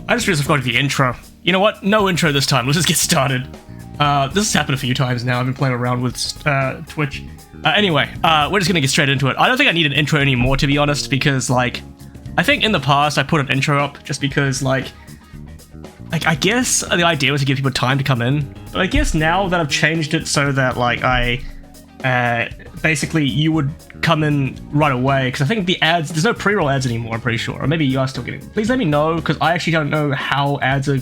I just realized I forgot the intro. You know what? No intro this time. Let's just get started. This has happened a few times now. I've been playing around with Twitch. Anyway, we're just gonna get straight into it. I don't think I need an intro anymore, to be honest, because, like, I think in the past I put an intro up just because, like, I guess the idea was to give people time to come in. But I guess now that I've changed it so that, like, basically you would come in right away, because I think the ads, there's no pre-roll ads anymore, I'm pretty sure, or maybe you are still getting them. Please let me know, because I actually don't know how ads are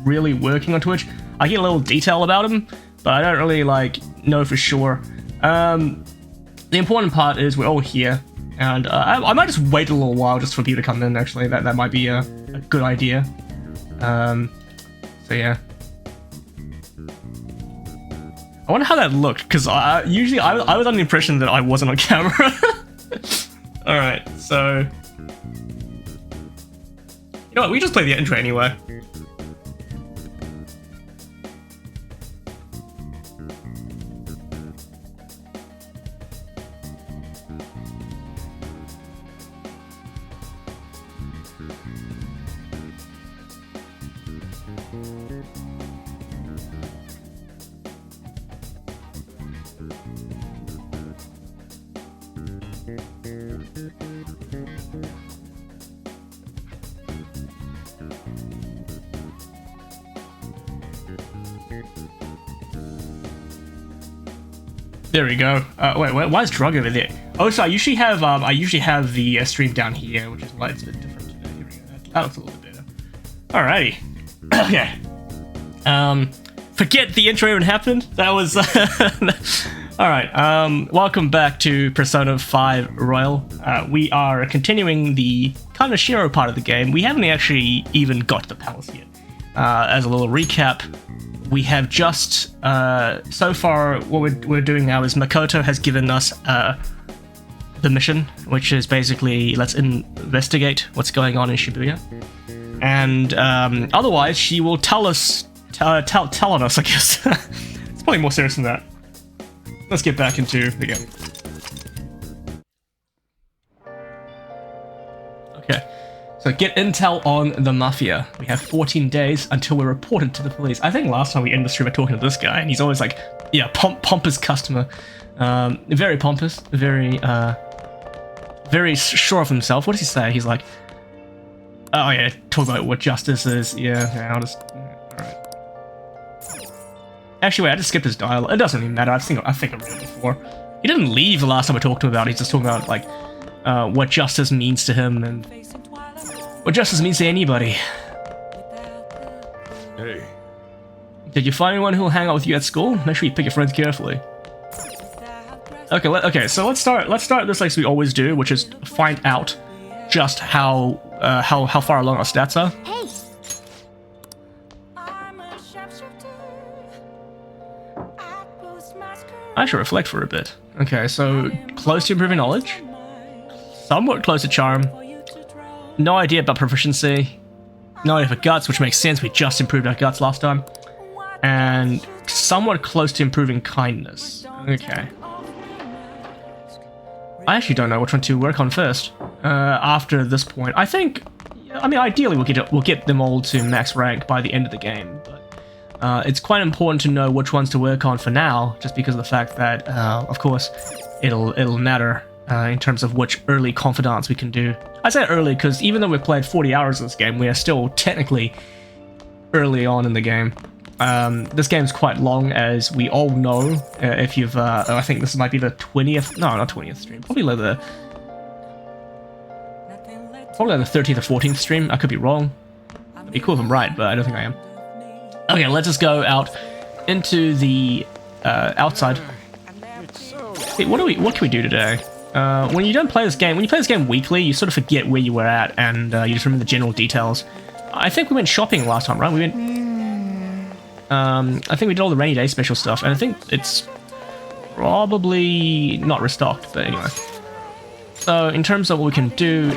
really working on Twitch. I get a little detail about them, but I don't really, like, know for sure. The important part is we're all here, and I might just wait a little while just for people to come in, actually. That might be a good idea. So yeah. I wonder how that looked, because usually I was under the impression that I wasn't on camera. Alright, so... You know what, we just play the intro anyway. There we go. Wait, why is Drug over there? Oh, so I usually have the stream down here, which is why it's a bit different today. Here we go. That looks a little bit better. Alrighty. Okay. Forget the intro even happened. That was. Alright. Welcome back to Persona 5 Royal. We are continuing the kind of Shiro part of the game. We haven't actually even got to the palace yet. As a little recap, we have just, so far, what we're doing now is Makoto has given us the mission, which is basically, let's investigate what's going on in Shibuya. And otherwise, she will tell us, tell on us, I guess. It's probably more serious than that. Let's get back into the game. Okay. So get intel on the Mafia. We have 14 days until we're reported to the police. I think last time we ended the stream by talking to this guy, and he's always like, yeah, pompous customer. Very pompous, very sure of himself. What does he say? He's like, oh yeah, talk about what justice is. Yeah, I'll just, alright. Actually, wait, I just skipped his dialogue. It doesn't even matter. I think I've read it before. He didn't leave the last time I talked to him about it. He's just talking about, like, what justice means to him and what justice means to anybody. Hey. Did you find anyone who will hang out with you at school? Make sure you pick your friends carefully. Okay, so let's start this like we always do, which is find out just how far along our stats are. Hey. I should reflect for a bit. Okay, so close to improving knowledge, somewhat close to charm. No idea about proficiency. No idea for guts, which makes sense. We just improved our guts last time. And somewhat close to improving kindness. Okay. I actually don't know which one to work on first. After this point, I mean, ideally we'll get them all to max rank by the end of the game. But it's quite important to know which ones to work on for now, just because of the fact that, of course, it'll matter in terms of which early confidants we can do. I say early because even though we've played 40 hours of this game, we are still technically early on in the game. This game's quite long, as we all know. If you've, I think this might be the 20th, no, not 20th stream, probably like the 13th or 14th stream. I could be wrong. It'd be cool if I'm right, but I don't think I am. Okay, let's just go out into the outside. Hey, what can we do today? When you don't play this game, when you play this game weekly, you sort of forget where you were at, and you just remember the general details. I think we went shopping last time, right? We went. I think we did all the rainy day special stuff, and I think it's probably not restocked, but anyway. So in terms of what we can do,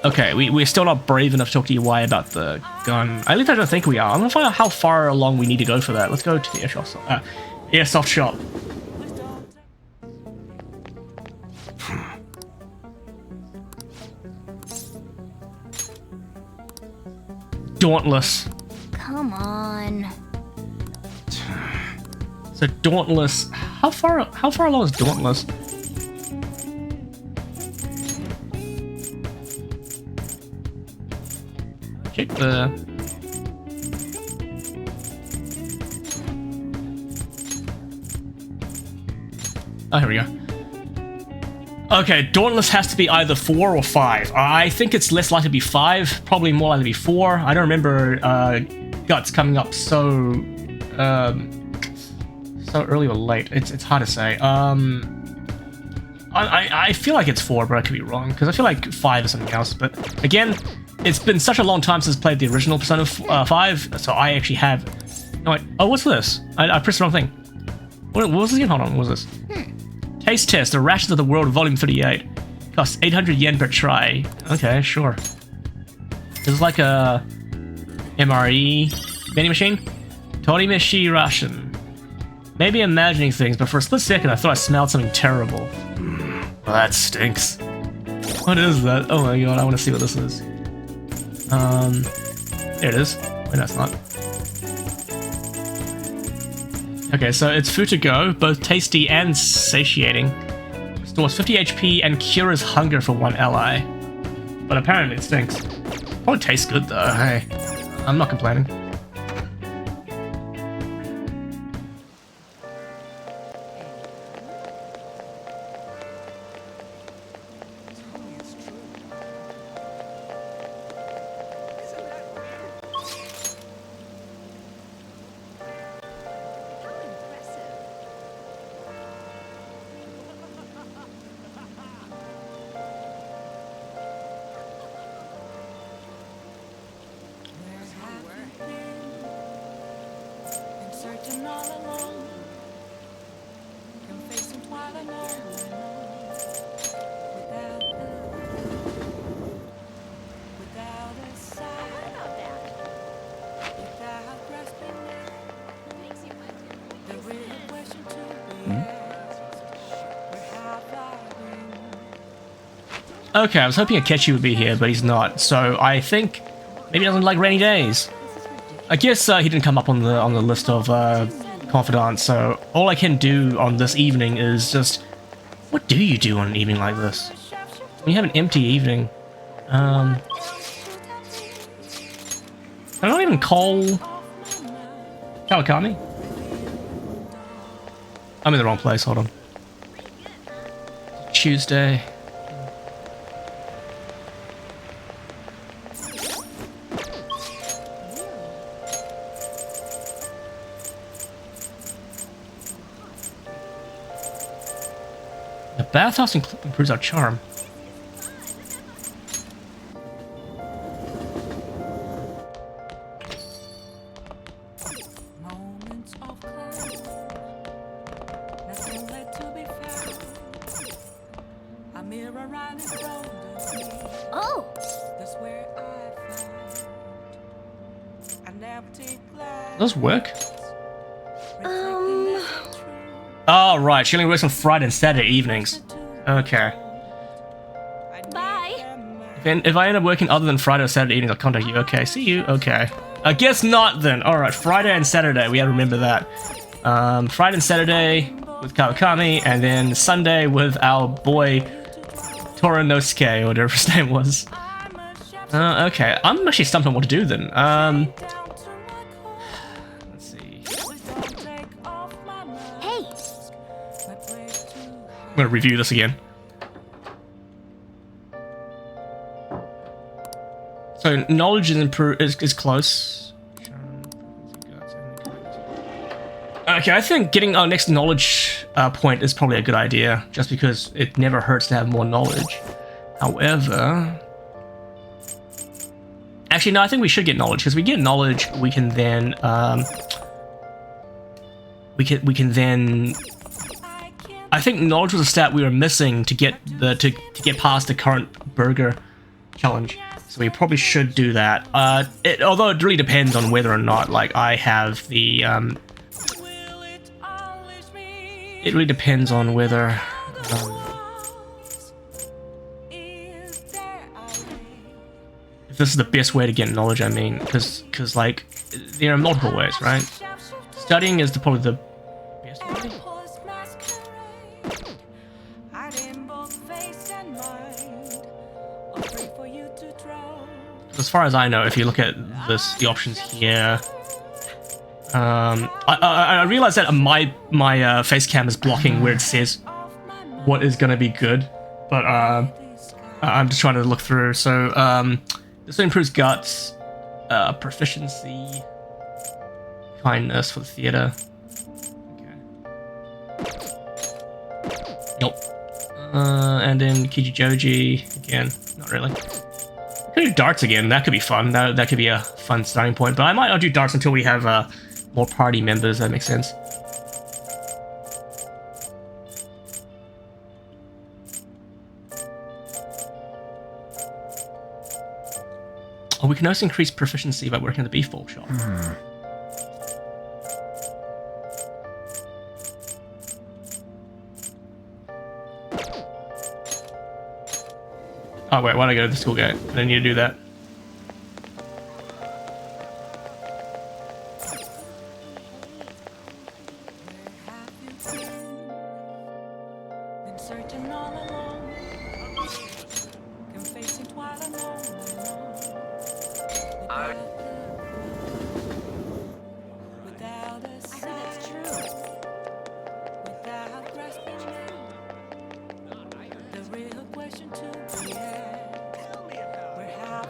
Okay, we're still not brave enough to talk to UI about the gun. At least I don't think we are. I'm gonna find out how far along we need to go for that. Let's go to the airsoft shop. Dauntless. Come on. So Dauntless. How far along is Dauntless? Check the. Oh, here we go. Okay, Dauntless has to be either 4 or 5. I think it's less likely to be 5, probably more likely to be 4. I don't remember Guts coming up so early or late. It's hard to say. I feel like it's 4, but I could be wrong because I feel like 5 is something else. But again, it's been such a long time since I played the original Persona 5, so I actually have. No, wait. Oh, what's this? I pressed the wrong thing. What was this again? Hold on. What was this? Taste Test, The Rations of the World, Volume 38. Costs 800 yen per try. Okay, sure. This is like a MRE vending machine. Torimeshi ration. Maybe imagining things, but for a split second I thought I smelled something terrible. Well, that stinks. What is that? Oh my god, I want to see what this is. There it is. Wait, no, it's not. Okay, so it's food to go, both tasty and satiating. Restores 50 HP and cures hunger for 1 ally. But apparently it stinks. Probably tastes good though, hey. I'm not complaining. Okay, I was hoping Akechi would be here, but he's not. So I think maybe he doesn't like rainy days. I guess he didn't come up on the list of confidants. So all I can do on this evening is just, what do you do on an evening like this? When you have an empty evening, I don't even call Kawakami. I'm in the wrong place. Hold on. Tuesday. The bathhouse improves our charm. Does work? Oh, right. She only works on Friday and Saturday evenings. Okay. Bye. If I end up working other than Friday or Saturday evenings, I'll contact you. Okay, see you. Okay. I guess not then. Alright, Friday and Saturday. We gotta remember that. Friday and Saturday with Kawakami, and then Sunday with our boy Torinosuke, or whatever his name was. Okay. I'm actually stumped on what to do then. I'm gonna review this again. So knowledge is close. Okay, I think getting our next knowledge point is probably a good idea, just because it never hurts to have more knowledge. However, actually no, I think we should get knowledge, because we get knowledge, we can then we can then. I think knowledge was a stat we were missing to get to get past the current burger challenge. So we probably should do that. Although it really depends on whether or not, like, I have the, it really depends on whether, if this is the best way to get knowledge, I mean, because like, there are multiple ways, right? Studying is probably the best way. As far as I know, if you look at the options here, I realize that my face cam is blocking where it says what is gonna be good, but I'm just trying to look through. So this improves guts, proficiency, kindness for the theater. Okay. Nope. And then Kijijoji again, not really. Could do darts again. That could be fun. That could be a fun starting point. But I might not do darts until we have more party members. That makes sense. Oh, we can also increase proficiency by working at the beef bowl shop. Oh wait, why don't I go to the school gate? I need to do that.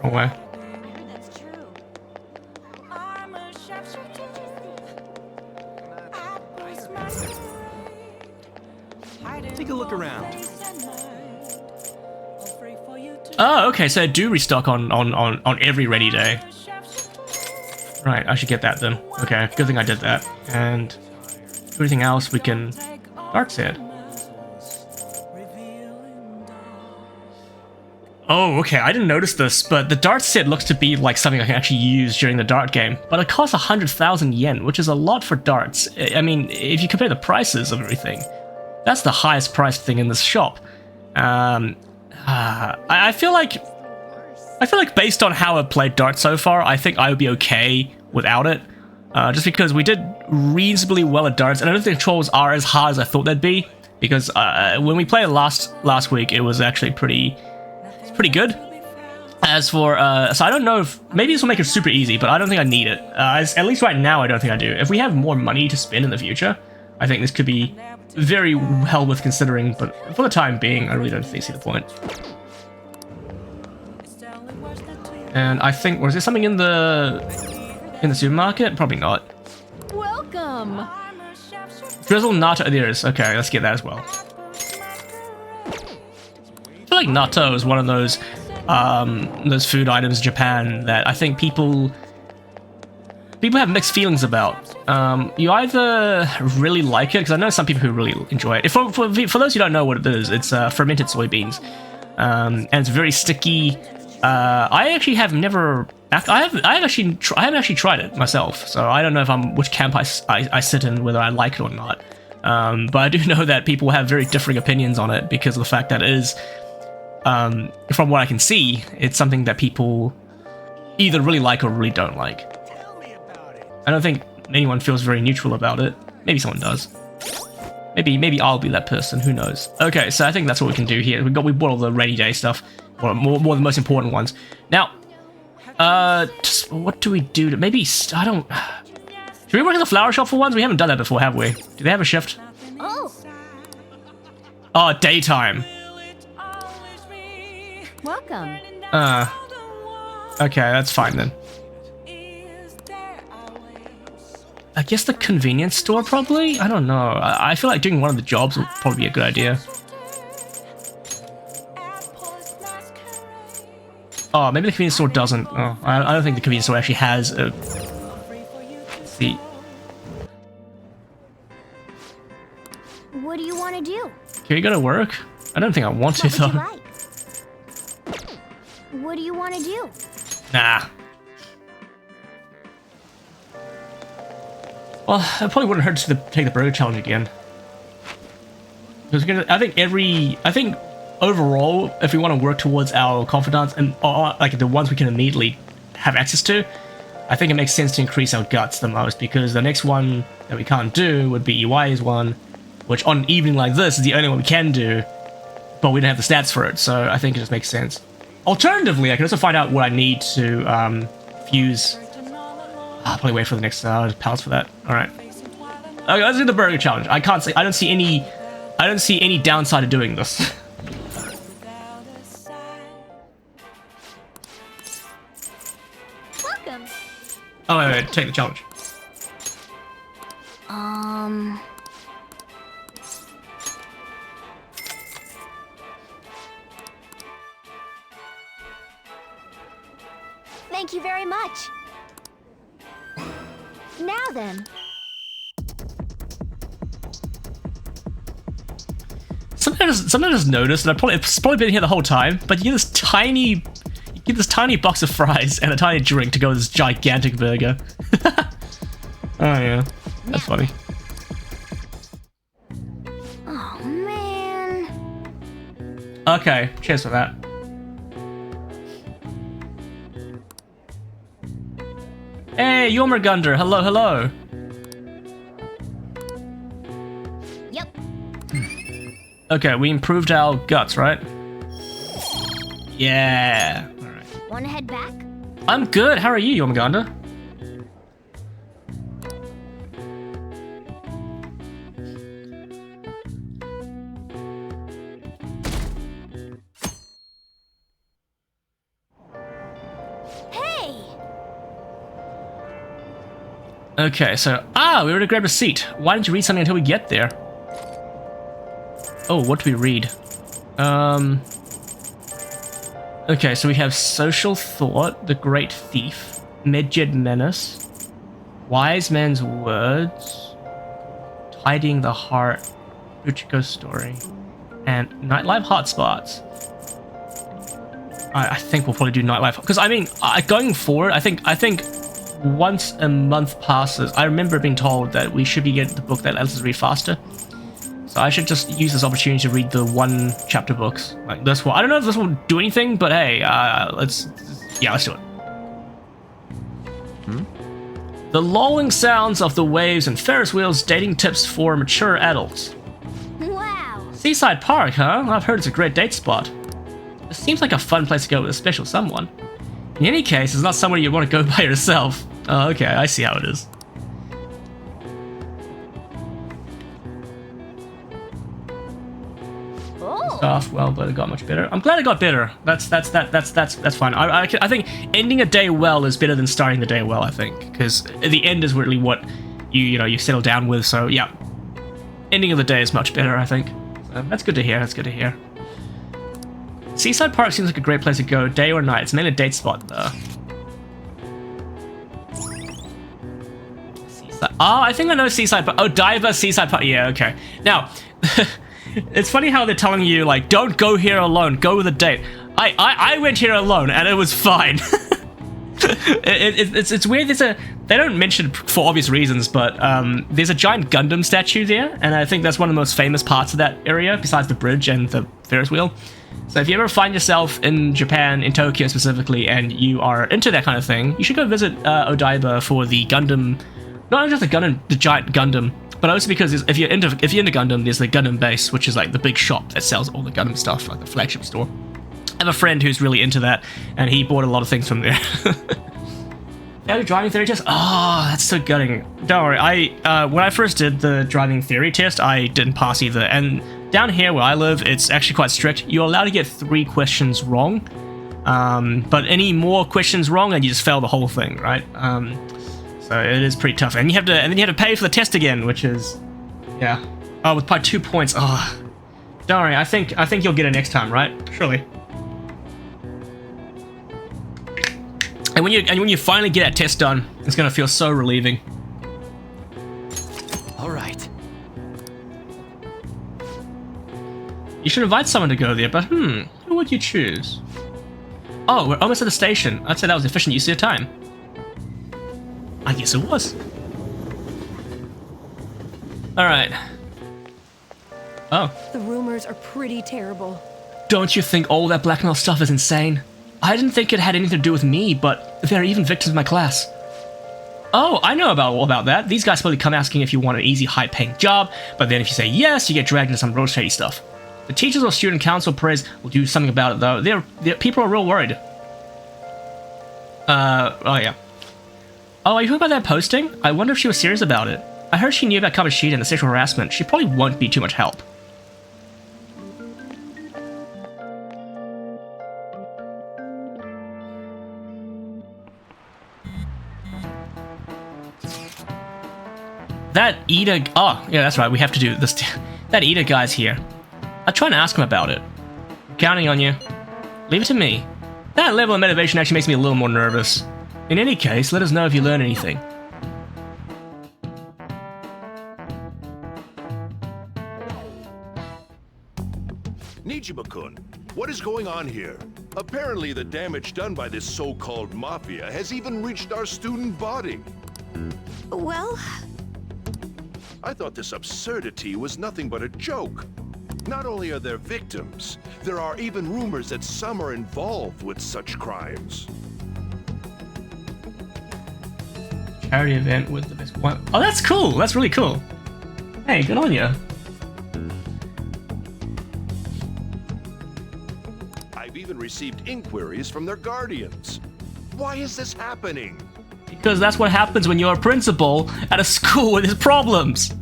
Away. Take a look around. Oh, okay, so do restock on every ready day. Right, I should get that then. Okay, good thing I did that. And everything else we can dark set. Oh, okay, I didn't notice this, but the dart set looks to be like something I can actually use during the dart game. But it costs 100,000 yen, which is a lot for darts. I mean, if you compare the prices of everything, that's the highest priced thing in this shop. I feel like based on how I've played darts so far, I think I would be okay without it. Just because we did reasonably well at darts, and I don't think the controls are as hard as I thought they'd be. Because when we played last week, it was actually pretty good. As for, so I don't know if, maybe this will make it super easy, but I don't think I need it. At least right now, I don't think I do. If we have more money to spend in the future, I think this could be very well worth considering, but for the time being, I really don't see the point. And I think, was there something in the supermarket? Probably not. Welcome. Drizzle natto, there is. Okay, let's get that as well. I feel like natto is one of those food items in Japan that I think people have mixed feelings about. You either really like it, because I know some people who really enjoy it. For those who don't know what it is, it's fermented soybeans, and it's very sticky. I actually have never. I haven't actually tried it myself, so I don't know which camp I sit in, whether I like it or not. But I do know that people have very differing opinions on it because of the fact that it is. From what I can see, it's something that people either really like or really don't like. I don't think anyone feels very neutral about it. Maybe someone does. Maybe I'll be that person. Who knows? Okay, so I think that's what we can do here. We bought all the ready day stuff, or more of the most important ones. Now, just what do we do to maybe I don't. Should we work at the flower shop for once? We haven't done that before, have we? Do they have a shift? Oh, daytime. Welcome. Okay, that's fine then. I guess the convenience store probably? I don't know. I feel like doing one of the jobs would probably be a good idea. Oh, maybe the convenience store doesn't. Oh, I don't think the convenience store actually has a... Let's see. What do you want to do? Can we go to work? I don't think I want to though. What do you want to do? Nah. Well, it probably wouldn't hurt to take the burger challenge again. Because I think overall, if we want to work towards our confidants and like the ones we can immediately have access to, I think it makes sense to increase our guts the most, because the next one that we can't do would be EY's one, which on an evening like this is the only one we can do, but we don't have the stats for it, so I think it just makes sense. Alternatively, I can also find out what I need to fuse. I'll probably wait for the next palace for that. All right. Okay, let's do the burger challenge. I don't see any downside to doing this. Welcome. Oh wait, take the challenge. Thank you very much. Now then. Something I just noticed, and it's probably been here the whole time, but you get this tiny box of fries and a tiny drink to go with this gigantic burger. Oh yeah, that's funny. Oh man. Okay, cheers for that. Hey, Jormungandr, hello, hello. Yep. Okay, we improved our guts, right? Yeah. All right. Wanna head back? I'm good. How are you, Jormungandr? Hey! Okay, so we already grabbed a seat. Why don't you read something until we get there? Oh, what do we read? Okay, so we have Social Thought, The Great Thief, Medjed Menace, Wise Man's Words, Tidying the Heart, Uchiko's Story, and Nightlife Hotspots. I think we'll probably do Nightlife, because I mean, going forward, I think once a month passes, I remember being told that we should be getting the book that lets us read faster. So I should just use this opportunity to read the one chapter books like this one. I don't know if this will do anything, but hey, let's do it. The lulling sounds of the waves and Ferris wheels, dating tips for mature adults. Wow. Seaside Park, huh? I've heard it's a great date spot. It seems like a fun place to go with a special someone. In any case, it's not somewhere you want to go by yourself. Oh, okay, I see how it is. Stuff. Well, but it got much better. I'm glad it got better. That's fine. I think ending a day well is better than starting the day well. I think because the end is really what you settle down with. So yeah, ending of the day is much better. I think. So that's good to hear. That's good to hear. Seaside Park seems like a great place to go, day or night. It's mainly a date spot though. Seaside. Oh, I think I know Seaside Park. Oh, Diver Seaside Park. Yeah, okay. Now. It's funny how they're telling you, like, don't go here alone, go with a date. I went here alone, and it was fine. It's weird, they don't mention it for obvious reasons, but there's a giant Gundam statue there, and I think that's one of the most famous parts of that area, besides the bridge and the Ferris wheel. So if you ever find yourself in Japan, in Tokyo specifically, and you are into that kind of thing, you should go visit Odaiba for the Gundam, not just the Gundam, the giant Gundam, but also because if you're into Gundam, there's the Gundam base, which is like the big shop that sells all the Gundam stuff, like the flagship store. I have a friend who's really into that, and he bought a lot of things from there. Yeah, driving theory test? Oh, that's so gutting. Don't worry, when I first did the driving theory test, I didn't pass either. And down here where I live, it's actually quite strict. You're allowed to get 3 questions wrong, but any more questions wrong, and you just fail the whole thing, right? So it is pretty tough, and then you have to pay for the test again, which is, yeah. Oh, with probably 2 points. Oh, don't worry. I think you'll get it next time, right? Surely. And when you finally get that test done, it's gonna feel so relieving. All right. You should invite someone to go there, but who would you choose? Oh, we're almost at the station. I'd say that was efficient use of your time. I guess it was. Alright. Oh. The rumors are pretty terrible. Don't you think all that blackmail stuff is insane? I didn't think it had anything to do with me, but there are even victims in my class. Oh, I know all about that. These guys probably come asking if you want an easy, high-paying job, but then if you say yes, you get dragged into some real shady stuff. The teachers or student council prays will do something about it, though. People are real worried. Oh yeah. Oh, are you heard about that posting? I wonder if she was serious about it. I heard she knew about Kamoshida and the sexual harassment. She probably won't be too much help. That Ida... Oh, yeah, that's right. We have to do this. That Ida guy's here. I'll try and ask him about it. I'm counting on you. Leave it to me. That level of motivation actually makes me a little more nervous. In any case, let us know if you learn anything. Nijima-kun, what is going on here? Apparently the damage done by this so-called mafia has even reached our student body. Well, I thought this absurdity was nothing but a joke. Not only are there victims, there are even rumors that some are involved with such crimes. Charity event with the best one. Oh, that's cool. That's really cool. Hey, good on you. I've even received inquiries from their guardians. Why is this happening? Because that's what happens when you're a principal at a school with problems.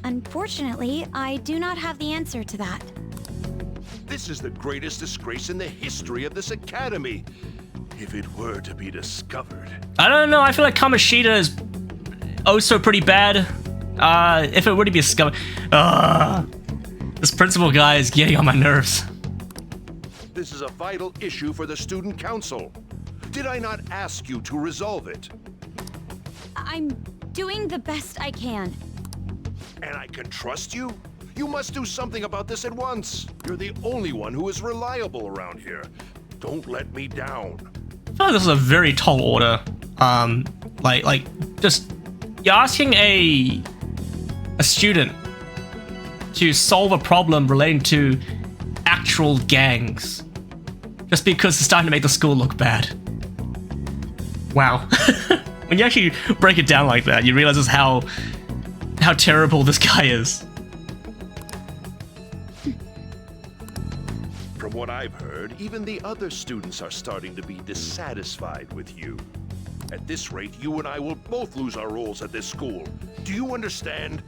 Unfortunately, I do not have the answer to that. This is the greatest disgrace in the history of this academy. If it were to be discovered. I don't know. I feel like Kamoshida is also pretty bad. If it were to be discovered, this principal guy is getting on my nerves. This is a vital issue for the student council. Did I not ask you to resolve it? I'm doing the best I can. And I can trust you? You must do something about this at once. You're the only one who is reliable around here. Don't let me down. I feel like this is a very tall order. Just you're asking a student to solve a problem relating to actual gangs, just because it's starting to make the school look bad. Wow. When you actually break it down like that, you realize just how terrible this guy is. From what I've heard, even the other students are starting to be dissatisfied with you. At this rate, you and I will both lose our roles at this school. Do you understand?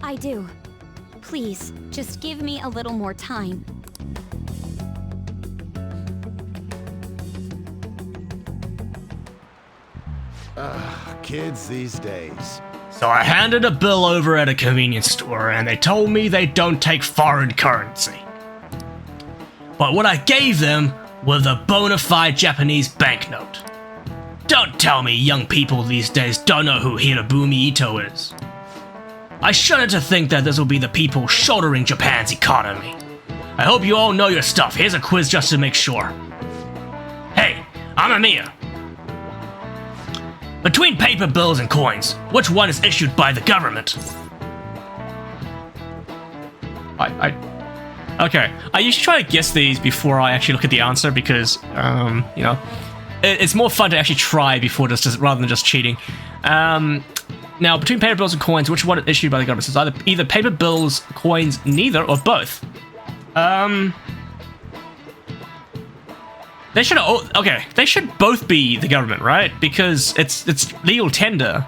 I do. Please, just give me a little more time. Kids these days. So I handed a bill over at a convenience store and they told me they don't take foreign currency. But what I gave them was a bona fide Japanese banknote. Don't tell me young people these days don't know who Hirobumi Ito is. I shudder to think that this will be the people shouldering Japan's economy. I hope you all know your stuff. Here's a quiz just to make sure. Hey, I'm Amia. Between paper bills and coins, which one is issued by the government? Okay, I usually try to guess these before I actually look at the answer because, you know, it's more fun to actually try before just rather than just cheating. Now, between paper bills and coins, which one is issued by the government? So it's either paper bills, coins, neither, or both. They should they should both be the government, right? Because it's legal tender.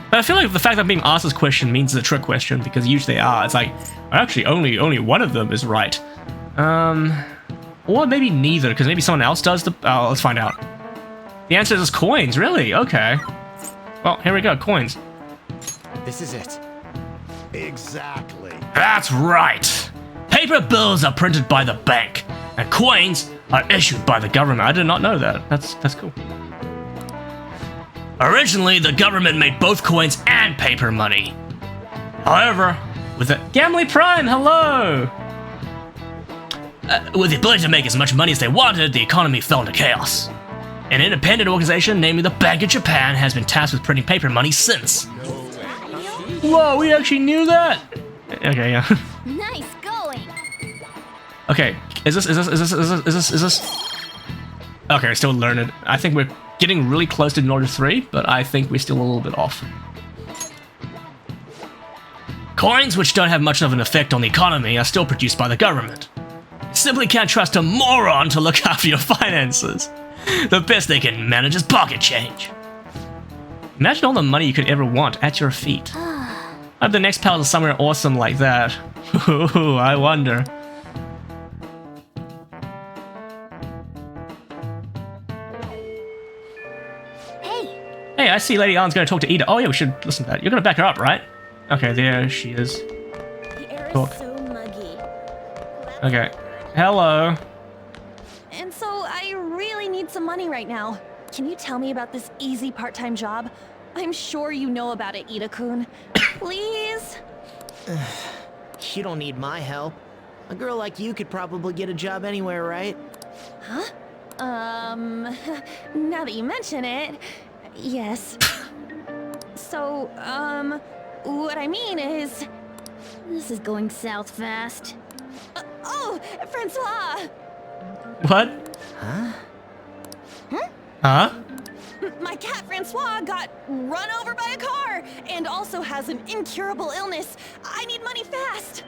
But I feel like the fact that I'm being asked this question means it's a trick question because usually they are. It's like, actually, only one of them is right. Or maybe neither, because maybe someone else does the... Oh, let's find out. The answer is coins, really? Okay. Well, here we go, coins. This is it. Exactly. That's right. Paper bills are printed by the bank, and coins are issued by the government. I did not know that. That's cool. Originally, the government made both coins and paper money. However, with the Gamley Prime, hello! With the ability to make as much money as they wanted, the economy fell into chaos. An independent organization, namely the Bank of Japan, has been tasked with printing paper money since. Whoa, we actually knew that? Okay, yeah. Nice going. Okay, is this? Okay, still learning. I think we're getting really close to Order 3, but I think we're still a little bit off. Coins which don't have much of an effect on the economy are still produced by the government. You simply can't trust a moron to look after your finances. The best they can manage is pocket change. Imagine all the money you could ever want at your feet. I hope the next palace is somewhere awesome like that. Ooh, I wonder. Hey, I see Lady Ann's going to talk to Ida. Oh yeah, we should listen to that. You're going to back her up, right? Okay, there she is. The air Talk. is so muggy. Okay. Hello. And so I really need some money right now. Can you tell me about this easy part-time job? I'm sure you know about it, Ida-kun. Please? You don't need my help. A girl like you could probably get a job anywhere, right? Huh? Now that you mention it, yes. So, what I mean is... This is going south fast. Oh, Francois! What? Huh? Huh? My cat Francois got run over by a car and also has an incurable illness. I need money fast.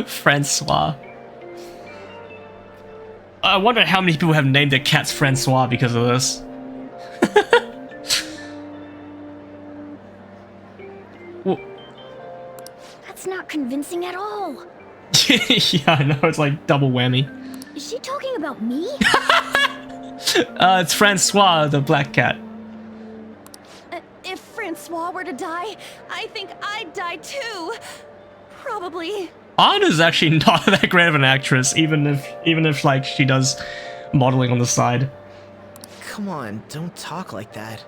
Francois. I wonder how many people have named their cats Francois because of this. Well, That's not convincing at all. yeah, I know, it's like double whammy. Is she talking about me? It's Francois, the black cat. If Francois were to die, I think I'd die too. Probably. Anna's actually not that great of an actress, even if like she does modeling on the side. Come on, don't talk like that.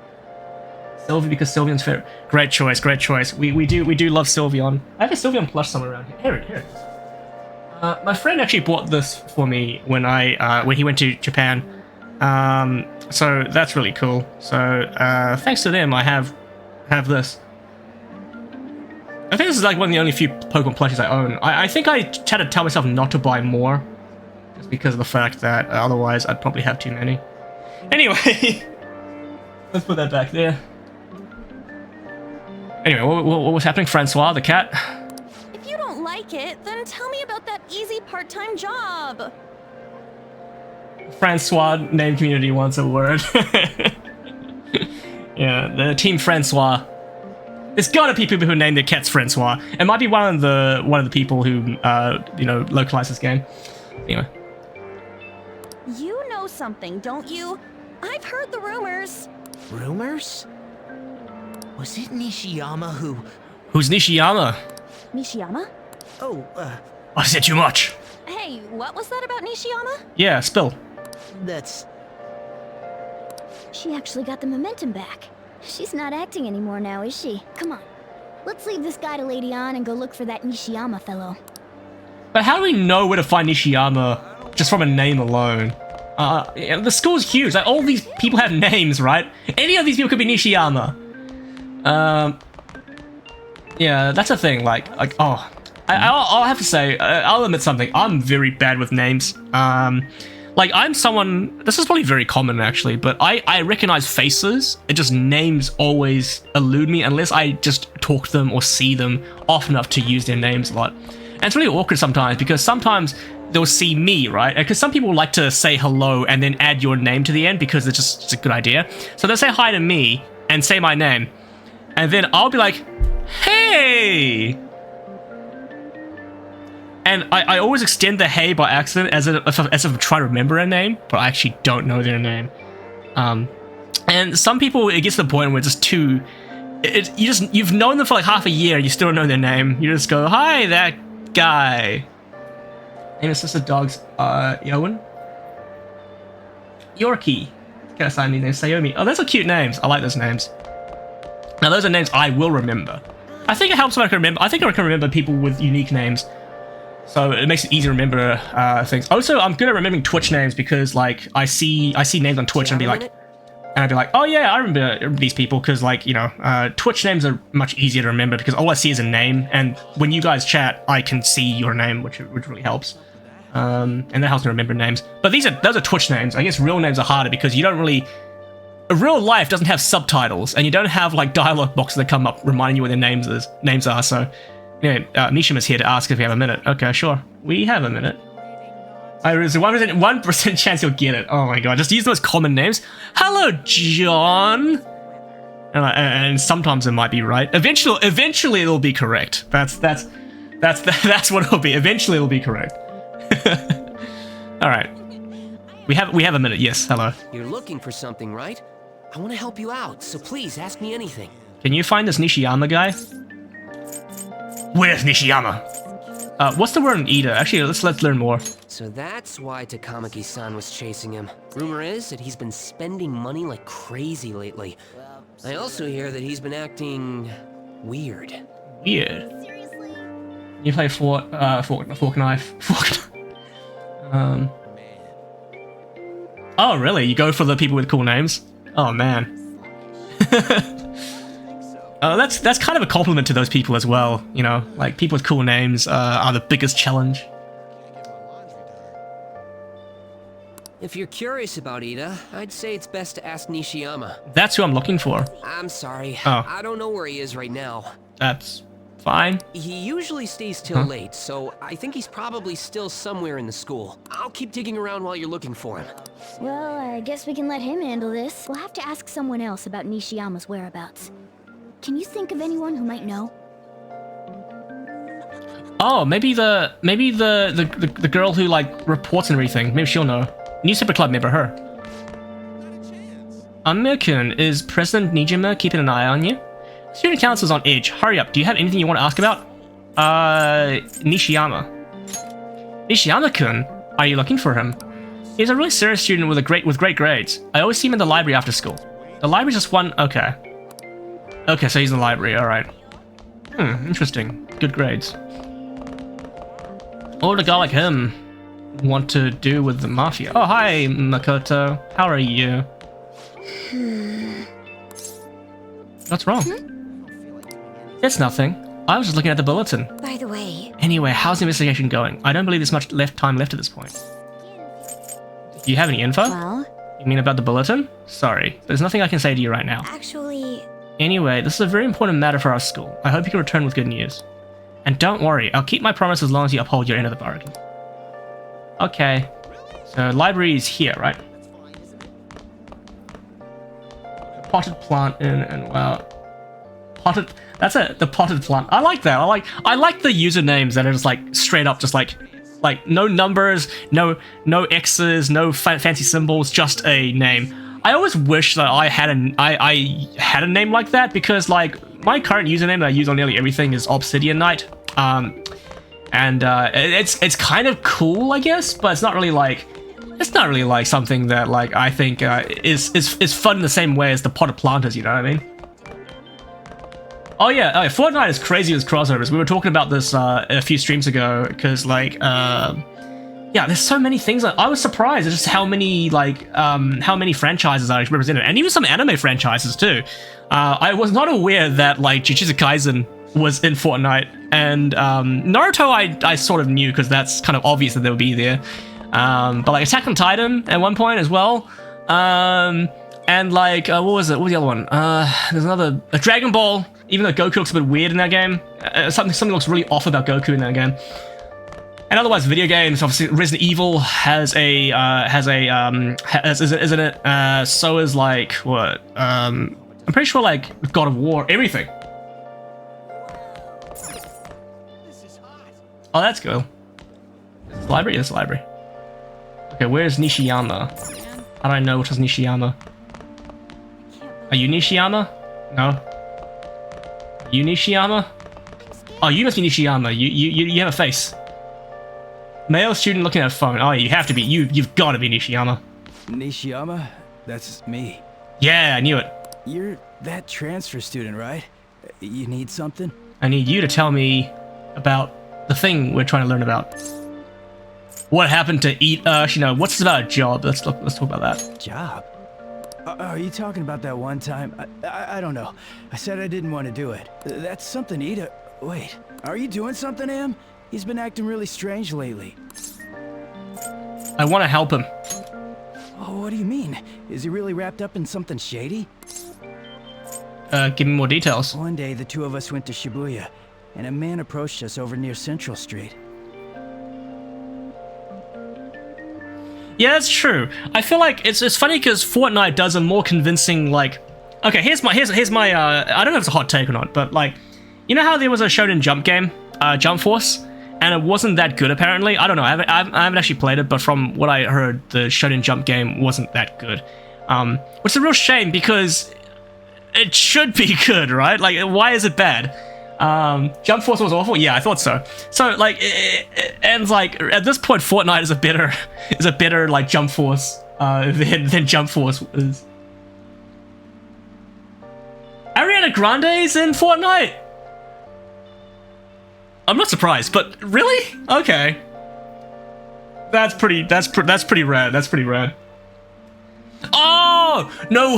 Sylvie because Sylveon's favorite. Great choice, great choice. We do love Sylveon. I have a Sylveon plush somewhere around here. Here it is. My friend actually bought this for me when he went to Japan. So that's really cool. So thanks to them, I have this. I think this is like one of the only few Pokemon plushies I own. I think I had to tell myself not to buy more, just because of the fact that otherwise I'd probably have too many. Anyway, let's put that back there. Anyway, what was happening? Francois, the cat? If you don't like it, then tell me about that easy part-time job. Francois name community wants a word. Yeah, the Team Francois. There's gotta be people who name their cats Francois. It might be one of the people who localize this game. Anyway. You know something, don't you? I've heard the rumors. Rumors? Was it Nishiyama who... Who's Nishiyama? Nishiyama? Oh, I said too much. Hey, what was that about Nishiyama? Yeah, spill. that's... She actually got the momentum back. She's not acting anymore now, is she? Come on. Let's leave this guy to Lady Ann and go look for that Nishiyama fellow. But how do we know where to find Nishiyama just from a name alone? Yeah, the school's huge. Like, all these people have names, right? Any of these people could be Nishiyama. Yeah, that's a thing. I'll have to say, I'll admit something. I'm very bad with names. Like, I'm someone... This is probably very common, actually, but I recognize faces. It just names always elude me unless I just talk to them or see them often enough to use their names a lot. And it's really awkward sometimes, because sometimes they'll see me, right? Because some people like to say hello and then add your name to the end because it's a good idea. So they'll say hi to me and say my name. And then I'll be like, hey! And I always extend the hey by accident as if I'm trying to remember a name, but I actually don't know their name. And some people, it gets to the point where it's just too... You've known them for like half a year and you still don't know their name. You just go, hi, that guy. Name is sister dog's Yowen? Yorkie. Can I sign these names? Sayomi. Oh, those are cute names. I like those names. Now, those are names I will remember. I think it helps when I can remember. I think I can remember people with unique names. So it makes it easy to remember things. Also, I'm good at remembering Twitch names because like I see names on Twitch and I'd be like, oh yeah, I remember these people because like, you know, Twitch names are much easier to remember because all I see is a name, and when you guys chat, I can see your name, which really helps. And that helps me remember names. But those are Twitch names. I guess real names are harder because you don't really... Real life doesn't have subtitles, and you don't have like dialogue boxes that come up reminding you what their names are. So, yeah, Mishima's here to ask if we have a minute. Okay, sure, we have a minute. There's a 1% chance you'll get it. Oh my god, just use those common names. Hello, John. And sometimes it might be right. Eventually it'll be correct. That's what it'll be. Eventually it'll be correct. All right, we have a minute. Yes, hello. You're looking for something, right? I want to help you out, so please ask me anything. Can you find this Nishiyama guy? Where's Nishiyama? What's the word in Ida? Actually, let's learn more. So that's why Takamaki-san was chasing him. Rumor is that he's been spending money like crazy lately. I also hear that he's been acting weird. Weird. You play fork knife. Oh really? You go for the people with cool names? Oh man. That's kind of a compliment to those people as well. You know, like people with cool names are the biggest challenge. If you're curious about Ida, I'd say it's best to ask Nishiyama. That's who I'm looking for. I'm sorry. Oh. I don't know where he is right now. That's fine. He usually stays till late, so I think he's probably still somewhere in the school. I'll keep digging around while you're looking for him. Well, I guess we can let him handle this. We'll have to ask someone else about Nishiyama's whereabouts. Can you think of anyone who might know? Oh, maybe the girl who like reports and everything. Maybe she'll know. Newspaper club member, her. American, is President Nijima keeping an eye on you? Student council's on edge. Hurry up. Do you have anything you want to ask about? Nishiyama. Nishiyama-kun? Are you looking for him? He's a really serious student with great grades. I always see him in the library after school. The library's just one... Okay. Okay, so he's in the library, alright. Interesting. Good grades. What would a guy like him want to do with the mafia? Oh, hi, Makoto. How are you? What's wrong? It's nothing. I was just looking at the bulletin. By the way... Anyway, how's the investigation going? I don't believe there's much time left at this point. Do you have any info? Well... You mean about the bulletin? Sorry, there's nothing I can say to you right now. Actually... Anyway, this is a very important matter for our school. I hope you can return with good news. And don't worry, I'll keep my promise as long as you uphold your end of the bargain. Okay. So, library is here, right? Potted plant in and wow. Potted... That's the potted plant. I like that. I like the usernames that are just like straight up just like no numbers, no X's, no fancy symbols, just a name. I always wish that I had a name like that because like my current username that I use on nearly everything is Obsidian Knight. It's kind of cool, I guess, but it's not really like something that like I think is fun in the same way as the potted planters. You know what I mean? Oh yeah, Fortnite is crazy with crossovers. We were talking about this a few streams ago because like yeah, there's so many things. I was surprised at just how many franchises are represented, and even some anime franchises too. I was not aware that like Jujutsu Kaisen was in Fortnite, and Naruto I sort of knew because that's kind of obvious that they would be there. But like Attack on Titan at one point as well. And like what was it? What was the other one? There's another Dragon Ball. Even though Goku looks a bit weird in that game, something looks really off about Goku in that game. And otherwise, video games. Obviously, Resident Evil isn't it? So is like what? I'm pretty sure like God of War, everything. Oh, that's cool. This library. This library. Okay, where's Nishiyama? How do I know which is Nishiyama? Are you Nishiyama? No. You Nishiyama? Oh, you must be Nishiyama. You have a face. Male student looking at a phone. Oh, you have to be. You've got to be Nishiyama. Nishiyama? That's me. Yeah, I knew it. You're that transfer student, right? You need something? I need you to tell me about the thing we're trying to learn about. What happened to eat? Actually, no. What's this about a job? Let's talk about that. Job? Are you talking about that one time? I don't know. I said I didn't want to do it. That's something Ida... Wait, are you doing something to him? He's been acting really strange lately. I want to help him. Oh, what do you mean? Is he really wrapped up in something shady? Give me more details. One day, the two of us went to Shibuya, and a man approached us over near Central Street. Yeah, that's true. I feel like it's funny because Fortnite does a more convincing, like, okay, here's my I don't know if it's a hot take or not, but like, you know how there was a Shonen Jump game, Jump Force, and it wasn't that good apparently. I don't know. I haven't actually played it, but from what I heard, the Shonen Jump game wasn't that good. Which is a real shame because it should be good, right? Like, why is it bad? Jump Force was awful. Yeah, I thought so. So like, and like at this point, Fortnite is a better like Jump Force than Jump Force is. Ariana Grande's in Fortnite. I'm not surprised, but really? Okay. That's pretty rad. That's pretty rad. Oh no.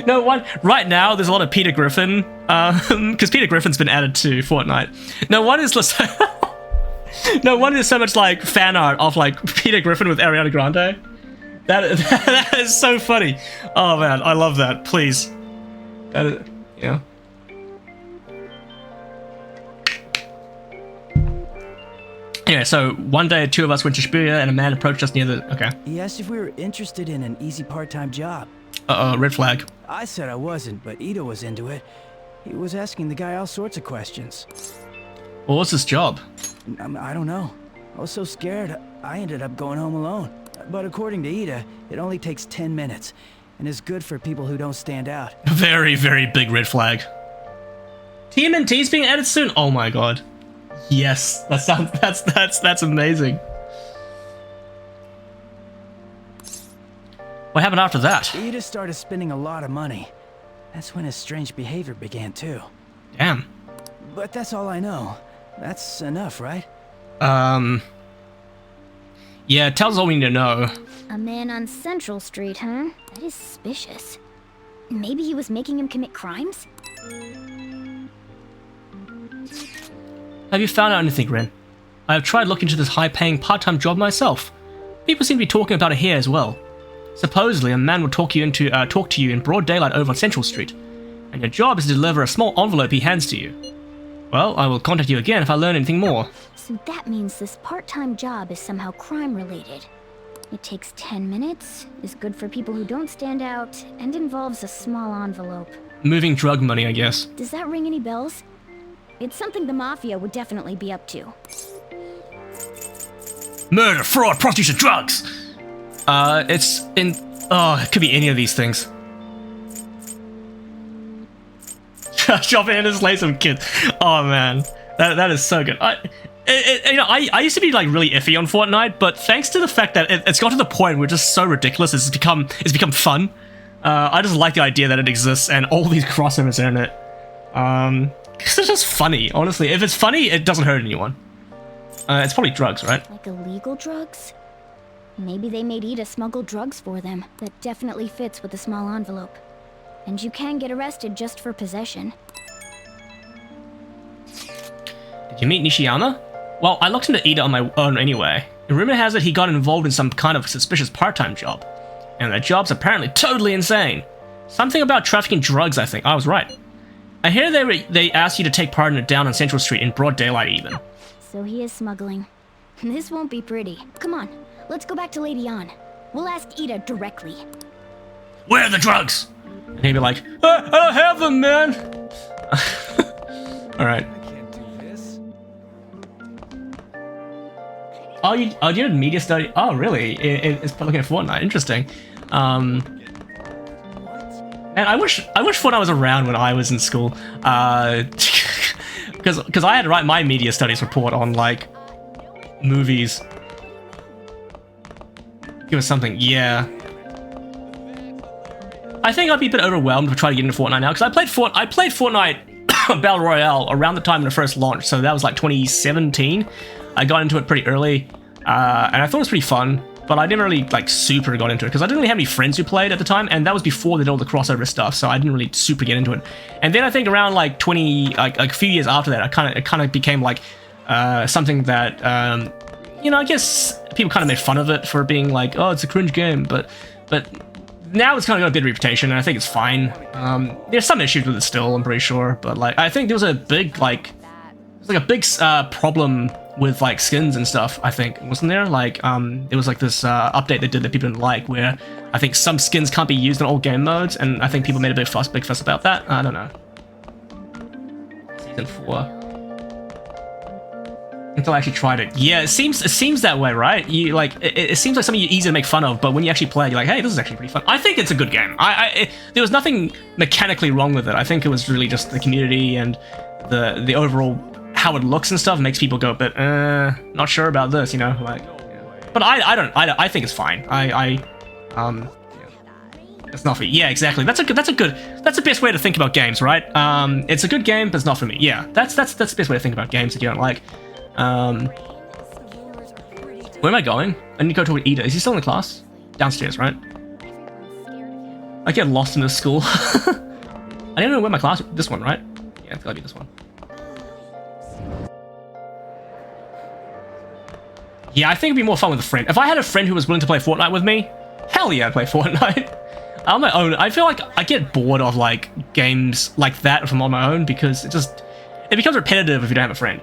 No one right now. There's a lot of Peter Griffin, because Peter Griffin's been added to Fortnite. No one is no one is so much like fan art of like Peter Griffin with Ariana Grande. That is so funny. Oh man, I love that. Please, that is, yeah. Yeah. So one day, two of us went to Shibuya, and a man approached us near the. Okay. He asked if we were interested in an easy part-time job. Red flag. I said I wasn't, but Ida was into it. He was asking the guy all sorts of questions. Well, what's this job? I don't know. I was so scared, I ended up going home alone. But according to Ida, it only takes 10 minutes, and is good for people who don't stand out. Very, very big red flag. TMNT's being added soon? Oh my god. Yes, that's amazing. What happened after that? Ida started spending a lot of money. That's when his strange behavior began too. Damn. But that's all I know. That's enough, right? Yeah, tell us all we need to know. A man on Central Street, huh? That is suspicious. Maybe he was making him commit crimes? Have you found out anything, Ren? I have tried looking into this high-paying part-time job myself. People seem to be talking about it here as well. Supposedly, a man will talk to you in broad daylight over on Central Street, and your job is to deliver a small envelope he hands to you. Well, I will contact you again if I learn anything more. So that means this part-time job is somehow crime-related. It takes 10 minutes, is good for people who don't stand out, and involves a small envelope. Moving drug money, I guess. Does that ring any bells? It's something the Mafia would definitely be up to. Murder, fraud, prostitution, drugs! It's in... Oh, it could be any of these things. Shop in and slay some kids. Oh man, that is so good. I used to be like really iffy on Fortnite, but thanks to the fact that it's got to the point where it's just so ridiculous, it's become fun. I just like the idea that it exists and all these crossovers are in it. Cause it's just funny, honestly. If it's funny, it doesn't hurt anyone. It's probably drugs, right? Like illegal drugs? Maybe they made Ida smuggle drugs for them. That definitely fits with the small envelope. And you can get arrested just for possession. Did you meet Nishiyama? Well, I looked into Ida on my own anyway. The rumor has it he got involved in some kind of suspicious part-time job. And that job's apparently totally insane. Something about trafficking drugs, I think. I was right. I hear they asked you to take part in it down on Central Street in broad daylight even. So he is smuggling. This won't be pretty. Come on, let's go back to Lady Ann. We'll ask Ida directly. Where are the drugs? And he'd be like, I don't have them, man. Alright. Oh, you did media study? Oh, really? It's looking at Fortnite. Interesting. And I wish Fortnite was around when I was in school. Because I had to write my media studies report on like movies. Give us something, yeah. I think I'd be a bit overwhelmed to try to get into Fortnite now because I played Fortnite Battle Royale around the time when it first launched, so that was like 2017. I got into it pretty early, and I thought it was pretty fun, but I never really like super got into it because I didn't really have any friends who played at the time, and that was before they did all the crossover stuff, so I didn't really super get into it. And then I think around like a few years after that, it kind of became like something that you know, I guess people kind of made fun of it for being like, oh, it's a cringe game, but now it's kind of got a bit of reputation, and I think it's fine. There's some issues with it still, I'm pretty sure, but like I think there was a big problem with like skins and stuff. I think, wasn't there? Like there was like this update they did that people didn't like, where I think some skins can't be used in all game modes, and I think people made a big fuss about that. I don't know. Season 4. Until I actually tried it. Yeah, it seems that way, right? You like it seems like something easy to make fun of, but when you actually play it, you're like, hey, this is actually pretty fun. I think it's a good game. There was nothing mechanically wrong with it. I think it was really just the community and the overall how it looks and stuff makes people go a bit not sure about this, you know, like. But I think it's fine. It's not for me. Yeah, exactly. That's the best way to think about games, right? It's a good game, but it's not for me. Yeah, that's the best way to think about games that you don't like. Where am I going? I need to go talk to Ida. Is he still in the class? Downstairs, right? I get lost in this school. I don't know where my class. This one, right? Yeah, it's gotta be this one. Yeah, I think it'd be more fun with a friend. If I had a friend who was willing to play Fortnite with me, hell yeah, I'd play Fortnite. On my own, I feel like I get bored of like games like that if I'm on my own, because it becomes repetitive if you don't have a friend.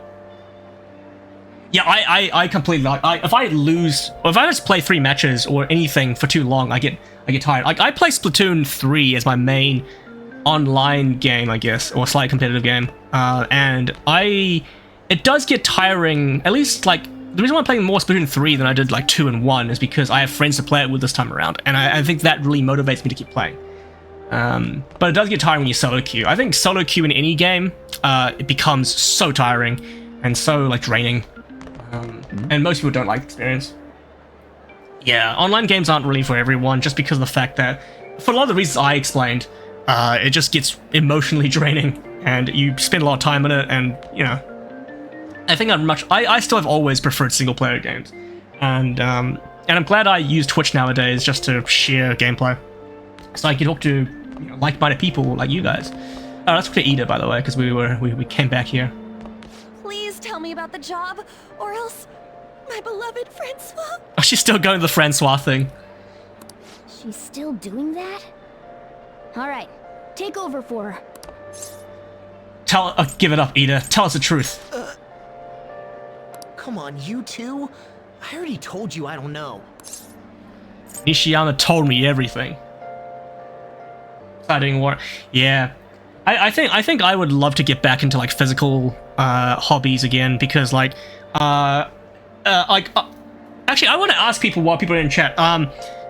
Yeah, I completely like. If I just play 3 matches or anything for too long, I get tired. Like I play Splatoon 3 as my main online game, I guess, or slightly competitive game, and it does get tiring. At least like the reason why I'm playing more Splatoon 3 than I did like 2 and 1 is because I have friends to play it with this time around, and I think that really motivates me to keep playing. But it does get tiring when you solo queue. I think solo queue in any game, it becomes so tiring and so like draining. And most people don't like the experience. Yeah, online games aren't really for everyone, just because of the fact that, for a lot of the reasons I explained, it just gets emotionally draining, and you spend a lot of time in it, and, you know, I think I still have always preferred single-player games, and I'm glad I use Twitch nowadays just to share gameplay, so I can talk to, you know, like-minded people like you guys. Let's talk to Ida, by the way, because we came back here. Please tell me about the job, or else my beloved Francois. Oh, she's still going to the Francois thing. She's still doing that? Alright, take over for her. Give it up, Ida. Tell us the truth. Come on, you two? I already told you I don't know. Nishiyama told me everything. Starting war. Yeah. I think I would love to get back into like physical hobbies again, because like actually I want to ask people while people are in chat.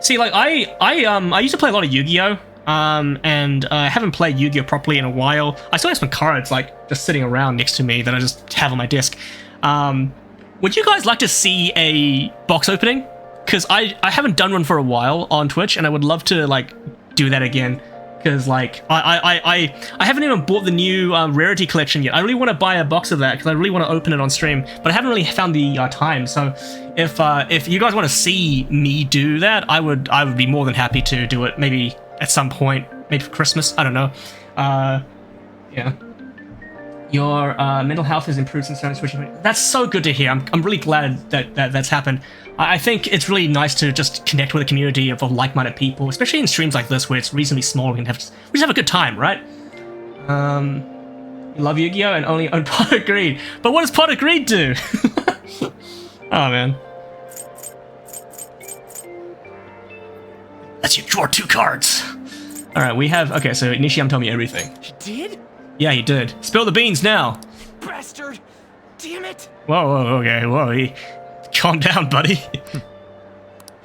See, like I used to play a lot of Yu-Gi-Oh! And I haven't played Yu-Gi-Oh! Properly in a while. I still have some cards like just sitting around next to me that I just have on my desk. Would you guys like to see a box opening? Because I haven't done one for a while on Twitch, and I would love to like do that again. Because like I haven't even bought the new Rarity collection yet. I really want to buy a box of that because I really want to open it on stream, but I haven't really found the time. So if you guys want to see me do that, I would be more than happy to do it. Maybe at some point, maybe for Christmas. I don't know. Yeah. Your mental health has improved since starting switching. That's so good to hear. I'm really glad that's happened. I think it's really nice to just connect with a community of like-minded people, especially in streams like this where it's reasonably small. We just have a good time, right? You love Yu-Gi-Oh! And only own Pot of Greed. But what does Pot of Greed do? Oh, man. That's you draw 2 cards. All right, we have... Okay, so Nishiyama told me everything. He did? Yeah, he did. Spill the beans now. Bastard! Damn it! Whoa, okay, whoa. Calm down, buddy.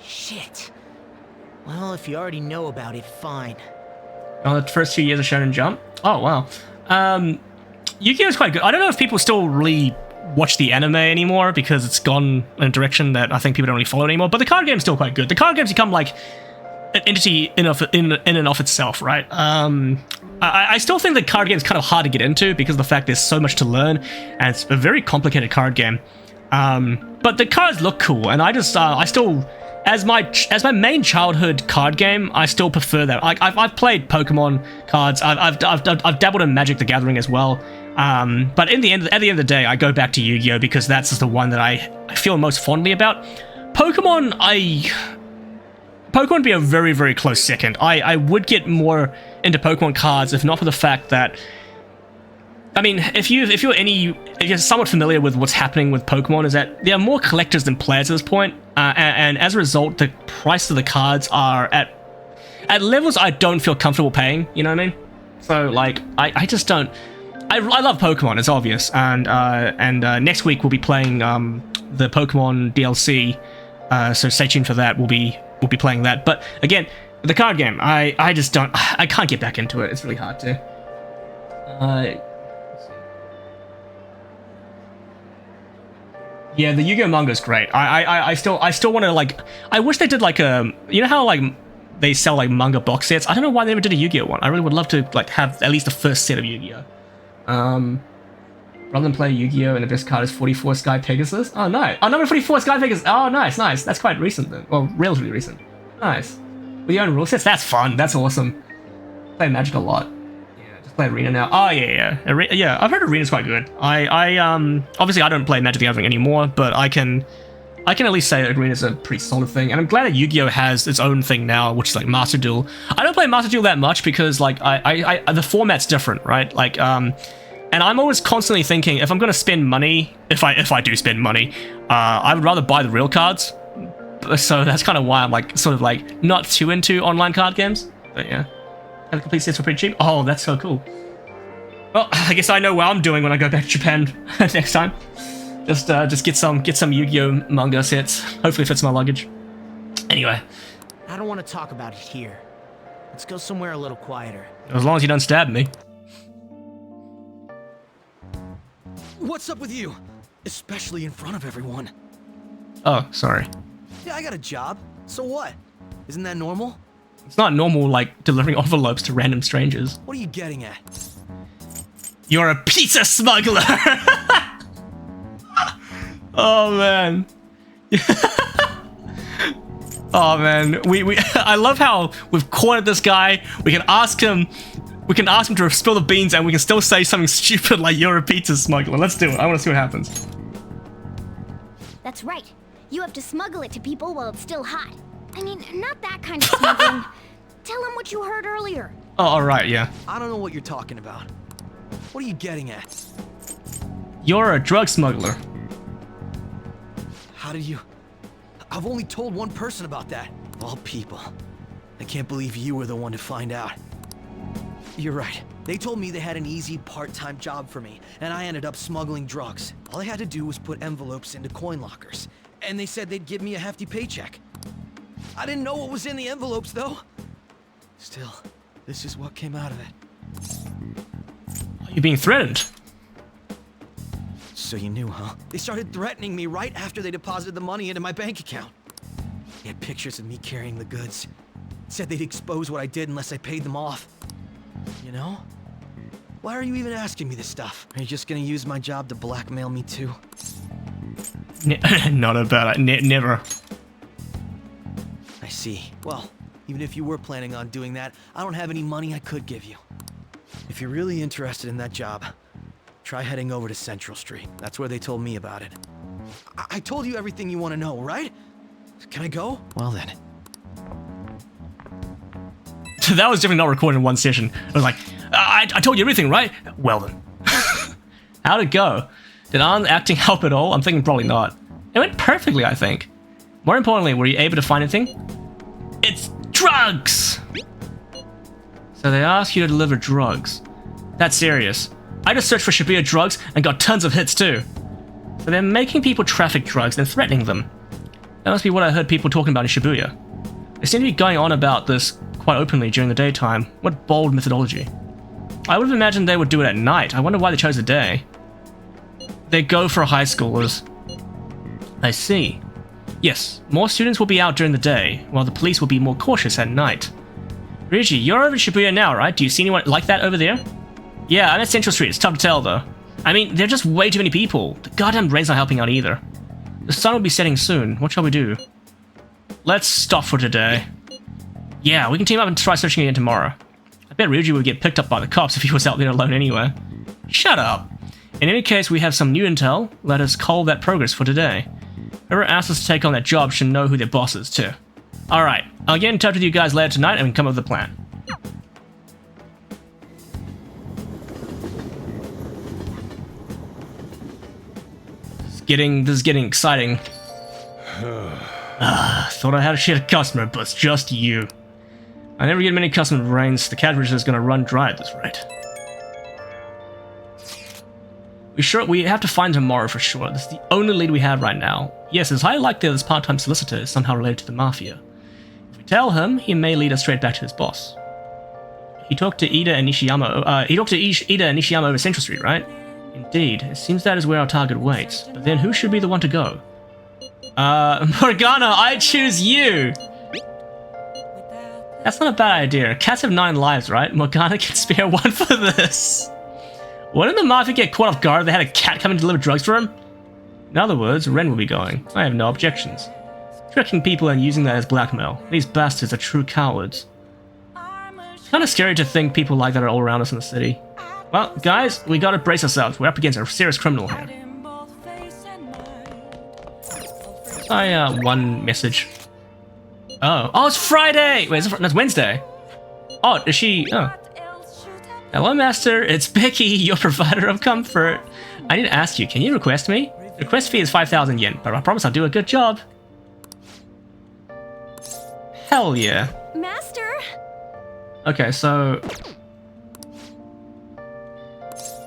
Shit. Well, if you already know about it, fine. Oh, the first 2 years of Shonen Jump? Oh, wow. Yu-Gi-Oh! Is quite good. I don't know if people still really watch the anime anymore because it's gone in a direction that I think people don't really follow anymore, but the card game's still quite good. The card games become like an entity in and of itself, right? I still think the card game is kind of hard to get into because of the fact there's so much to learn, and it's a very complicated card game. But the cards look cool, and I still, as my main childhood card game, I still prefer that. Like I've played Pokemon cards, I've dabbled in Magic the Gathering as well. But at the end of the day, I go back to Yu-Gi-Oh because that's just the one that I feel most fondly about. Pokemon would be a very, very close second. I would get more into Pokemon cards if not for the fact that, I mean, if you're somewhat familiar with what's happening with Pokemon, is that there are more collectors than players at this point, and as a result, the price of the cards are at levels I don't feel comfortable paying. You know what I mean? So like, I just don't. I love Pokemon, it's obvious, and next week we'll be playing the Pokemon DLC, so stay tuned for that. We'll be playing that. But again, the card game, I can't get back into it. It's really hard to. Yeah, the Yu-Gi-Oh manga is great. I still want to, like, I wish they did like a, you know how like they sell like manga box sets. I don't know why they never did a Yu-Gi-Oh one. I really would love to like have at least the first set of Yu-Gi-Oh. Rather than play Yu-Gi-Oh! And the best card is 44 Sky Pegasus. Oh, no. Oh, number 44 Sky Pegasus. Oh, nice. That's quite recent then. Well, relatively recent. Nice. With your own rule sets? That's fun. That's awesome. Play Magic a lot. Yeah, just play Arena now. Oh, yeah. Yeah, I've heard Arena's quite good. I obviously I don't play Magic the Gathering anymore, but I can at least say that Arena's a pretty solid thing, and I'm glad that Yu-Gi-Oh! Has its own thing now, which is like Master Duel. I don't play Master Duel that much because like the format's different, right? Like and I'm always constantly thinking, if I'm going to spend money, if I do spend money, I would rather buy the real cards. So that's kind of why I'm like sort of like not too into online card games. But yeah, and the complete sets were pretty cheap. Oh, that's so cool. Well, I guess I know what I'm doing when I go back to Japan next time. Just get some Yu-Gi-Oh manga sets. Hopefully fits my luggage. Anyway, I don't want to talk about it here. Let's go somewhere a little quieter. as long as you don't stab me. What's up with you? Especially in front of everyone. Oh, sorry. Yeah, I got a job. So what? Isn't that normal? It's not normal, like, delivering envelopes to random strangers. What are you getting at? You're a pizza smuggler! Oh, man. Oh, man. I love how we've cornered this guy. We can ask him to spill the beans, and we can still say something stupid like, you're a pizza smuggler. Let's do it. I want to see what happens. That's right. You have to smuggle it to people while it's still hot. I mean, not that kind of smuggling. Tell them what you heard earlier. Oh, all right, yeah. I don't know what you're talking about. What are you getting at? You're a drug smuggler. How did you... I've only told one person about that. Of all people. I can't believe you were the one to find out. You're right. They told me they had an easy part-time job for me, and I ended up smuggling drugs. All I had to do was put envelopes into coin lockers, and they said they'd give me a hefty paycheck. I didn't know what was in the envelopes, though. Still, this is what came out of it. Are you being threatened? So you knew, huh? They started threatening me right after they deposited the money into my bank account. They had pictures of me carrying the goods. Said they'd expose what I did unless I paid them off. You know? Why are you even asking me this stuff? Are you just gonna use my job to blackmail me too? Not about it. Never. I see. Well, even if you were planning on doing that, I don't have any money I could give you. If you're really interested in that job, try heading over to Central Street. That's where they told me about it. I told you everything you want to know, right? Can I go? Well then. That was definitely not recorded in one session. I was like, I told you everything, right? Well then. How'd it go? Did Arn's acting help at all? I'm thinking probably not. It went perfectly, I think. More importantly, were you able to find anything? It's drugs! So they asked you to deliver drugs. That's serious. I just searched for Shibuya drugs and got tons of hits too. So they're making people traffic drugs and threatening them. That must be what I heard people talking about in Shibuya. They seem to be going on about this quite openly during the daytime. What bold methodology. I would have imagined they would do it at night. I wonder why they chose the day. They go for high schoolers. I see. Yes, more students will be out during the day, while the police will be more cautious at night. Ryuji, you're over Shibuya now, right? Do you see anyone like that over there? Yeah, I'm at Central Street. It's tough to tell, though. I mean, there are just way too many people. The goddamn rain's not helping out either. The sun will be setting soon. What shall we do? Let's stop for today. Yeah, we can team up and try searching again tomorrow. I bet Ryuji would get picked up by the cops if he was out there alone anyway. Shut up! In any case, we have some new intel. Let us call that progress for today. Whoever asks us to take on that job should know who their boss is, too. Alright, I'll get in touch with you guys later tonight and we can come up with a plan. This is getting exciting. Thought I had a shit customer, but it's just you. I never get many customer brains. The cash register is gonna run dry at this rate. We have to find tomorrow for sure. This is the only lead we have right now. Yes, it's highly likely that this part-time solicitor is somehow related to the Mafia. If we tell him, he may lead us straight back to his boss. He talked to Ida and Nishiyama. Ida and Nishiyama over Central Street, right? Indeed. It seems that is where our target waits. But then who should be the one to go? Morgana, I choose you! That's not a bad idea. Cats have 9 lives, right? Morgana can spare 1 for this. Wouldn't the Mafia get caught off guard if they had a cat come and deliver drugs for him? In other words, Ren will be going. I have no objections. Tricking people and using that as blackmail. These bastards are true cowards. It's kind of scary to think people like that are all around us in the city. Well, guys, we gotta brace ourselves. We're up against a serious criminal here. One message. Oh, it's Friday! Wait, that's Wednesday. Oh, is she... Oh. Hello, Master. It's Becky, your provider of comfort. I need to ask you, can you request me? The request fee is 5,000 yen, but I promise I'll do a good job. Hell yeah. Master! Okay, so...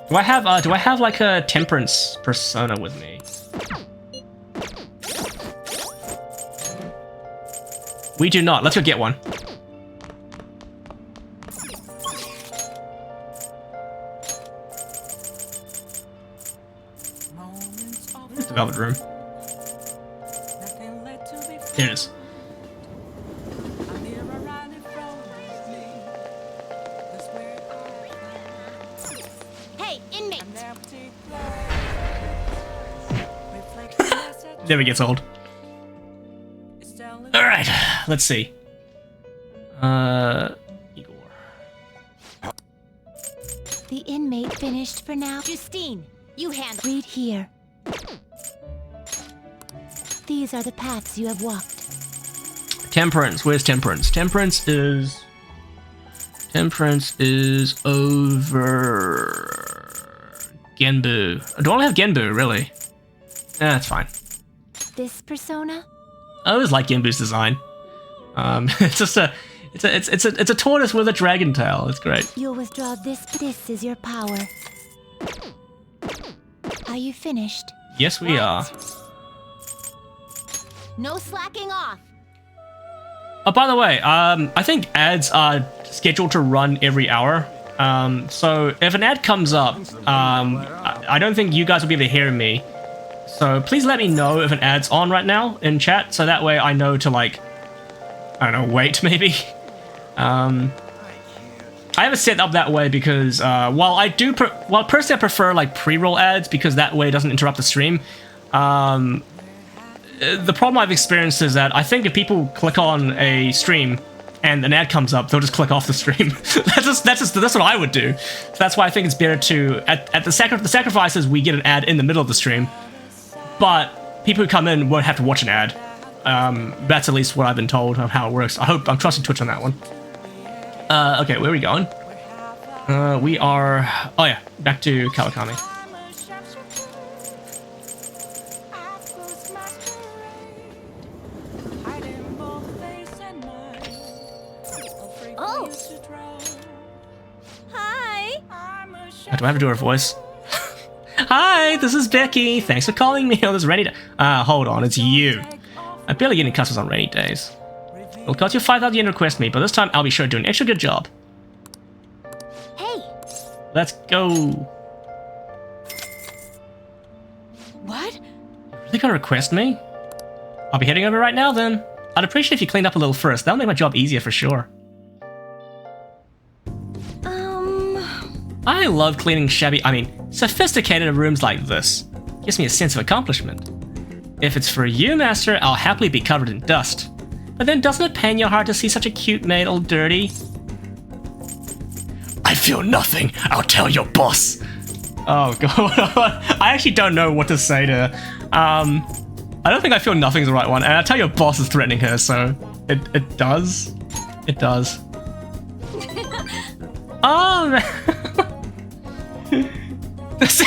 Do I have like a temperance persona with me? We do not. Let's go get one. Where's the velvet room? There it is. Hey, inmate! Never gets old. Alright, let's see. Igor. The inmate finished for now. Justine, you handle. Read here. These are the paths you have walked. Temperance. Where's Temperance? Temperance is over Genbu. Do I only have Genbu, really? That's fine. This persona? I always like Genbu's design. It's just it's a tortoise with a dragon tail. It's great. You'll withdraw this. This is your power. Are you finished? Yes, we are. No slacking off. Oh, by the way, I think ads are scheduled to run every hour. So if an ad comes up, I don't think you guys will be able to hear me. So please let me know if an ad's on right now in chat, so that way I know to, like, I don't know, wait maybe. I have it set up that way because while personally I prefer like pre-roll ads because that way it doesn't interrupt the stream. The problem I've experienced is that I think if people click on a stream and an ad comes up, they'll just click off the stream. that's what I would do. So that's why I think it's better to at the sacrifices we get an ad in the middle of the stream, but people who come in won't have to watch an ad. That's at least what I've been told of how it works. I'm trusting Twitch on that one. Okay, where are we going? We are... Oh yeah, back to Kawakami. Oh! Hi! Do I have to do her voice? Hi, this is Becky. Thanks for calling me on this rainy day. Hold on, it's you. I barely get any customers on rainy days. It'll cost you 5,000 yen to request me, but this time I'll be sure to do an extra good job. Hey! Let's go. What? You really gonna request me? I'll be heading over right now then. I'd appreciate if you cleaned up a little first. That'll make my job easier for sure. I love cleaning sophisticated rooms like this. Gives me a sense of accomplishment. If it's for you, Master, I'll happily be covered in dust. But then doesn't it pain your heart to see such a cute maid all dirty? I feel nothing. I'll tell your boss. Oh god. I actually don't know what to say to her. I don't think I feel nothing's the right one. And I tell your boss is threatening her, so it does. It does. Oh man.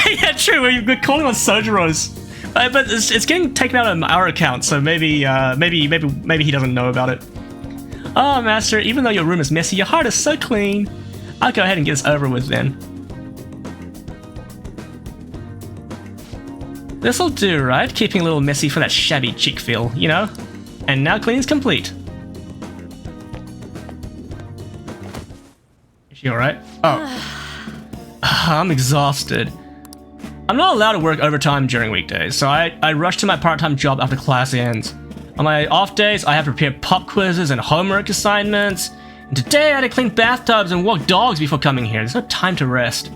Yeah, true. We're calling on Sojiro's, but it's getting taken out of our account, so maybe he doesn't know about it. Oh, Master, even though your room is messy, your heart is so clean. I'll go ahead and get this over with then. This'll do, right? Keeping a little messy for that shabby chic feel, you know? And now cleaning's complete. Is she alright? Oh. I'm exhausted. I'm not allowed to work overtime during weekdays, so I rush to my part-time job after class ends. On my off days, I have to prepare pop quizzes and homework assignments. And today, I had to clean bathtubs and walk dogs before coming here. There's no time to rest.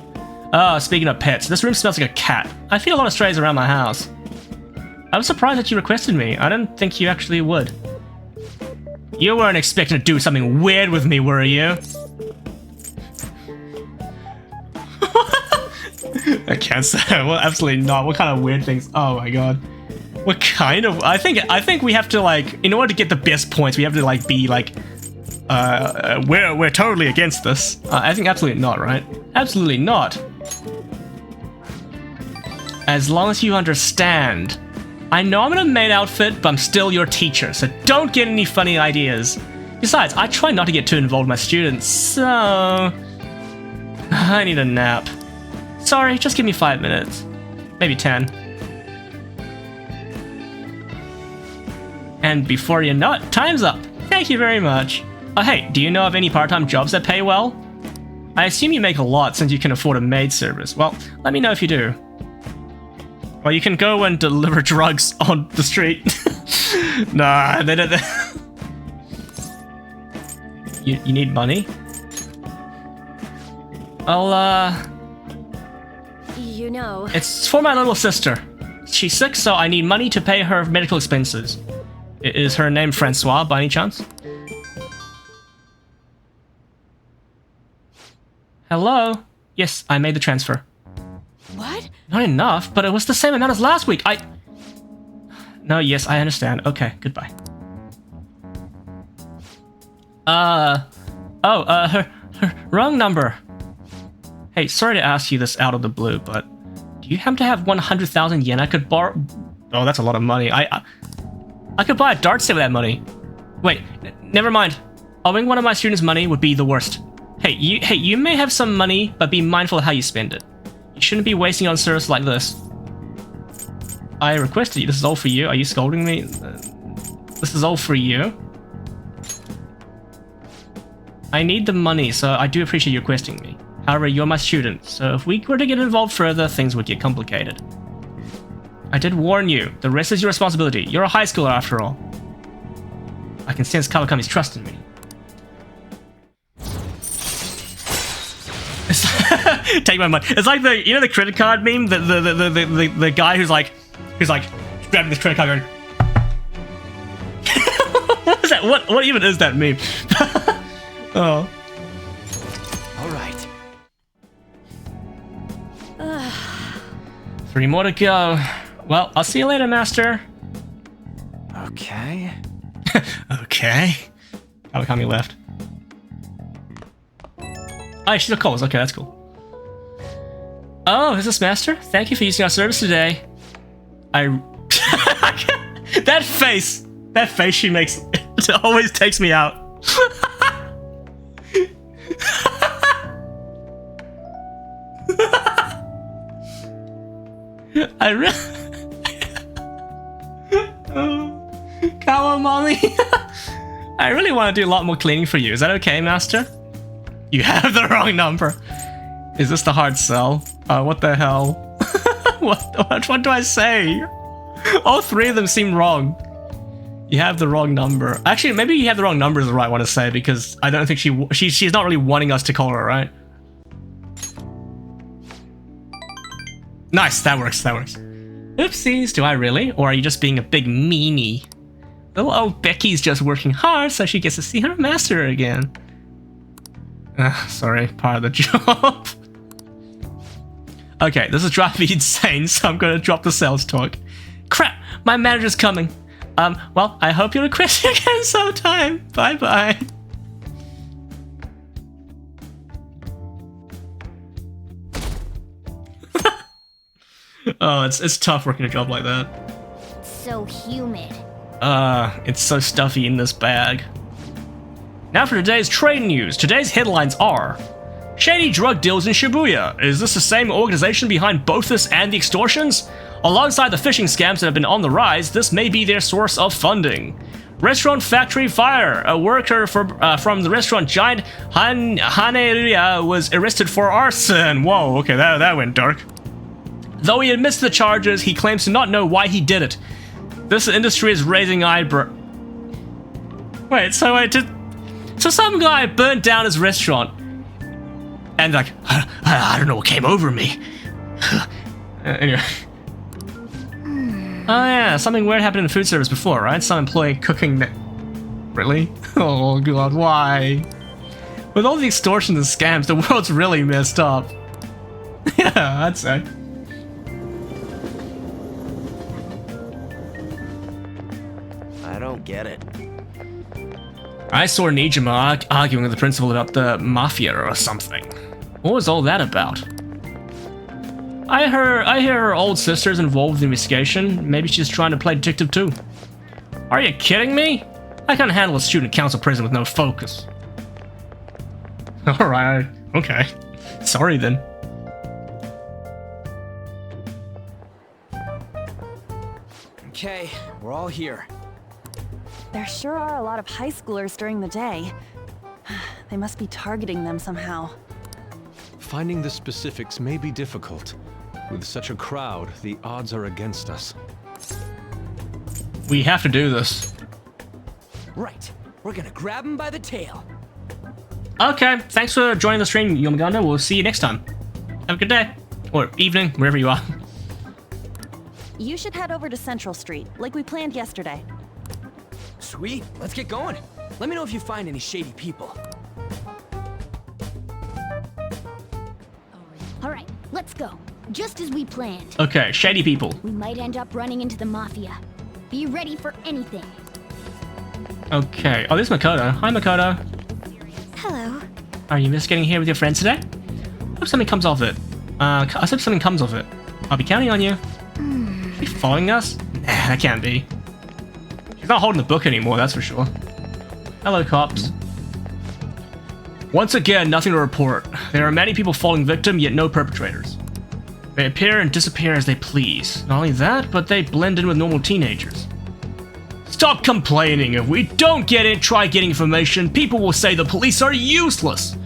Oh, speaking of pets, this room smells like a cat. I feel a lot of strays around my house. I was surprised that you requested me. I didn't think you actually would. You weren't expecting to do something weird with me, were you? I can't say. Well, absolutely not. What kind of weird things? Oh my god. What kind of? I think we have to, like, in order to get the best points, we have to like be like, we're totally against this. I think absolutely not, right? Absolutely not. As long as you understand. I know I'm in a maid outfit, but I'm still your teacher, so don't get any funny ideas. Besides, I try not to get too involved with my students, so I need a nap. Sorry, just give me 5 minutes. Maybe 10. And before you know it, time's up. Thank you very much. Oh hey, do you know of any part-time jobs that pay well? I assume you make a lot since you can afford a maid service. Well, let me know if you do. Well, you can go and deliver drugs on the street. Nah, they don't. You need money? You know. It's for my little sister. She's sick, so I need money to pay her medical expenses. Is her name Francois, by any chance? Hello? Yes, I made the transfer. What? Not enough, but it was the same amount as last week. No, yes, I understand. Okay, goodbye. Her wrong number. Hey, sorry to ask you this out of the blue, but do you happen to have 100,000 yen I could borrow? Oh, that's a lot of money. I could buy a dart set with that money. Wait, never mind. Owing one of my students money would be the worst. Hey, you may have some money, but be mindful of how you spend it. You shouldn't be wasting it on service like this. I requested you. This is all for you. Are you scolding me? This is all for you. I need the money, so I do appreciate you requesting me. However, you're my student, so if we were to get involved further, things would get complicated. I did warn you. The rest is your responsibility. You're a high schooler after all. I can sense Kawakami's trust in me. Take my money. It's like the credit card meme. The guy who's like grabbing this credit card going. What is that? What even is that meme? Oh. All right. 3 more to go. Well, I'll see you later, Master. Okay. Okay. Kawakami left. Oh, she's a calls. Okay, that's cool. Oh, is this Master? Thank you for using our service today. That face she makes, it always takes me out. I really... Oh, Kawamami. I really want to do a lot more cleaning for you. Is that okay, Master? You have the wrong number. Is this the hard sell? What the hell? What do I say? All 3 of them seem wrong. You have the wrong number. Actually, maybe you have the wrong number is the right one to say, because I don't think she's not really wanting us to call her, right? Nice, that works, that works. Oopsies, do I really? Or are you just being a big meanie? Little old Becky's just working hard so she gets to see her master again. Sorry, part of the job. Okay, this is driving me insane, so I'm gonna drop the sales talk. Crap, my manager's coming. Well, I hope you'll request me again sometime. Bye-bye. Oh, it's tough working a job like that. It's so humid. It's so stuffy in this bag. Now for today's trade news. Today's headlines are: shady drug deals in Shibuya. Is this the same organization behind both this and the extortions? Alongside the phishing scams that have been on the rise, this may be their source of funding. Restaurant factory fire. A worker from the restaurant giant Haneria was arrested for arson. Whoa, okay, that went dark. Though he admits to the charges, he claims to not know why he did it. This industry is raising eyebrow. Wait, so some guy burnt down his restaurant, and like, I don't know what came over me. Anyway. Oh yeah, something weird happened in the food service before, right? Some employee cooking. Really? Oh god, why? With all the extortions and scams, the world's really messed up. Yeah, I'd say. I don't get it. I saw Nijima arguing with the principal about the mafia or something. What was all that about? I hear her old sister's involved in the investigation. Maybe she's trying to play detective too. Are you kidding me? I can't handle a student council prison with no focus. Alright, okay. Sorry then. Okay, we're all here. There sure are a lot of high schoolers during the day. They must be targeting them somehow. Finding the specifics may be difficult. With such a crowd, the odds are against us. We have to do this. Right, we're gonna grab him by the tail. Okay, thanks for joining the stream, Yomaganda. We'll see you next time. Have a good day. Or evening, wherever you are. You should head over to Central Street, like we planned yesterday. Sweet, let's get going. Let me know if you find any shady people. Alright, let's go. Just as we planned. Okay, shady people. We might end up running into the Mafia. Be ready for anything. Okay. Oh, this is Makoto. Hi, Makoto. Hello. Are you just getting here with your friends today? Hope something comes of it. I hope something comes of it. I'll be counting on you. Is she following us? Nah, that can't be. She's not holding the book anymore, that's for sure. Hello, cops. Once again, nothing to report. There are many people falling victim, yet no perpetrators. They appear and disappear as they please. Not only that, but they blend in with normal teenagers. Stop complaining. If we don't get it, try getting information. People will say the police are useless.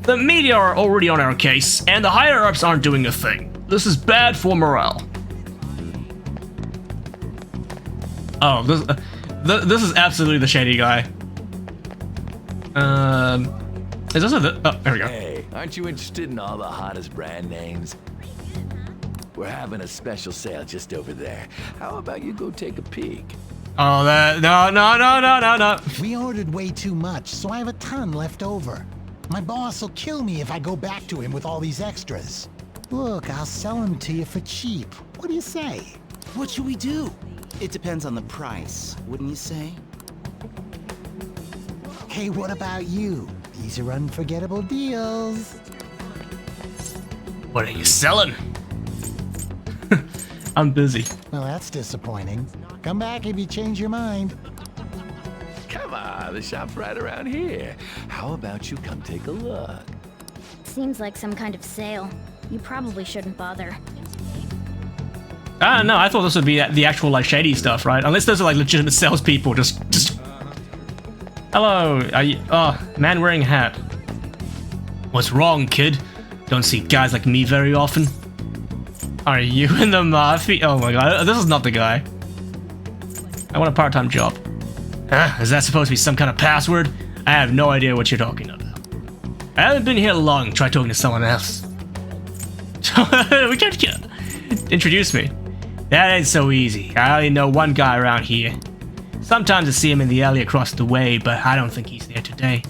The media are already on our case, and the higher-ups aren't doing a thing. This is bad for morale. Oh, this is absolutely the shady guy. Is this a... Oh, there we go. Hey, aren't you interested in all the hottest brand names? We're having a special sale just over there. How about you go take a peek? Oh, no. We ordered way too much, so I have a ton left over. My boss will kill me if I go back to him with all these extras. Look, I'll sell them to you for cheap. What do you say? What should we do? It depends on the price, wouldn't you say? Hey, what about you? These are unforgettable deals. What are you selling? I'm busy. Well, that's disappointing. Come back if you change your mind. Come on, the shop's right around here. How about you come take a look? Seems like some kind of sale. You probably shouldn't bother. No, I thought this would be the actual like shady stuff, right? Unless those are like legitimate salespeople, just. Hello, are you? Oh, man wearing a hat. What's wrong, kid? Don't see guys like me very often. Are you in the mafia? Oh my god, this is not the guy. I want a part-time job. Huh? Is that supposed to be some kind of password? I have no idea what you're talking about. I haven't been here long. Try talking to someone else. We can't introduce me. That ain't so easy. I only know one guy around here. Sometimes I see him in the alley across the way, but I don't think he's there today.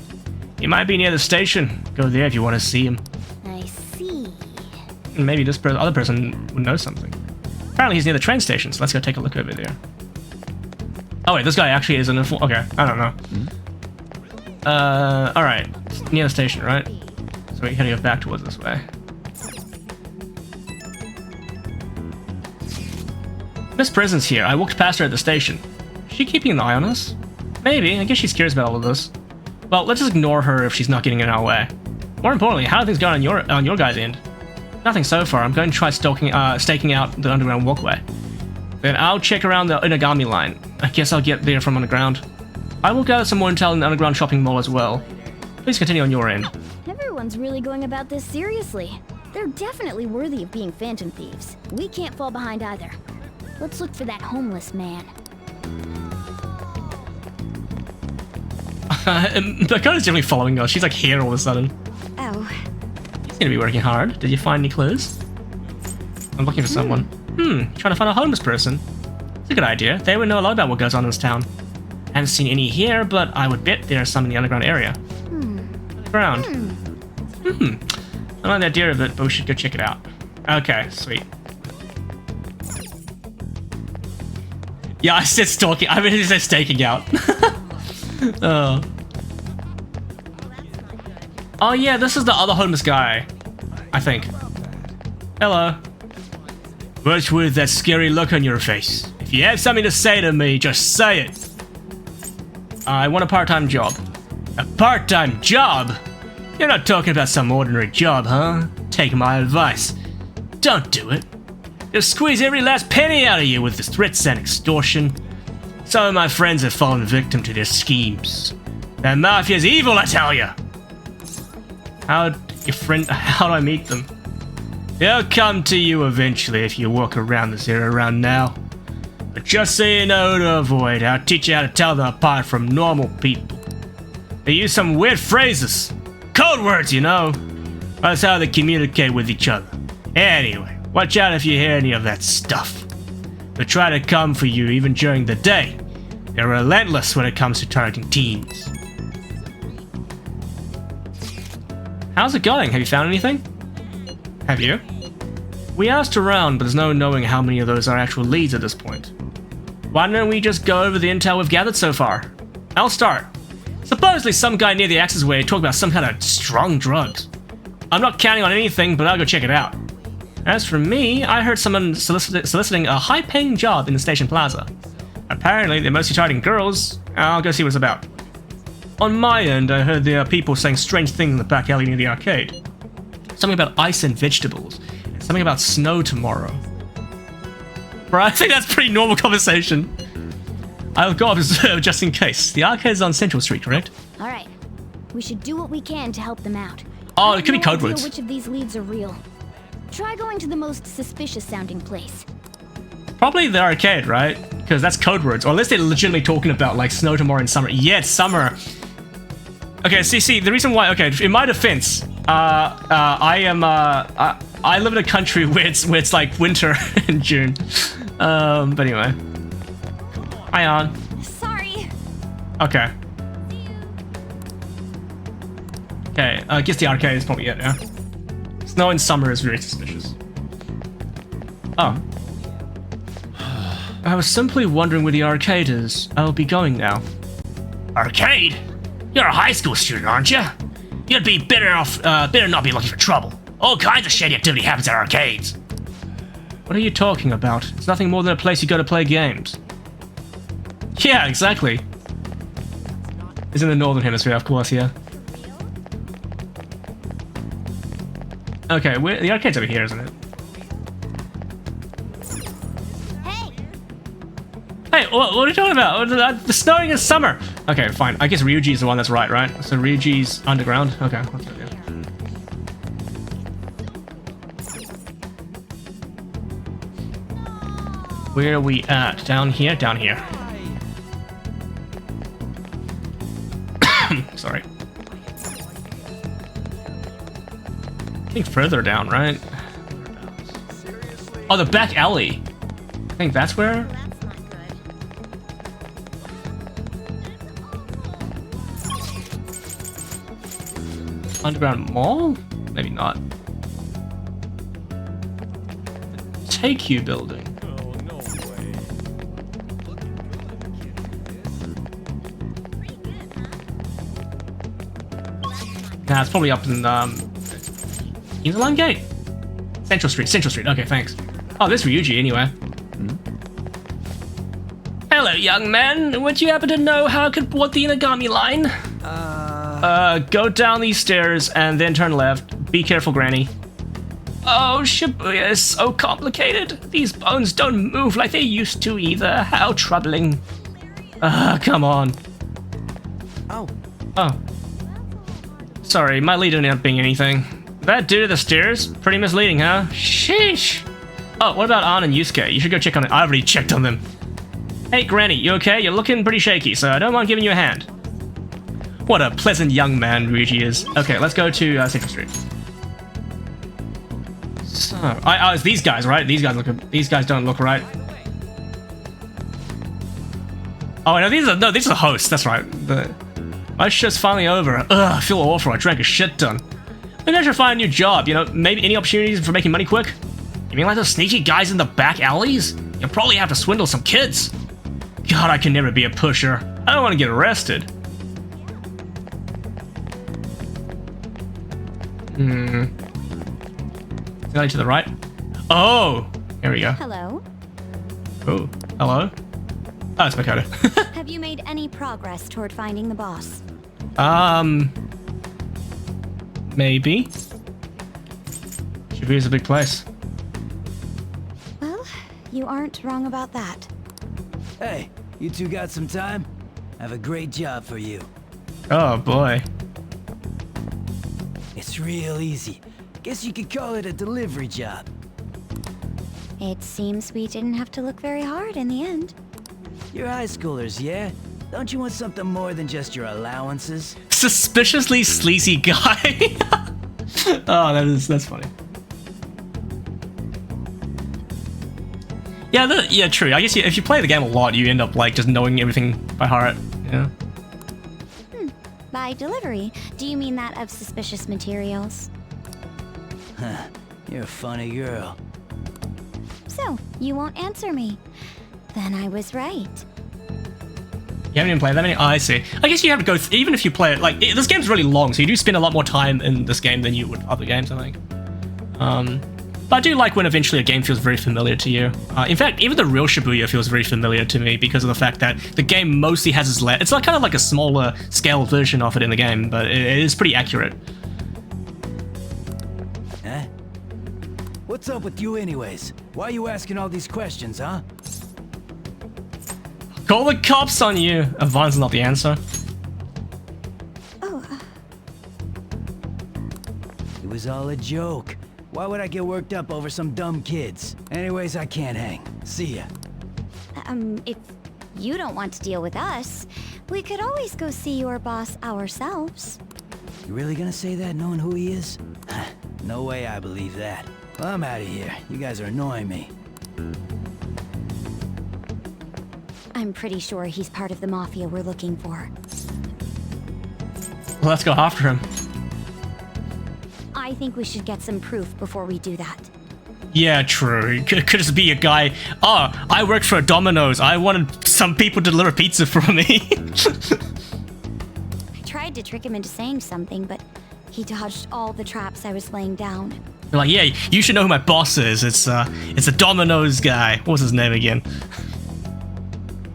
He might be near the station. Go there if you want to see him. I see. Maybe this other person would know something. Apparently he's near the train station, so let's go take a look over there. Oh wait, this guy actually is an info. Okay, I don't know. Alright. Near the station, right? So we're heading back towards this way. Miss Prison's here. I walked past her at the station. Is she keeping an eye on us? Maybe. I guess she's curious about all of this. Well, let's just ignore her if she's not getting in our way. More importantly, how are things going on your guys' end? Nothing so far. I'm going to try staking out the underground walkway. Then I'll check around the Inagami line. I guess I'll get there from underground. I will gather some more intel in the underground shopping mall as well. Please continue on your end. Everyone's really going about this seriously. They're definitely worthy of being phantom thieves. We can't fall behind either. Let's look for that homeless man. Makoto's definitely following us. She's like here all of a sudden. Oh. He's gonna be working hard. Did you find any clues? I'm looking for someone. Trying to find a homeless person. It's a good idea. They would know a lot about what goes on in this town. I haven't seen any here, but I would bet there are some in the underground area. Underground. I don't like the idea of it, but we should go check it out. Okay, sweet. Yeah, I said stalking. I mean, it said staking out. Oh. Oh yeah, this is the other homeless guy. I think. Hello. What's with that scary look on your face? If you have something to say to me, just say it. I want a part-time job. A part-time job? You're not talking about some ordinary job, huh? Take my advice. Don't do it. They'll squeeze every last penny out of you with the threats and extortion. Some of my friends have fallen victim to their schemes. That mafia's evil, I tell you. How do I meet them? They'll come to you eventually if you walk around this area around now. But just so you know who to avoid, I'll teach you how to tell them apart from normal people. They use some weird phrases. Code words, you know. That's how they communicate with each other. Anyway, watch out if you hear any of that stuff. They'll try to come for you even during the day. They're relentless when it comes to targeting teens. How's it going? Have you found anything? Have you? We asked around, but there's no knowing how many of those are actual leads at this point. Why don't we just go over the intel we've gathered so far? I'll start. Supposedly some guy near the Axis Way talked about some kind of strong drugs. I'm not counting on anything, but I'll go check it out. As for me, I heard someone soliciting a high-paying job in the station plaza. Apparently, they're mostly targeting girls. I'll go see what it's about. On my end, I heard there are people saying strange things in the back alley near the arcade. Something about ice and vegetables. And something about snow tomorrow. Bro, I think that's pretty normal conversation. I'll go observe just in case. The arcade's on Central Street, correct? Alright. We should do what we can to help them out. Oh, it could be code words. Which of these leads are real? Try going to the most suspicious sounding place. Probably the arcade, right? Because that's code words. Or unless they're legitimately talking about like snow tomorrow and summer. Yeah, it's summer. Okay, see, the reason why, okay, in my defense, I live in a country where it's like winter in June. But anyway. Hi, On. Sorry. Okay. Okay, I guess the arcade is probably it, yeah? Snow in summer is very suspicious. Oh. I was simply wondering where the arcade is. I'll be going now. Arcade? You're a high school student, aren't you? You'd be better not be looking for trouble. All kinds of shady activity happens at arcades. What are you talking about? It's nothing more than a place you go to play games. Yeah, exactly. It's in the Northern Hemisphere, of course, yeah. Okay, the arcade's over here, isn't it? Hey, what are you talking about? The snowing is summer. Okay, fine. I guess Ryuji's the one that's right? So Ryuji's underground. Okay. Where are we at? Down here? Down here. Sorry. I think further down, right? Oh, the back alley. I think that's where. Underground mall? Maybe not. The Take You building. Nah, it's probably up in Inland Gate. Central Street. Okay, thanks. Oh, this Ryuji anyway. Hello, young man. Would you happen to know how I could board the Inagami line? Go down these stairs and then turn left. Be careful, Granny. Oh, Shibuya is so complicated. These bones don't move like they used to either. How troubling. Come on. Oh. Sorry, my lead ended up being anything. That dude at the stairs? Pretty misleading, huh? Sheesh. Oh, what about An and Yusuke? You should go check on it. I already checked on them. Hey, Granny, you okay? You're looking pretty shaky, so I don't mind giving you a hand. What a pleasant young man Ryuji is. Okay, let's go to Central Street. So, it's these guys, right? These guys don't look right. Oh no, these are the hosts. That's right. My shit's finally over. Ugh, I feel awful. I drank a shit ton. Maybe I should find a new job. You know, maybe any opportunities for making money quick. You mean like those sneaky guys in the back alleys? You'll probably have to swindle some kids. God, I can never be a pusher. I don't want to get arrested. Is to the right? Oh, here we go. Hello. Oh, hello. Oh, it's Makoto. Have you made any progress toward finding the boss? Maybe. Shibuya's a big place. Well, you aren't wrong about that. Hey, you two got some time? I have a great job for you. Oh boy. It's real easy. Guess you could call it a delivery job. It seems we didn't have to look very hard in the end. You're high schoolers, yeah? Don't you want something more than just your allowances? Suspiciously sleazy guy. Oh, that's funny. Yeah, true. I guess if you play the game a lot, you end up like just knowing everything by heart. Yeah. By delivery, do you mean that of suspicious materials? Huh. You're a funny girl. So, you won't answer me. Then I was right. You haven't even played that many? Oh, I see. I guess you have to go, even if you play it, like, this game's really long, so you do spend a lot more time in this game than you would other games, I think. But I do like when eventually a game feels very familiar to you. In fact, even the real Shibuya feels very familiar to me because of the fact that the game mostly has its it's like kind of like a smaller scale version of it in the game, but it is pretty accurate. Huh? What's up with you anyways? Why are you asking all these questions, huh? Call the cops on you! Avon's not the answer. Oh. It was all a joke. Why would I get worked up over some dumb kids? Anyways, I can't hang. See ya. If you don't want to deal with us, we could always go see your boss ourselves. You really gonna say that knowing who he is? No way I believe that. Well, I'm out of here. You guys are annoying me. I'm pretty sure he's part of the mafia we're looking for. Well, let's go after him. I think we should get some proof before we do that. Yeah, true. It could just be a guy. Oh, I work for Domino's. I wanted some people to deliver pizza for me. I tried to trick him into saying something, but he dodged all the traps I was laying down. They're like, yeah, you should know who my boss is. It's a Domino's guy. What was his name again?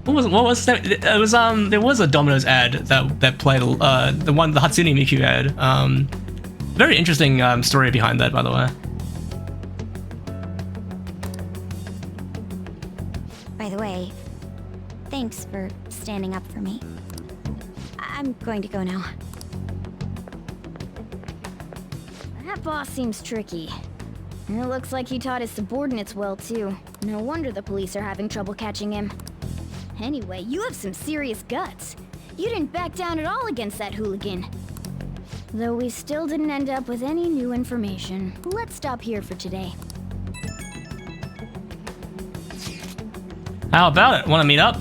What was his name? It was there was a Domino's ad that played the Hatsune Miku ad. Very interesting story behind that, by the way. By the way, thanks for standing up for me. I'm going to go now. That boss seems tricky. It looks like he taught his subordinates well, too. No wonder the police are having trouble catching him. Anyway, you have some serious guts. You didn't back down at all against that hooligan. Though we still didn't end up with any new information. Let's stop here for today. How about it? Want to meet up?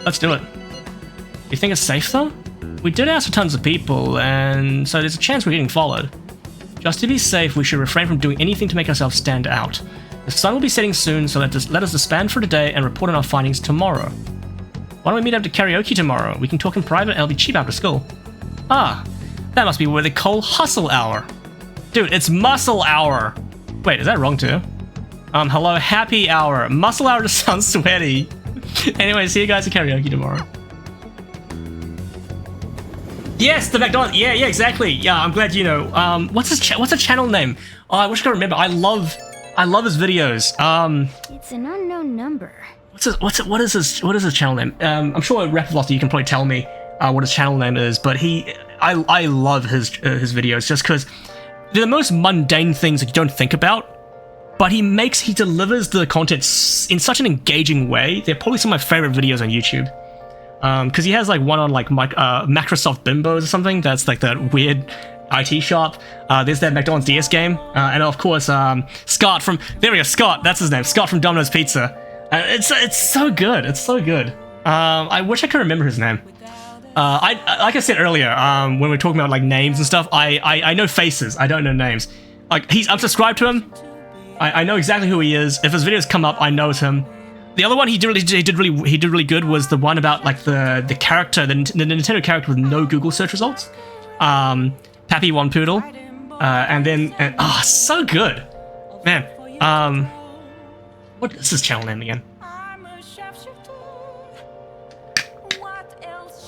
Let's do it. You think it's safe though? We did ask for tons of people, and so there's a chance we're getting followed. Just to be safe, we should refrain from doing anything to make ourselves stand out. The sun will be setting soon, so let us disband for today and report on our findings tomorrow. Why don't we meet up to karaoke tomorrow? We can talk in private and it'll be cheap after school. Ah, that must be where they call hustle hour. Dude, it's muscle hour. Wait, is that wrong too? Hello, happy hour. Muscle hour just sounds sweaty. Anyway, see you guys at karaoke tomorrow. Yes, the McDonald's. Yeah, exactly. Yeah, I'm glad you know. What's the channel name? Oh, I wish I could remember. I love his videos. It's an unknown number. What is his channel name? I'm sure Rapidlofty, you can probably tell me what his channel name is, but I love his videos just because they're the most mundane things that you don't think about. But he delivers the content in such an engaging way. They're probably some of my favorite videos on YouTube. Because he has like one on like Microsoft Bimbos or something. That's like that weird IT shop. There's that McDonald's DS game. And of course, Scott from... There we go, Scott. That's his name. Scott from Domino's Pizza. It's so good. It's so good. I wish I could remember his name. Like I said earlier, when we were talking about like names and stuff, I know faces. I don't know names. Like I'm subscribed to him. I know exactly who he is. If his videos come up, I know it's him. The other one he did really good was the one about like the character, the Nintendo character with no Google search results. Pappy One Poodle, and then so good, man. What is his channel name again?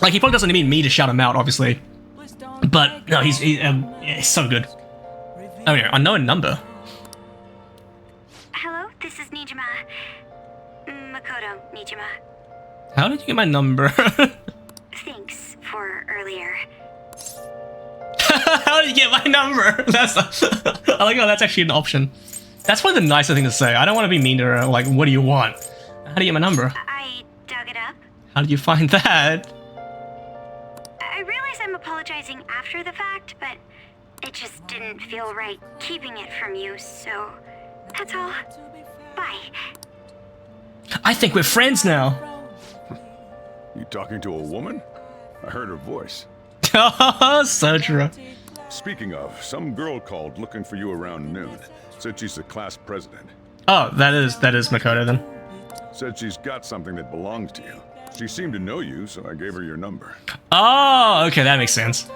Like he probably doesn't need me to shout him out, obviously, but no, he's so good. Oh yeah, unknown number. Hello, this is Nijima. Makoto, Nijima. How did you get my number? Thanks for earlier. How did you get my number? I like how that's actually an option. That's one of the nicer things to say. I don't want to be mean to her, like, what do you want? How do you get my number? I dug it up. How did you find that? I realize I'm apologizing after the fact, but it just didn't feel right keeping it from you, so that's all. Bye. I think we're friends now. You talking to a woman? I heard her voice. So true. Speaking of, some girl called looking for you around noon. Said she's the class president. Oh, that is Makoto then. Said she's got something that belongs to you. She seemed to know you, so I gave her your number. Oh, okay, that makes sense.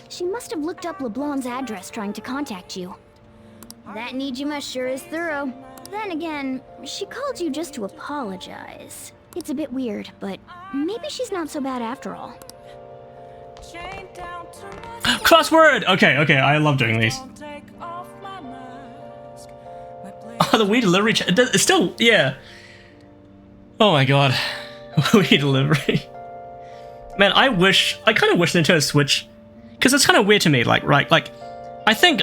She must have looked up LeBlanc's address trying to contact you. That Nijima sure is thorough. Then again, she called you just to apologize. It's a bit weird, but maybe she's not so bad after all. Crossword! Okay, I love doing these. Oh, the Wii delivery... It's still... Yeah. Oh my god. Wii delivery. Man, I kind of wish Nintendo Switch... Because it's kind of weird to me, like, right? Like, I think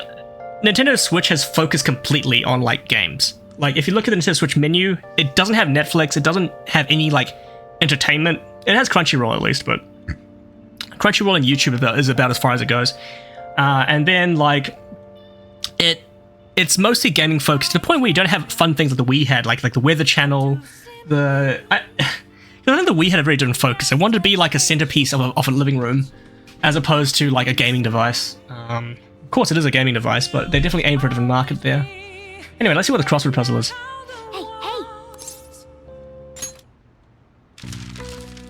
Nintendo Switch has focused completely on, like, games. Like, if you look at the Nintendo Switch menu, it doesn't have Netflix, it doesn't have any, like, entertainment. It has Crunchyroll, at least, but... Crunchyroll and YouTube is about as far as it goes. And then, like, it's mostly gaming focused to the point where you don't have fun things like the Wii had, like the Weather Channel, I don't think the Wii had a very different focus. It wanted to be like a centerpiece of a living room, as opposed to like a gaming device. Of course, it is a gaming device, but they definitely aim for a different market there. Anyway, let's see what the crossword puzzle is.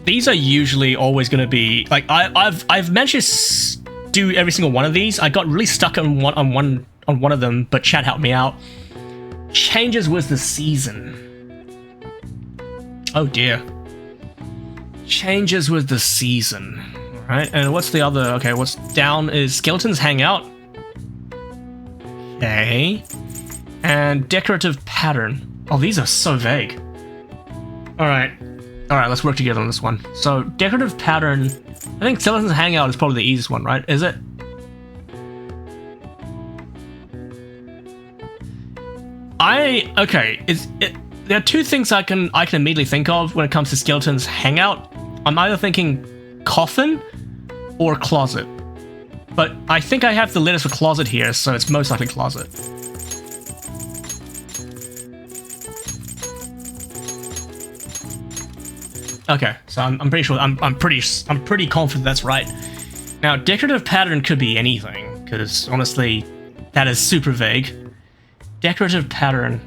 These are usually always going to be like I've managed to do every single one of these. I got really stuck on one of them, but chat helped me out. Changes with the season. Oh dear. Changes with the season. All right, and what's the other? Okay, what's down is skeletons hang out. Okay, and decorative pattern. Oh, these are so vague. All right, let's work together on this one. So, decorative pattern, I think Skeletons Hangout is probably the easiest one, right? Is it? Okay, there are two things I can immediately think of when it comes to Skeletons Hangout. I'm either thinking coffin or closet. But I think I have the letters for closet here, so it's most likely closet. Okay, so I'm pretty sure I'm pretty confident that's right. Now, decorative pattern could be anything, because honestly, that is super vague. Decorative pattern,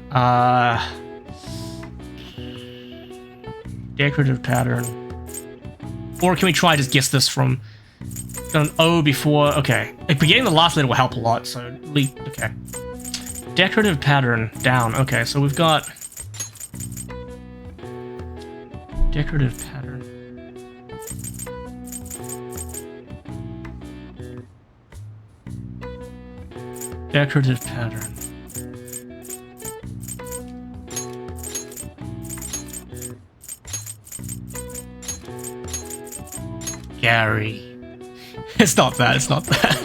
decorative pattern. Or can we try just guess this from an O before? Okay, beginning the last letter will help a lot. So okay, decorative pattern down. Okay, so we've got decorative pattern. Decorative pattern. Gary. It's not that, it's not that.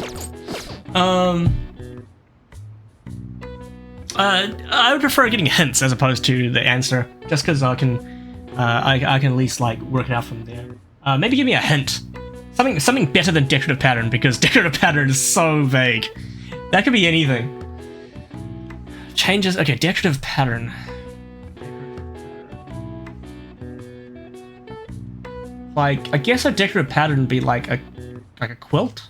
I would prefer getting hints as opposed to the answer, just because I can at least like work it out from there. Maybe give me a hint. Something better than decorative pattern, because decorative pattern is so vague. That could be anything. Changes, okay, decorative pattern. Like, I guess a decorative pattern would be like a quilt.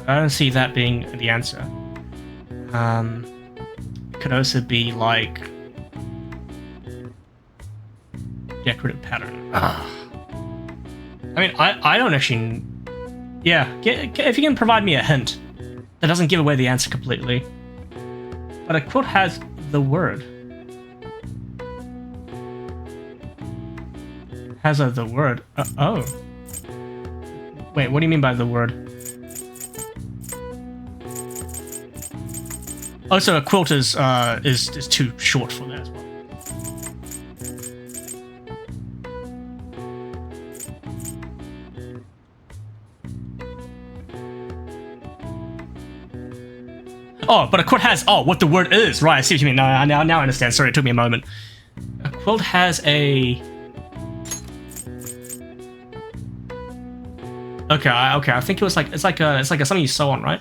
I don't see that being the answer. It could also be like decorative pattern. I mean, I don't actually. Yeah, if you can provide me a hint that doesn't give away the answer completely. But a quilt has the word. Has the word. Oh. Wait, what do you mean by the word? Oh, so a quilt is too short for that as well. Oh, but a quilt has what the word is. Right, I see what you mean. Now I understand. Sorry, it took me a moment. A quilt has a. Okay, I think it was like it's like something you sew on, right?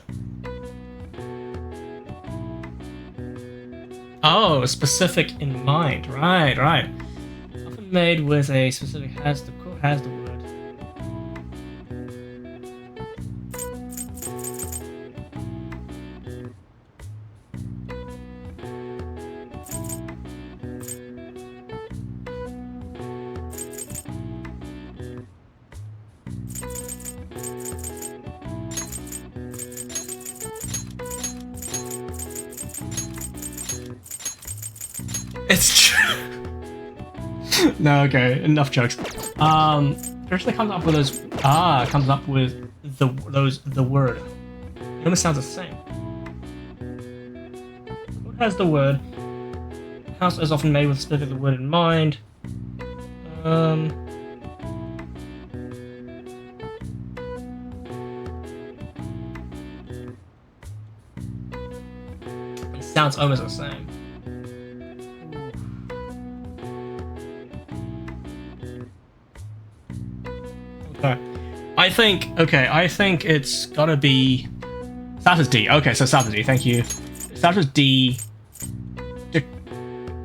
Oh, specific in mind, right. Often made with a specific the quilt has the word. It's true. No, okay, enough jokes. First comes up with those. Comes up with the word. It almost sounds the same. What has the word? House is often made with specific the word in mind. It sounds almost the same. I think it's gotta be. Starts with D. Okay, so starts with D. Thank you. Starts with D.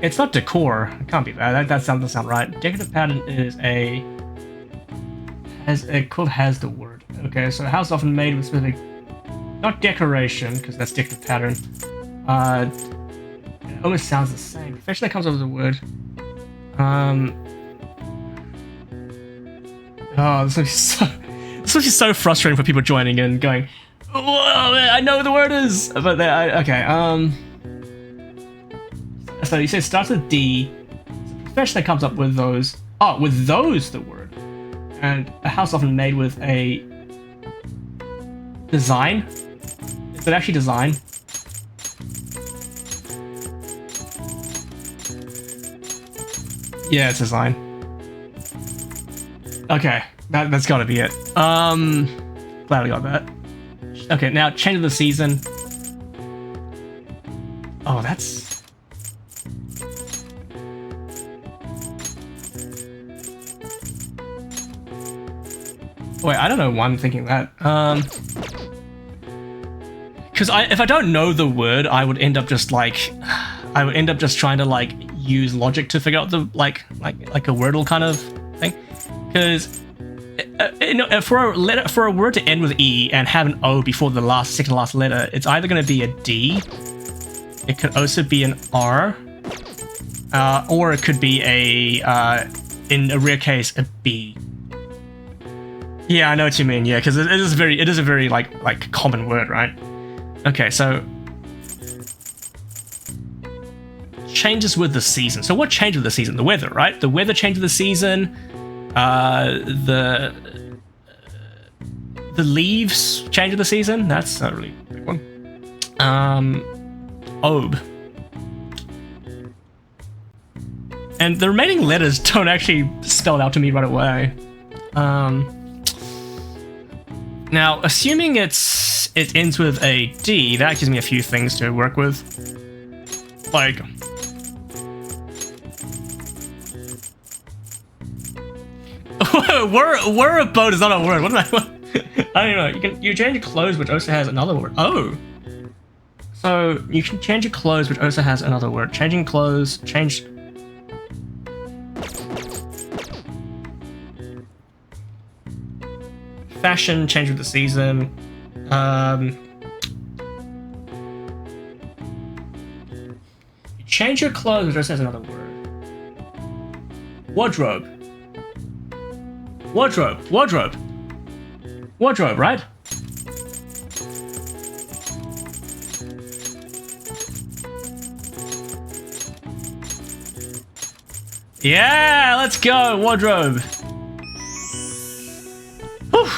It's not decor. It can't be that. That doesn't sound right. Decorative pattern is a. Quilt has the word. Okay, so a house often made with specific. Not decoration, because that's decorative pattern. It almost sounds the same. Profession that comes up with the word. Oh, this would be so frustrating for people joining in, going, "Whoa, I know what the word is!" But okay, so you say it starts with D. Profession that comes up with those. Oh, with those the word. And a house often made with a design. Is it actually design? Yeah, it's design. Okay, that's gotta be it. Glad we got that. Okay, now change of the season. Oh, that's. Wait, I don't know why I'm thinking that. Because if I don't know the word, I would end up just like, I would end up just trying to like use logic to figure out the like a Wordle kind of thing. Because for a word to end with E and have an O before the second to last letter, it's either going to be a D. It could also be an R, or it could be in a rare case, a B. Yeah, I know what you mean. Yeah, because it is a very like common word, right? Okay, so changes with the season. So what changed with the season? The weather, right? The weather changed with the season. The leaves changed with the season. That's a really big one. Ob. And the remaining letters don't actually spell it out to me right away. Now, assuming it ends with a D, that gives me a few things to work with. Like, were a boat is not a word. What am I? I don't know. You change your clothes, which also has another word. Oh, so you can change your clothes, which also has another word. Changing clothes, change. Fashion, change with the season. You change your clothes, which also has another word. Wardrobe. Wardrobe. Wardrobe. Wardrobe, right? Yeah, let's go, wardrobe. Whew.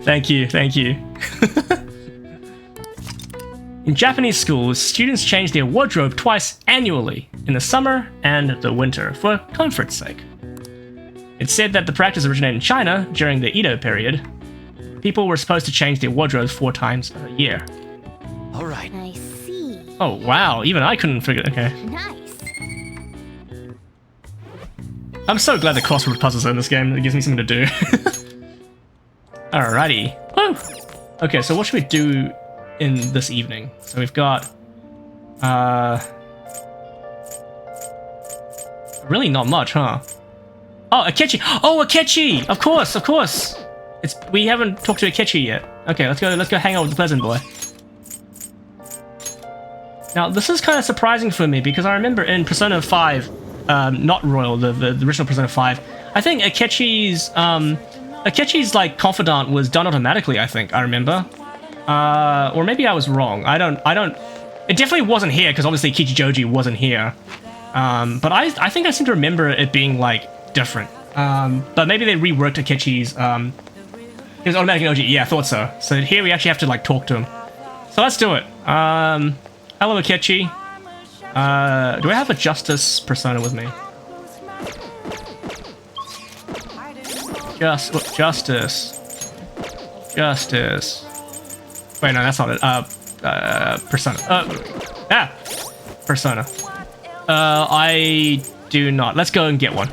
Thank you, thank you. In Japanese schools, students change their wardrobe twice annually, in the summer and the winter, for comfort's sake. It's said that the practice originated in China during the Edo period. People were supposed to change their wardrobes 4 times a year. All right. I see. Oh wow, even I couldn't figure. Okay. Nice. I'm so glad the crossword puzzles are in this game. It gives me something to do. Alrighty. Woo! Okay, so what should we do in this evening? So we've got really not much, huh? Oh, Akechi! Oh, Akechi! Of course, of course! We haven't talked to Akechi yet. Okay, let's go hang out with the Pleasant Boy. Now, this is kind of surprising for me because I remember in Persona 5, not Royal, the original Persona 5, I think Akechi's like confidant was done automatically, I think, I remember. Or maybe I was wrong. I don't it definitely wasn't here because obviously Kichijoji wasn't here. But I think I seem to remember it being like different. But maybe they reworked Akechi's his automatic emoji. Yeah, I thought so. So here we actually have to like talk to him. So let's do it. Hello, Akechi. Do I have a Justice persona with me? Justice. Wait, no, that's not it. Persona. Persona. I do not. Let's go and get one.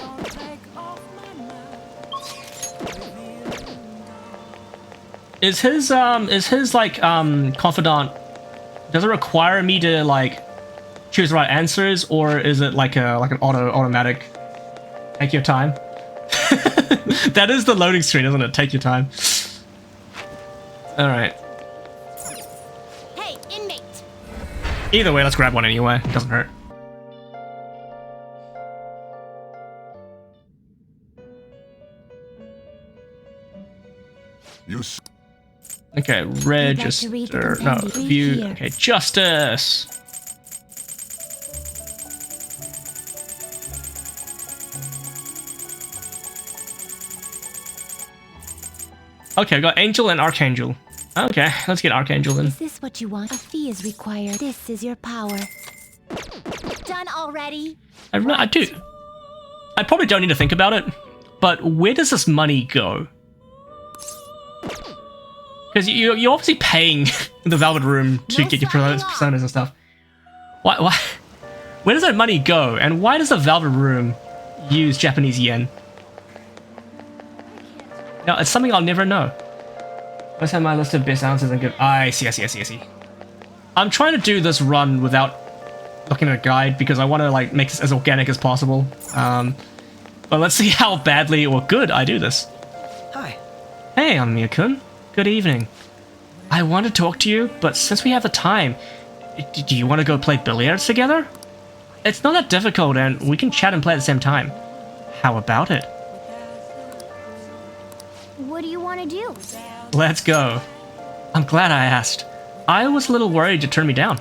Is his like confidant? Does it require me to like choose the right answers, or is it like an automatic? Take your time. That is the loading screen, isn't it? Take your time. All right. Hey, inmate. Either way, let's grab one anyway. It doesn't hurt. Okay, register. No, view. Okay, Justice. Okay, I've got Angel and Archangel. Okay, let's get Archangel then. Is this what you want? A fee is required. This is your power. Done already? I do. I probably don't need to think about it, but where does this money go? Because you're obviously paying the Velvet Room to get your personas and stuff. Why? Where does that money go? And why does the Velvet Room use Japanese yen. No, it's something I'll never know. Let's have my list of best answers and good. I see. I'm trying to do this run without looking at a guide because I want to like make this as organic as possible. But let's see how badly or good I do this. Hi. Hey, Anmia-kun. Good evening. I want to talk to you, but since we have the time, do you want to go play billiards together? It's not that difficult, and we can chat and play at the same time. How about it? What do you want to do? Let's go. I'm glad I asked. I was a little worried you'd turn me down.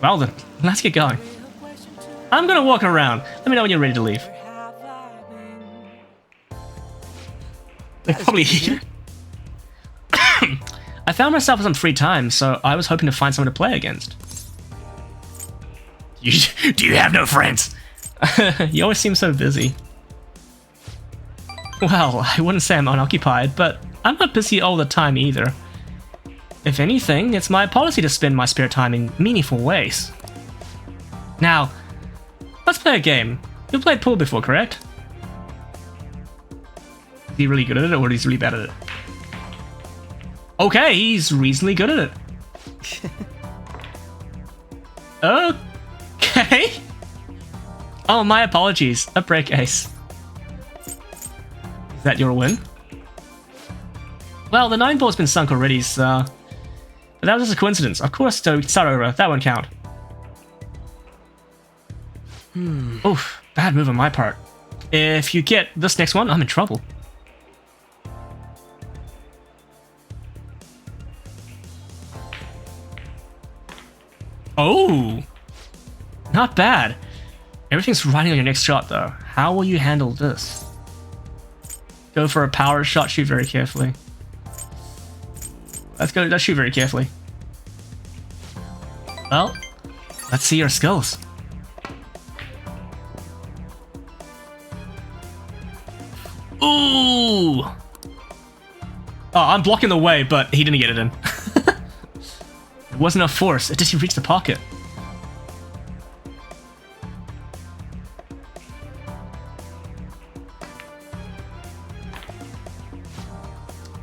Well then, let's get going. I'm gonna walk around. Let me know when you're ready to leave. They're probably here. I found myself with some free time, so I was hoping to find someone to play against. Do you have no friends? You always seem so busy. Well, I wouldn't say I'm unoccupied, but I'm not busy all the time either. If anything, it's my policy to spend my spare time in meaningful ways. Now, let's play a game. You've played pool before, correct? Is he really good at it, or is he really bad at it? Okay, he's reasonably good at it. Okay. Oh, my apologies. A break ace. Is that your win? Well, the 9 ball's been sunk already, so... But that was just a coincidence. Of course, so start over. That won't count. Oof, bad move on my part. If you get this next one, I'm in trouble. Oh! Not bad. Everything's riding on your next shot, though. How will you handle this? Go for a power shot, shoot very carefully. Let's shoot very carefully. Well, let's see your skills. Ooh! Oh, I'm blocking the way, but he didn't get it in. It wasn't enough force, it didn't reach the pocket.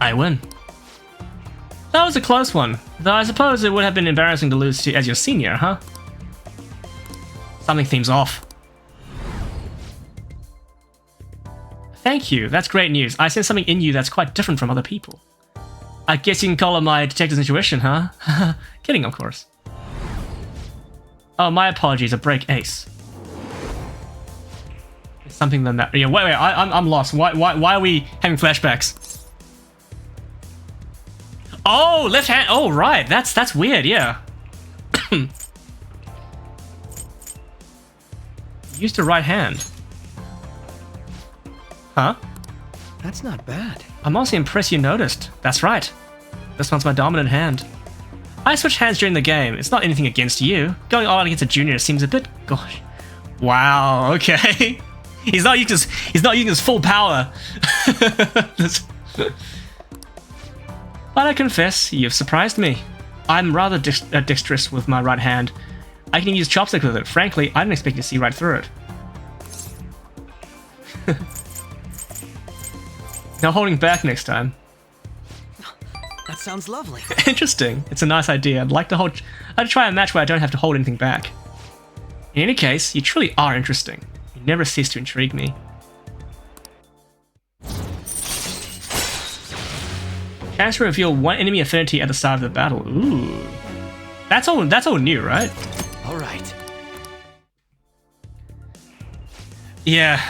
I win. That was a close one, though I suppose it would have been embarrassing to lose to as your senior, huh? Something seems off. Thank you, that's great news. I sense something in you that's quite different from other people. I guess you can call it my detective's intuition, huh? Kidding, of course. Oh, my apologies, a break ace. It's something than that. Yeah, wait, I'm lost. Why are we having flashbacks? Oh, left hand. Oh, right. That's weird. Yeah. Used the right hand. Huh? That's not bad. I'm also impressed you noticed. That's right. This one's my dominant hand. I switch hands during the game. It's not anything against you. Going all out against a junior seems a bit. Gosh. Wow. Okay. He's not using his full power. But I confess, you've surprised me. I'm rather dexterous with my right hand. I can use chopstick with it. Frankly, I didn't expect you to see right through it. No holding back next time. That sounds lovely. Interesting. It's a nice idea. I'd try a match where I don't have to hold anything back. In any case, you truly are interesting. You never cease to intrigue me. Chance to reveal one enemy affinity at the start of the battle. Ooh. That's all new, right? Alright. Yeah.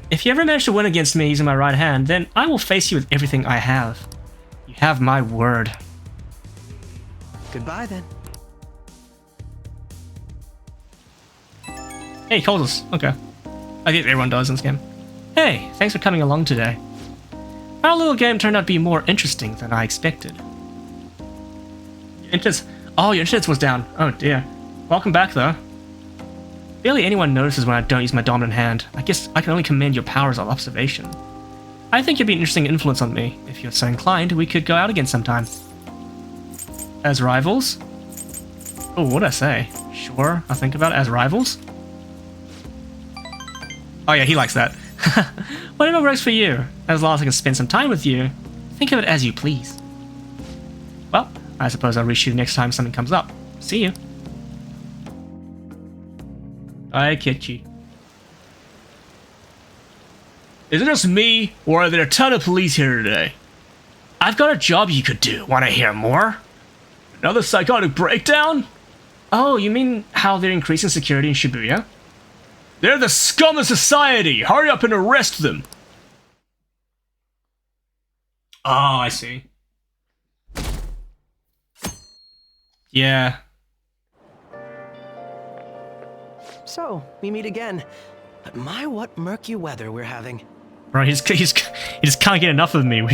If you ever manage to win against me using my right hand, then I will face you with everything I have. You have my word. Goodbye then. Hey, he calls us. Okay. I think everyone does in this game. Hey, thanks for coming along today. Our little game turned out to be more interesting than I expected. Oh, your interest was down. Oh dear. Welcome back though. Barely anyone notices when I don't use my dominant hand. I guess I can only commend your powers of observation. I think you'd be an interesting influence on me. If you're so inclined, we could go out again sometime. As rivals? Oh, what'd I say? Sure, I'll think about it. As rivals? Oh yeah, he likes that. Whatever works for you, as long as I can spend some time with you. Think of it as you please. Well, I suppose I'll reach you next time something comes up. See you. I catch you. Is it just me, or are there a ton of police here today? I've got a job you could do. Want to hear more? Another psychotic breakdown? Oh, you mean how they're increasing security in Shibuya? They're the scum of society! Hurry up and arrest them! Oh, I see. Yeah. So, we meet again. But my, what murky weather we're having. Bro, he just can't get enough of me.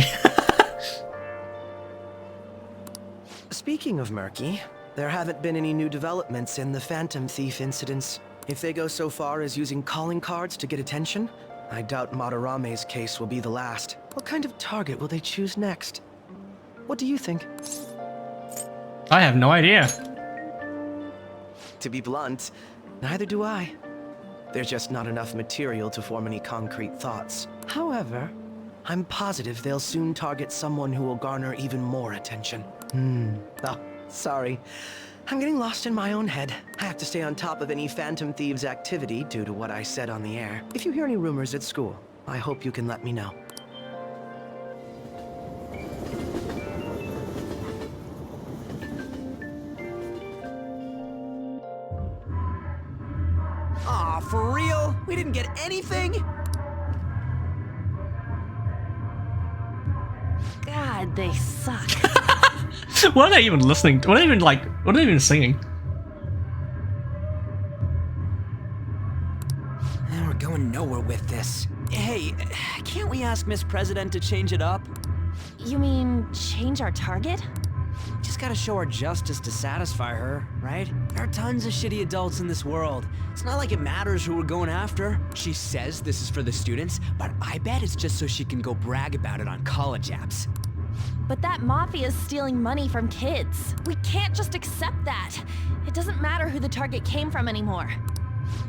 Speaking of murky, there haven't been any new developments in the Phantom Thief incidents. If they go so far as using calling cards to get attention, I doubt Madarame's case will be the last. What kind of target will they choose next? What do you think? I have no idea. To be blunt, neither do I. There's just not enough material to form any concrete thoughts. However, I'm positive they'll soon target someone who will garner even more attention. Oh, sorry. I'm getting lost in my own head. I have to stay on top of any Phantom Thieves activity due to what I said on the air. If you hear any rumors at school, I hope you can let me know. Aw, for real? We didn't get anything? God, they suck. What are they even listening to? What are they even singing? And we're going nowhere with this. Hey, can't we ask Miss President to change it up? You mean change our target? Just gotta show our justice to satisfy her, right? There are tons of shitty adults in this world. It's not like it matters who we're going after. She says this is for the students, but I bet it's just so she can go brag about it on college apps. But that mafia's stealing money from kids. We can't just accept that. It doesn't matter who the target came from anymore.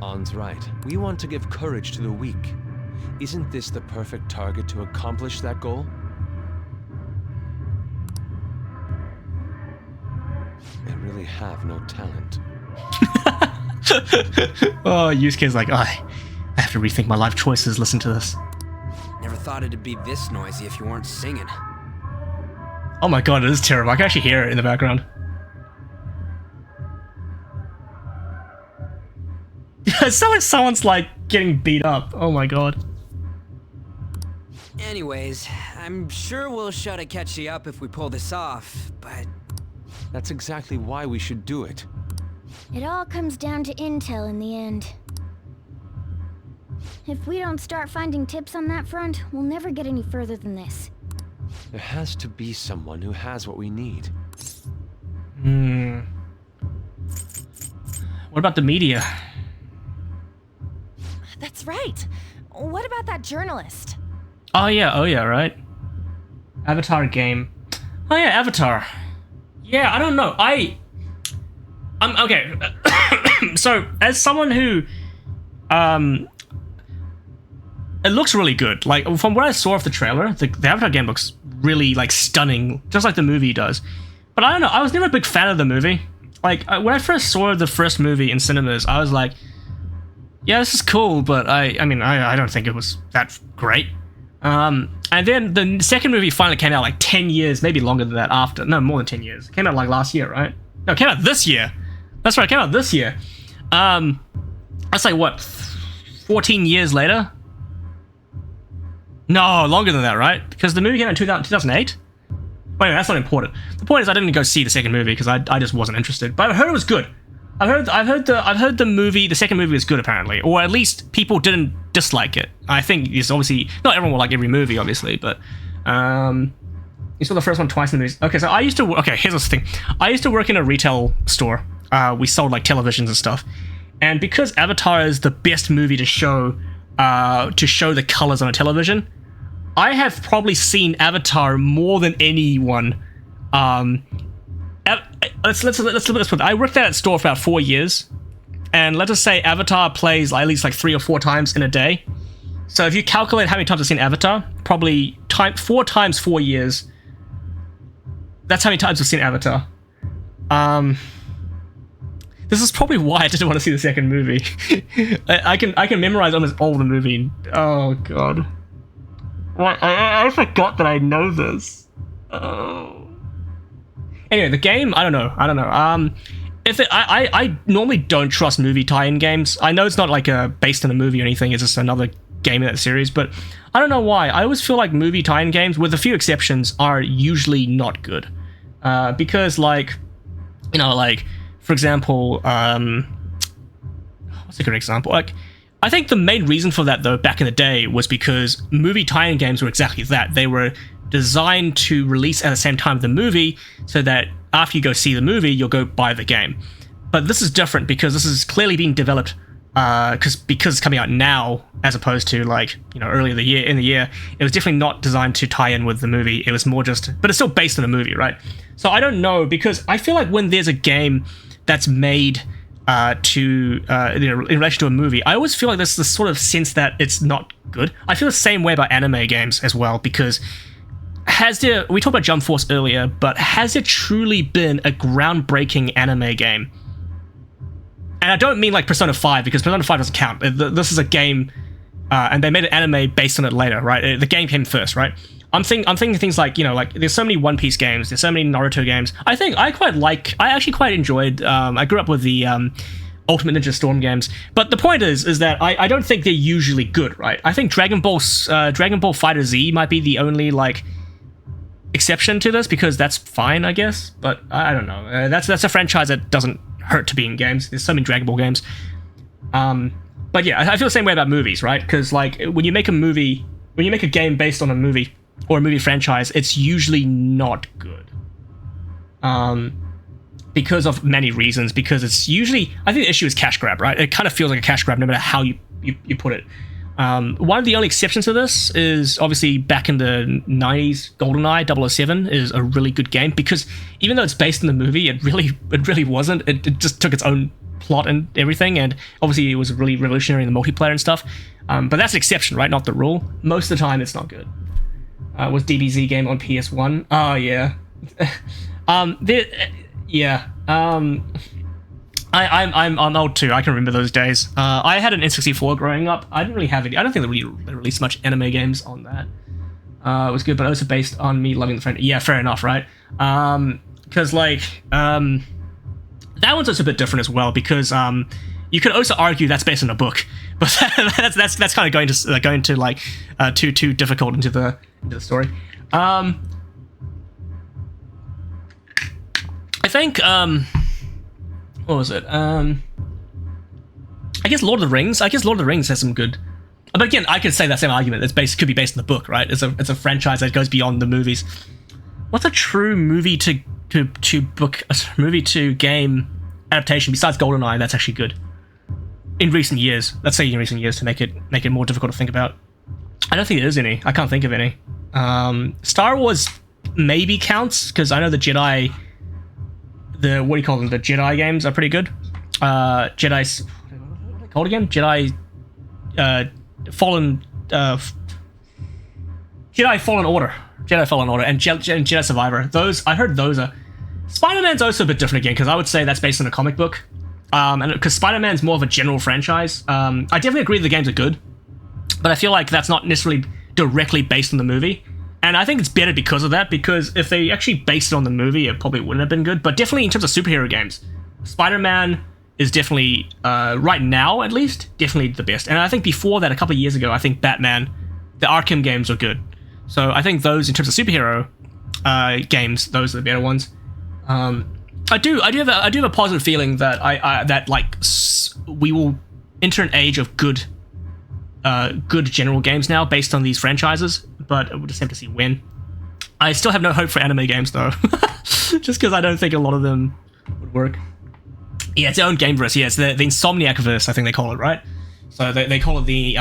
An's right. We want to give courage to the weak. Isn't this the perfect target to accomplish that goal? I really have no talent. Oh, Yusuke's like, I have to rethink my life choices, listen to this. Never thought it'd be this noisy if you weren't singing. Oh my god, it is terrible. I can actually hear it in the background. It sounds like someone's like getting beat up. Oh my god. Anyways, I'm sure we'll shut a catchy up if we pull this off, but... That's exactly why we should do it. It all comes down to intel in the end. If we don't start finding tips on that front, we'll never get any further than this. There has to be someone who has what we need. What about the media? That's right. What about that journalist? Oh yeah, right. Avatar game. Oh yeah, Avatar. Yeah, I don't know. I'm okay. So, as someone who, it looks really good. Like, from what I saw of the trailer, the Avatar game looks really, like, stunning, just like the movie does. But I don't know, I was never a big fan of the movie. Like, when I first saw the first movie in cinemas, I was like, yeah, this is cool, but I mean, I don't think it was that great. And then the second movie finally came out like 10 years, maybe longer than that after. No, more than 10 years. It came out like last year, right? No, it came out this year. That's right, it came out this year. That's like, what, 14 years later? No, longer than that, right? Because the movie came out in 2008? Wait, that's not important. The point is I didn't go see the second movie because I just wasn't interested. But I heard it was good. I've heard the second movie was good apparently, or at least people didn't dislike it. I think it's obviously not everyone will like every movie, obviously, but you saw the first one twice in the movies. Okay, so here's the thing. I used to work in a retail store. We sold like televisions and stuff, and because Avatar is the best movie to show the colors on a television, I have probably seen Avatar more than anyone. Let's put it. I worked at that store for about 4 years, and let's just say Avatar plays at least like 3 or 4 times in a day. So if you calculate how many times I've seen Avatar, probably 4 times 4 years. That's how many times I've seen Avatar. This is probably why I didn't want to see the second movie. I can memorize almost all the movie. Oh god. I forgot that I know this. Oh. Anyway, the game, I don't know. I normally don't trust movie tie-in games. I know it's not like based on a movie or anything, it's just another game in that series, but I don't know why. I always feel like movie tie-in games, with a few exceptions, are usually not good. Because like, you know, like, for example, what's a good example? Like, I think the main reason for that, though, back in the day, was because movie tie-in games were exactly that. They were designed to release at the same time of the movie, so that after you go see the movie, you'll go buy the game. But this is different because this is clearly being developed because it's coming out now, as opposed to, like, you know, earlier in the year. It was definitely not designed to tie in with the movie. It was more just, but it's still based on a movie, right? So I don't know, because I feel like when there's a game that's made in relation to a movie, I always feel like there's this sort of sense that it's not good. I feel the same way about anime games as well, because we talked about Jump Force earlier, but has there truly been a groundbreaking anime game? And I don't mean like Persona 5, because Persona 5 doesn't count. This is a game, and they made an anime based on it later, right? The game came first, right? I'm thinking things like, you know, like, there's so many One Piece games, there's so many Naruto games. I actually quite enjoyed, I grew up with the Ultimate Ninja Storm games, but the point is that I don't think they're usually good, right? I think Dragon Ball Fighter Z might be the only, like, exception to this, because that's fine, I guess, but I don't know. That's a franchise that doesn't hurt to be in games. There's so many Dragon Ball games. But yeah, I feel the same way about movies, right? Because, like, when you make a game based on a movie, or a movie franchise, it's usually not good. Because of many reasons. Because it's usually, I think the issue is cash grab, right? It kind of feels like a cash grab no matter how you put it. One of the only exceptions to this is obviously back in the 90s, GoldenEye 007 is a really good game, because even though it's based on the movie, it really wasn't. It just took its own plot and everything, and obviously it was really revolutionary in the multiplayer and stuff. But that's an exception, right? Not the rule. Most of the time, it's not good. Was DBZ game on PS1? Oh yeah. I'm old too. I can remember those days. I had an N64 growing up. I didn't really have any. I don't think they released much anime games on that. It was good, but also based on me loving the friend. Yeah, fair enough, right? Because like that one's also a bit different as well, because you could also argue that's based on a book, but that's kind of going to like too difficult into the story. I think what was it? I guess Lord of the Rings. Has some good. But again, I could say that same argument. Could be based on the book, right? It's a franchise that goes beyond the movies. What's a true movie to game adaptation besides GoldenEye that's actually good in recent years? Let's say in recent years, to make it more difficult to think about. I don't think there is any. I can't think of any. Star Wars maybe counts, because I know the Jedi. The Jedi games are pretty good. Jedi's what are they called again? Jedi Fallen Order, and Jedi Survivor. Those, I heard those are. Spider-Man's also a bit different again, because I would say that's based on a comic book, and because Spider-Man's more of a general franchise. I definitely agree the games are good, but I feel like that's not necessarily directly based on the movie. And I think it's better because of that, because if they actually based it on the movie, it probably wouldn't have been good. But definitely in terms of superhero games, Spider-Man is definitely, right now at least, definitely the best. And I think before that, a couple of years ago, I think Batman, the Arkham games were good. So I think those, in terms of superhero games, those are the better ones. I do have a positive feeling that we will enter an age of good general games now based on these franchises, but we'll just have to see when. I still have no hope for anime games though, just because I don't think a lot of them would work. Yeah, it's their own gameverse. Yeah, it's the Insomniac-verse, I think they call it, right? So they call it the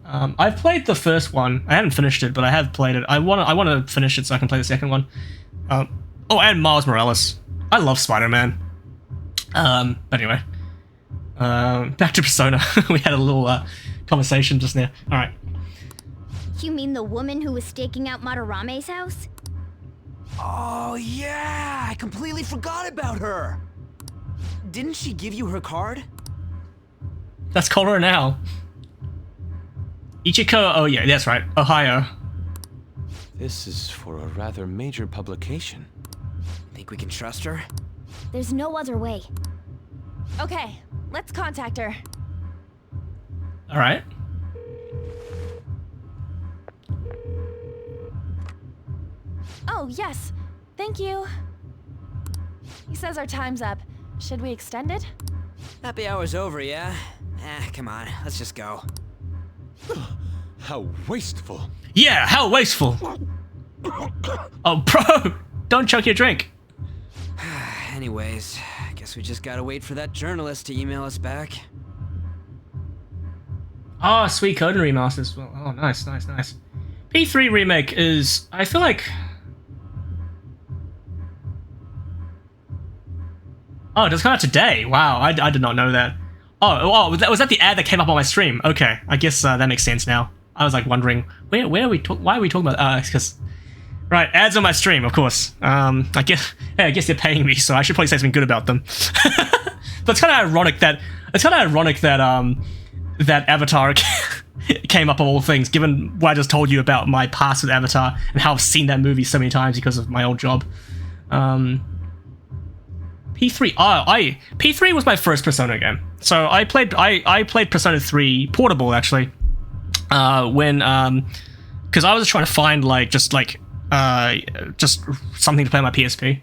I've played the first one. I haven't finished it, but I have played it. I want to finish it so I can play the second one. And Miles Morales. I love Spider-Man. But anyway, back to Persona. We had a little conversation just now. All right. You mean the woman who was staking out Madarame's house? Oh, yeah! I completely forgot about her! Didn't she give you her card? Let's call her now. Ichiko, oh yeah, that's right, Ohio. This is for a rather major publication. Think we can trust her? There's no other way. Okay, let's contact her. All right. Oh, yes. Thank you. He says our time's up. Should we extend it? Happy hour's over, yeah? Come on, let's just go. How wasteful. Yeah, how wasteful. Oh, bro, don't choke your drink. Anyways, I guess we just gotta wait for that journalist to email us back. Oh, sweet Coden remasters. Well, oh, nice, nice, nice. P3 remake is, I feel like... Oh, it does come out today. Wow, I did not know that. Oh, was that the ad that came up on my stream? Okay, I guess that makes sense now. I was like wondering, why are we talking about, because... Right, ads on my stream, of course. I guess they're paying me, so I should probably say something good about them. But it's kind of ironic that that Avatar came up of all things, given what I just told you about my past with Avatar and how I've seen that movie so many times because of my old job. P3. P3 was my first Persona game. So I played Persona 3 portable actually. When because I was trying to find just something to play on my PSP,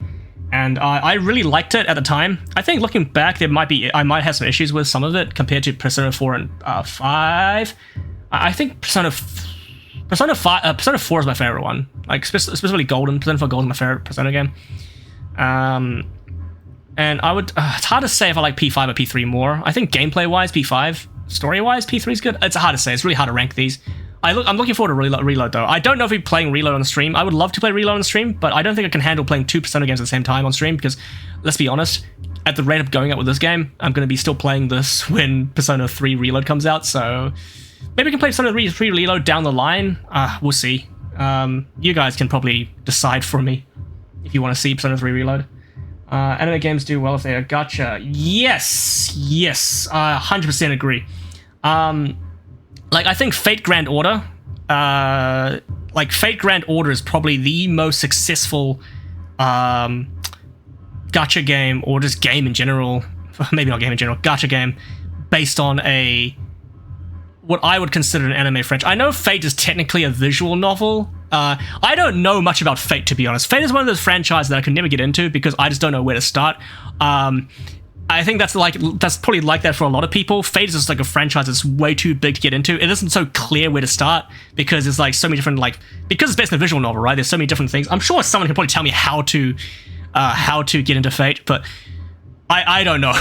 and I really liked it at the time. I think looking back, I might have some issues with some of it compared to Persona 4 and 5. I think Persona 4 is my favorite one. Like specifically Golden. Persona 4 Golden is my favorite Persona game. And I would it's hard to say if I like P5 or P3 more. I think gameplay wise P5, story wise P3 is good. It's hard to say. It's really hard to rank these. I'm looking forward to Reload though. I don't know if we're playing Reload on the stream. I would love to play Reload on the stream, but I don't think I can handle playing 2 Persona games at the same time on stream because, let's be honest, at the rate of going up with this game, I'm going to be still playing this when Persona 3 Reload comes out, so maybe we can play Persona 3 Reload down the line. We'll see. You guys can probably decide for me if you want to see Persona 3 Reload. Anime games do well if they are gacha. Yes, 100% agree. I think Fate Grand Order, Fate Grand Order is probably the most successful gacha game, or just game in general, maybe not game in general, gacha game, based on what I would consider an anime franchise. I know Fate is technically a visual novel. I don't know much about Fate, to be honest. Fate is one of those franchises that I can never get into because I just don't know where to start. I think that's probably like that for a lot of people. Fate is just like a franchise that's way too big to get into. It isn't so clear where to start because there's so many different because it's based on a visual novel, right? There's so many different things. I'm sure someone can probably tell me how to get into Fate, but I don't know.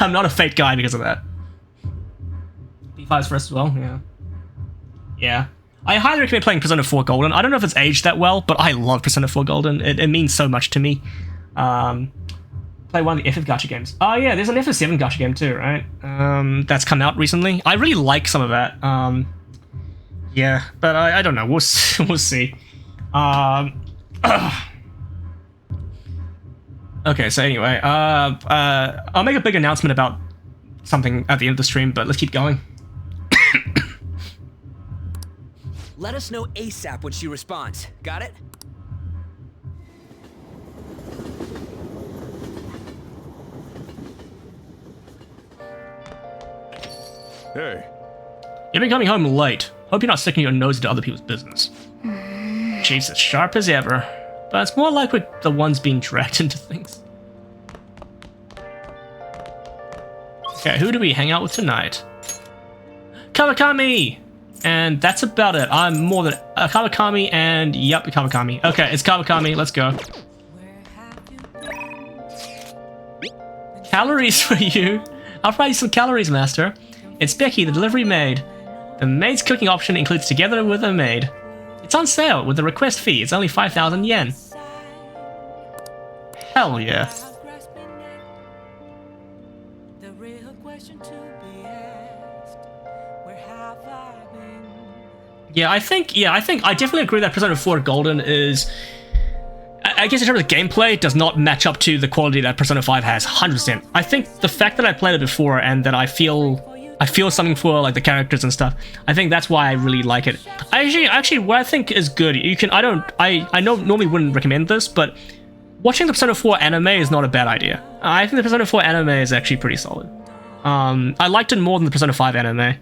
I'm not a Fate guy because of that. P5's first as well, yeah. I highly recommend playing Persona 4 Golden. I don't know if it's aged that well, but I love Persona 4 Golden. It means so much to me. Play one of the FF gacha games. Oh yeah, there's an FF7 gacha game too, right? That's come out recently. I really like some of that. Yeah, but I don't know. We'll see. Okay, so anyway, I'll make a big announcement about something at the end of the stream, but let's keep going. Let us know ASAP when she responds. Got it? Hey. You've been coming home late. Hope you're not sticking your nose into other people's business. Chief's as sharp as ever, but it's more like we're the ones being dragged into things. Okay, who do we hang out with tonight? Kawakami! And that's about it. I'm more than Kawakami and yep, Kawakami. Okay, it's Kawakami. Let's go. Calories for you. I'll fry you some calories, master. It's Becky, the delivery maid. The maid's cooking option includes together with a maid. It's on sale with the request fee. It's only 5,000 yen. Hell yeah. Yeah, I think I definitely agree that Persona 4 Golden is, I guess in terms of gameplay, does not match up to the quality that Persona 5 has, 100%. I think the fact that I played it before and that I feel something for like the characters and stuff, I think that's why I really like it. Actually, what I think is good, I normally wouldn't recommend this, but watching the Persona 4 anime is not a bad idea. I think the Persona 4 anime is actually pretty solid. I liked it more than the Persona 5 anime.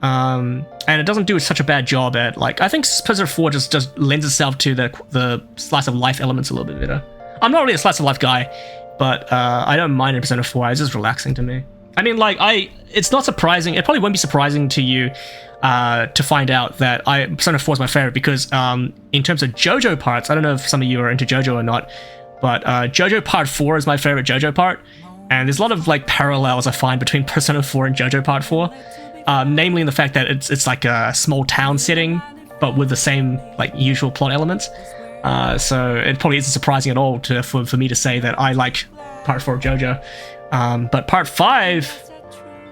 And it doesn't do such a bad job at, like, I think Persona 4 just lends itself to the slice of life elements a little bit better. I'm not really a slice of life guy, but I don't mind in Persona 4. It's just relaxing to me. I mean, like, it's not surprising. It probably won't be surprising to you to find out that Persona 4 is my favorite because in terms of JoJo parts, I don't know if some of you are into JoJo or not, but JoJo Part 4 is my favorite JoJo part, and there's a lot of like parallels I find between Persona 4 and JoJo Part 4. Namely in the fact that it's like a small town setting, but with the same like usual plot elements. So it probably isn't surprising at all for me to say that I like Part 4 of JoJo. But Part 5,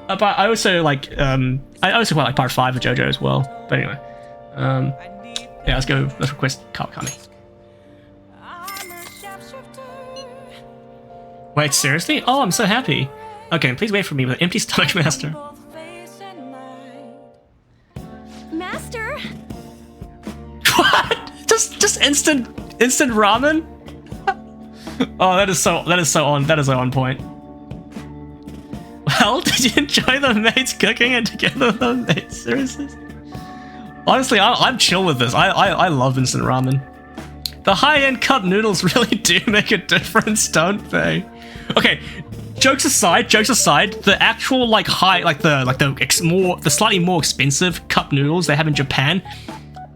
but I also like I also quite like Part 5 of JoJo as well. But anyway, yeah, let's request Kawakami. Wait, seriously? Oh, I'm so happy. Okay, please wait for me with an empty stomach, Master. Master? What? Just instant ramen? Oh, that is so on point. Well, did you enjoy the maid's cooking and together the maid's services? Honestly, I'm chill with this. I love instant ramen. The high-end cup noodles really do make a difference, don't they? Okay, jokes aside, the actual like the slightly more expensive cup noodles they have in Japan,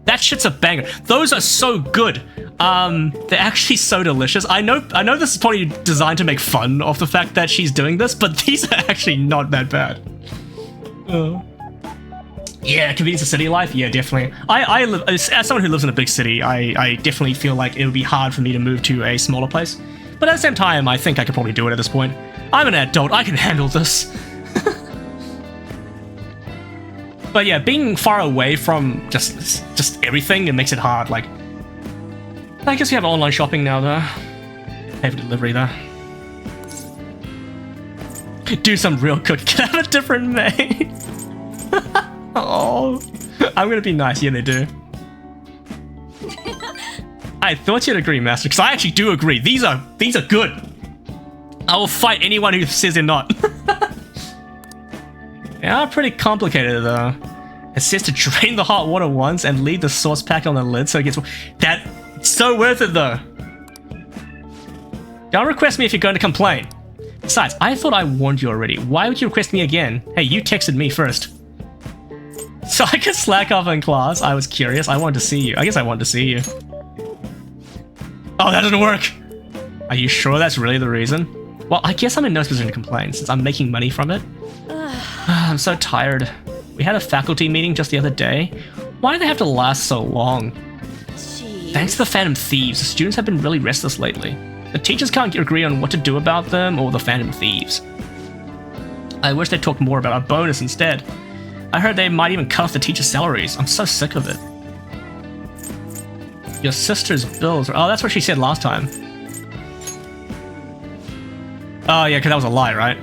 that shit's a banger. Those are so good. They're actually so delicious. I know this is probably designed to make fun of the fact that she's doing this, but these are actually not that bad. Yeah, convenience of city life. Yeah, definitely. I live as someone who lives in a big city. I definitely feel like it would be hard for me to move to a smaller place. But at the same time, I think I could probably do it at this point. I'm an adult. I can handle this. But yeah, being far away from just everything, it makes it hard. Like, I guess we have online shopping now, though. Pay for delivery, though. Do some real cooking. Can I have a different maid? Oh, I'm gonna be nice. Yeah, they do. I thought you'd agree, Master, because I actually do agree. These are good. I will fight anyone who says they're not. They are pretty complicated, though. It says to drain the hot water once and leave the sauce pack on the lid so it gets... That's so worth it, though. Don't request me if you're going to complain. Besides, I thought I warned you already. Why would you request me again? Hey, you texted me first. So I could slack off in class. I was curious. I wanted to see you. I guess I wanted to see you. Oh, that didn't work. Are you sure that's really the reason? Well, I guess I'm in no position to complain since I'm making money from it. I'm so tired. We had a faculty meeting just the other day. Why do they have to last so long? Jeez. Thanks to the Phantom Thieves, the students have been really restless lately. The teachers can't agree on what to do about them or the Phantom Thieves. I wish they talked more about our bonus instead. I heard they might even cut off the teachers' salaries. I'm so sick of it. Your sister's bills. Oh, that's what she said last time. Oh, yeah, because that was a lie, right?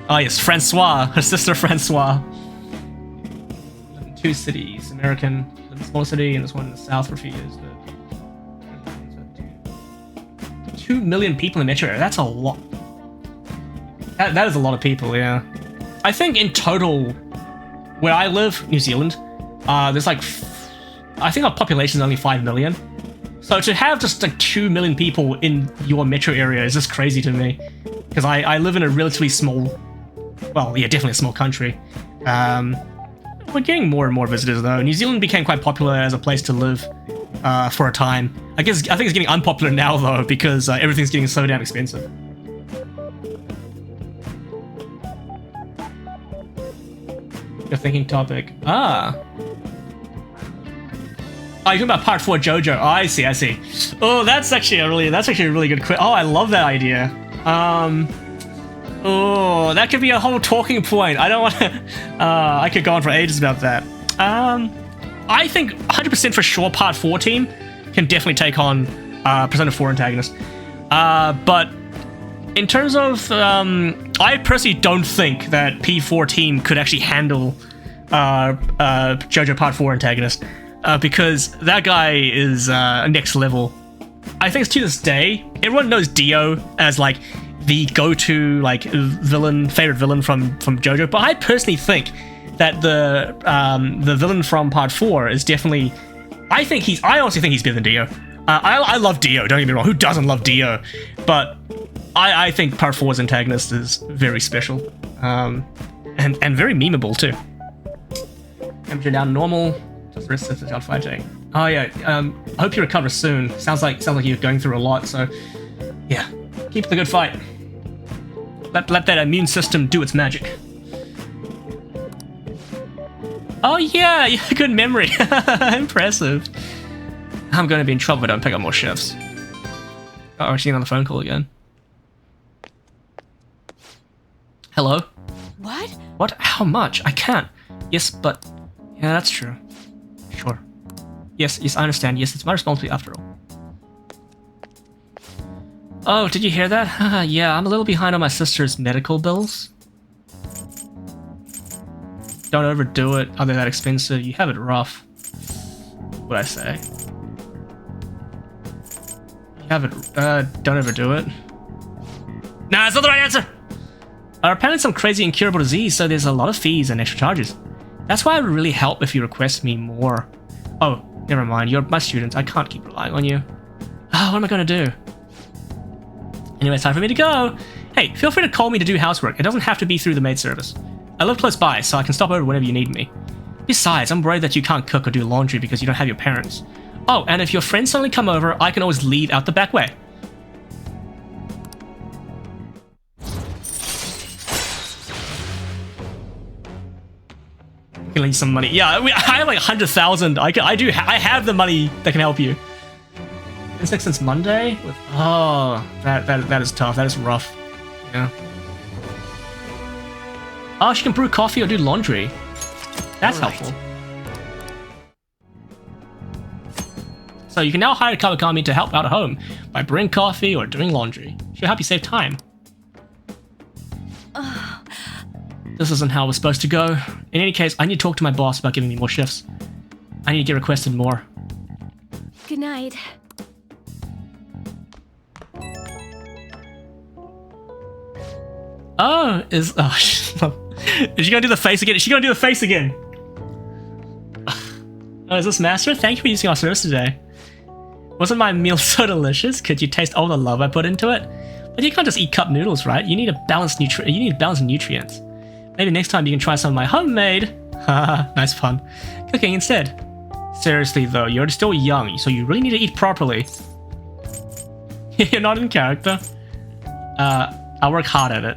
Oh, yes, Francois. Her sister, Francois. Live in 2 cities. American, live in a small city, and this one in the south for a few years. But 2 million people in the metro area. That's a lot. That is a lot of people, yeah. I think in total, where I live, New Zealand, there's like... I think our population is only 5 million. So to have just like 2 million people in your metro area is just crazy to me. Because I live in a relatively small... Well, yeah, definitely a small country. We're getting more and more visitors, though. New Zealand became quite popular as a place to live for a time. I think it's getting unpopular now, though, because everything's getting so damn expensive. Your thinking topic. Ah. Oh, you're talking about Part 4 JoJo. Oh, I see. Oh, that's actually a really good quiz. Oh, I love that idea. Oh, that could be a whole talking point. I don't want to... I could go on for ages about that. I think 100% for sure Part 4 team can definitely take on Persona 4 antagonist. But in terms of... I personally don't think that P4 team could actually handle JoJo Part 4 antagonist. Because that guy is next level. I think it's to this day, everyone knows Dio as like the go-to like favorite villain from JoJo, but I personally think that the villain from Part 4 is definitely, I honestly think he's better than Dio. I love Dio, don't get me wrong, who doesn't love Dio? But I think Part 4's antagonist is very special, and very memeable too. Temperature down normal, just rest of the child fighting. Oh yeah, I hope you recover soon. Sounds like you're going through a lot, so yeah, keep the good fight. Let that immune system do its magic. Oh yeah, good memory. Impressive. I'm going to be in trouble if I don't pick up more shifts. Oh, she's on the phone call again. Hello? What? What? How much? I can't. Yes, but... Yeah, that's true. Sure. Yes, I understand. Yes, it's my responsibility after all. Oh, did you hear that? Yeah, I'm a little behind on my sister's medical bills. Don't overdo it. Are they that expensive? You have it rough. What'd I say? You have it... don't overdo it. Nah, that's not the right answer! Apparently some crazy incurable disease, so there's a lot of fees and extra charges. That's why it would really help if you request me more. Oh, never mind. You're my student. I can't keep relying on you. Oh, what am I gonna do? Anyway, it's time for me to go. Hey, feel free to call me to do housework. It doesn't have to be through the maid service. I live close by, so I can stop over whenever you need me. Besides, I'm worried that you can't cook or do laundry because you don't have your parents. Oh, and if your friends suddenly come over, I can always leave out the back way. I can lend you some money. Yeah, I have like 100,000. I have the money that can help you. It's like since Monday? Oh, that is tough. That is rough. Yeah. Oh, she can brew coffee or do laundry. That's helpful. So you can now hire Kawakami to help out at home by brewing coffee or doing laundry. She'll help you save time. This isn't how we're supposed to go. In any case, I need to talk to my boss about giving me more shifts. I need to get requested more. Good night. Oh, is she gonna do the face again? Is she gonna do the face again? Oh, is this Master? Thank you for using our service today. Wasn't my meal so delicious? Could you taste all the love I put into it? But you can't just eat cup noodles, right? You need a balanced nutrients. Maybe next time you can try some of my homemade, haha, nice pun, cooking instead. Seriously though, you're still young, so you really need to eat properly. You're not in character. I'll work hard at it.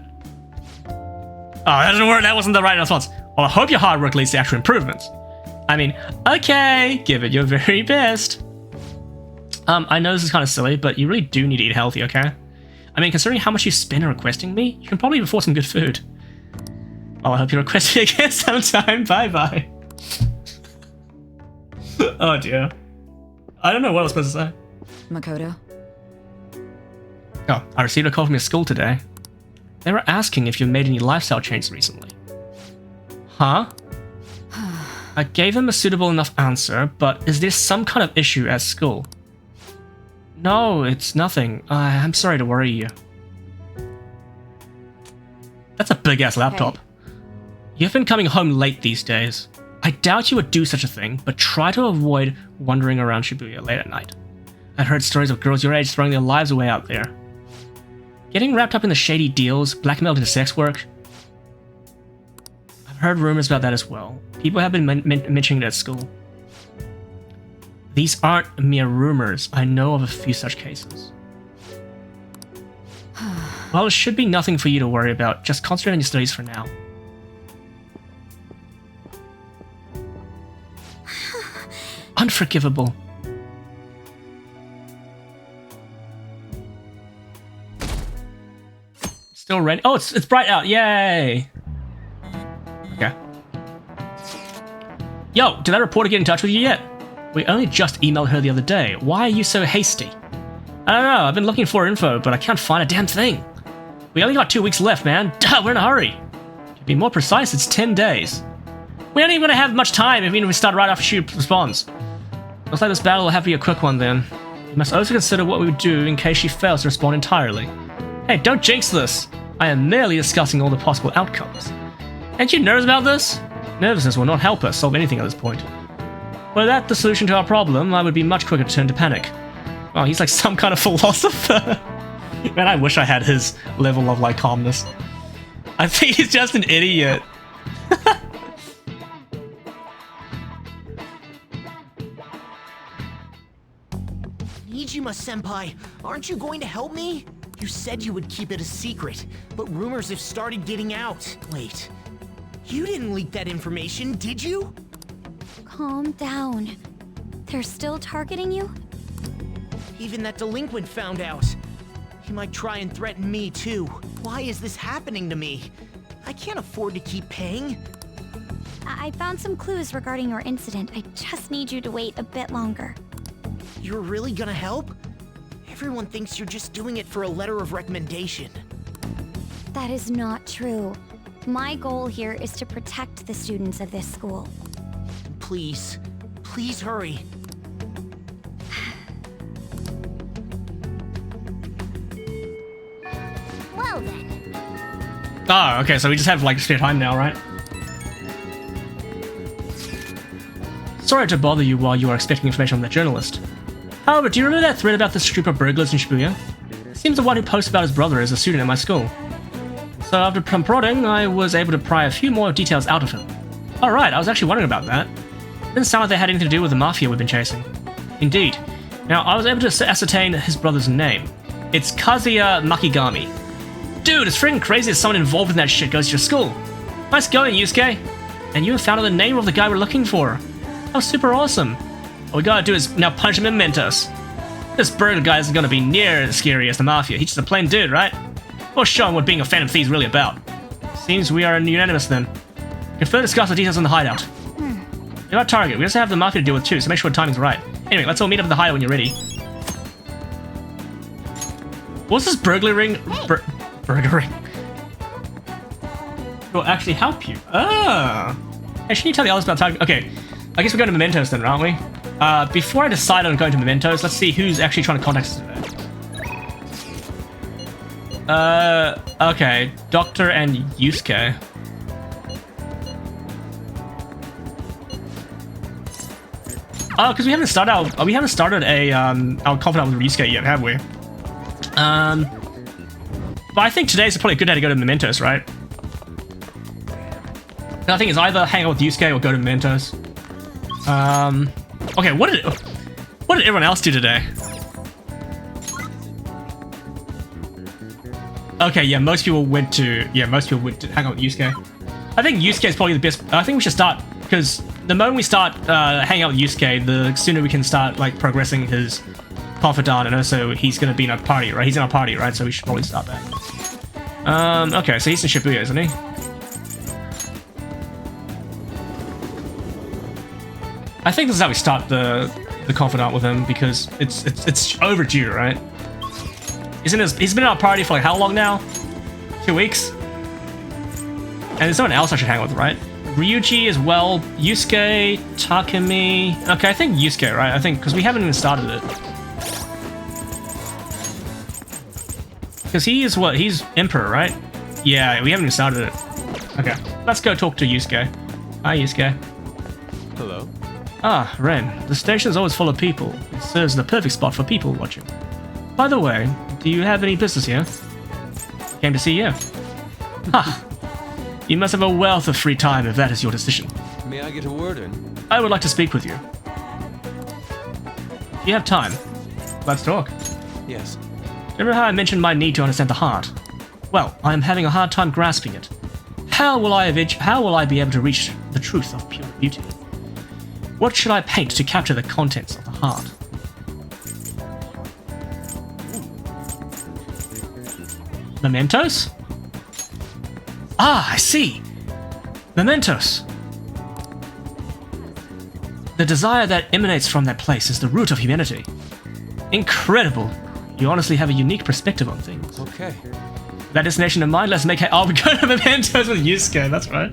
Oh, that doesn't work. That wasn't the right response. Well, I hope your hard work leads to actual improvements. I mean, okay, give it your very best. I know this is kind of silly, but you really do need to eat healthy, okay? I mean, considering how much you spend on requesting me, you can probably afford some good food. Oh, I hope you request it again sometime. Bye-bye. Oh, dear. I don't know what I was supposed to say. Makoto? Oh, I received a call from your school today. They were asking if you've made any lifestyle changes recently. Huh? I gave them a suitable enough answer, but is there some kind of issue at school? No, it's nothing. I'm sorry to worry you. That's a big-ass laptop. Hey. You've been coming home late these days. I doubt you would do such a thing, but try to avoid wandering around Shibuya late at night. I've heard stories of girls your age throwing their lives away out there. Getting wrapped up in the shady deals, blackmailed into sex work. I've heard rumors about that as well. People have been mentioning it at school. These aren't mere rumors. I know of a few such cases. Well, it should be nothing for you to worry about. Just concentrate on your studies for now. Unforgivable. Still raining. Oh, it's bright out. Yay. Okay. Yo, did that reporter get in touch with you yet? We only just emailed her the other day. Why are you so hasty? I don't know. I've been looking for info, but I can't find a damn thing. We only got 2 weeks left, man. Duh, we're in a hurry. To be more precise, it's 10 days. We aren't even going to have much time if we start right after she responds. Looks like this battle will have to be a quick one then. We must also consider what we would do in case she fails to respond entirely. Hey, don't jinx this. I am merely discussing all the possible outcomes. Ain't you nervous about this? Nervousness will not help us solve anything at this point. Were that the solution to our problem, I would be much quicker to turn to panic. Oh, he's like some kind of philosopher. Man, I wish I had his level of like calmness. I think he's just an idiot. Nijima-senpai, aren't you going to help me? You said you would keep it a secret, but rumors have started getting out. Wait, you didn't leak that information, did you? Calm down. They're still targeting you? Even that delinquent found out. He might try and threaten me too. Why is this happening to me? I can't afford to keep paying. I found some clues regarding your incident. I just need you to wait a bit longer. You're really gonna help? Everyone thinks you're just doing it for a letter of recommendation. That is not true. My goal here is to protect the students of this school. Please, please hurry. Well then. Oh, okay, so we just have like spare time now, right? Sorry to bother you while you are expecting information from that journalist. However, do you remember that thread about the group of burglars in Shibuya? Seems the one who posted about his brother is a student at my school. So after prodding, I was able to pry a few more details out of him. Alright, I was actually wondering about that. Didn't sound like they had anything to do with the mafia we've been chasing. Indeed. Now, I was able to ascertain his brother's name. It's Kazuya Makigami. Dude, it's freaking crazy that someone involved in that shit goes to your school. Nice going, Yusuke. And you have found out the name of the guy we're looking for. That was super awesome. All we gotta do is now punch him in Mentos. This burglar guy isn't gonna be near as scary as the mafia. He's just a plain dude, right? We'll show him what being a Phantom Thief is really about. Seems we are unanimous then. We can further discuss the details on the hideout. You're our target. We also have the mafia to deal with too, so make sure the timing's right. Anyway, let's all meet up at the hideout when you're ready. What's this burglary ring? Burger ring. Will actually help you. Ah. Hey, should you tell the others about target? Okay. I guess we're going to Mementos then, aren't we? Before I decide on going to Mementos, let's see who's actually trying to contact us today. Okay. Doctor and Yusuke. Oh, because we haven't started our confidant with Yusuke yet, have we? But I think today's probably a good day to go to Mementos, right? And I think it's either hang out with Yusuke or go to Mementos. Okay, what did everyone else do today? Okay, yeah, most people went to hang out with Yusuke. I think Yusuke is probably the best. I think we should start, because the moment we start hanging out with Yusuke, the sooner we can start like progressing his confidant, and also he's gonna be in our party, right? He's in our party, right? So we should probably start that. Okay, so he's in Shibuya, isn't he? I think this is how we start the confidant with him, because it's overdue, right? He's been in our party for like how long now? 2 weeks? And there's someone else I should hang with, right? Ryuji as well, Yusuke, Takemi. Okay, I think Yusuke, right? I think, because we haven't even started it. Because he is what? He's Emperor, right? Yeah, we haven't even started it. Okay, let's go talk to Yusuke. Hi, Yusuke. Hello. Ah, Ren. The station's always full of people. It serves the perfect spot for people watching. By the way, do you have any business here? Came to see you. Ha! You must have a wealth of free time if that is your decision. May I get a word in? I would like to speak with you. If you have time, let's talk. Yes. Remember how I mentioned my need to understand the heart? Well, I am having a hard time grasping it. How will I be able to reach the truth of pure beauty? What should I paint to capture the contents of the heart? Mementos? Ah, I see. Mementos. The desire that emanates from that place is the root of humanity. Incredible. You honestly have a unique perspective on things. Okay. That destination in mind, let's make it. Oh, we're going to Mementos with Yusuke, that's right.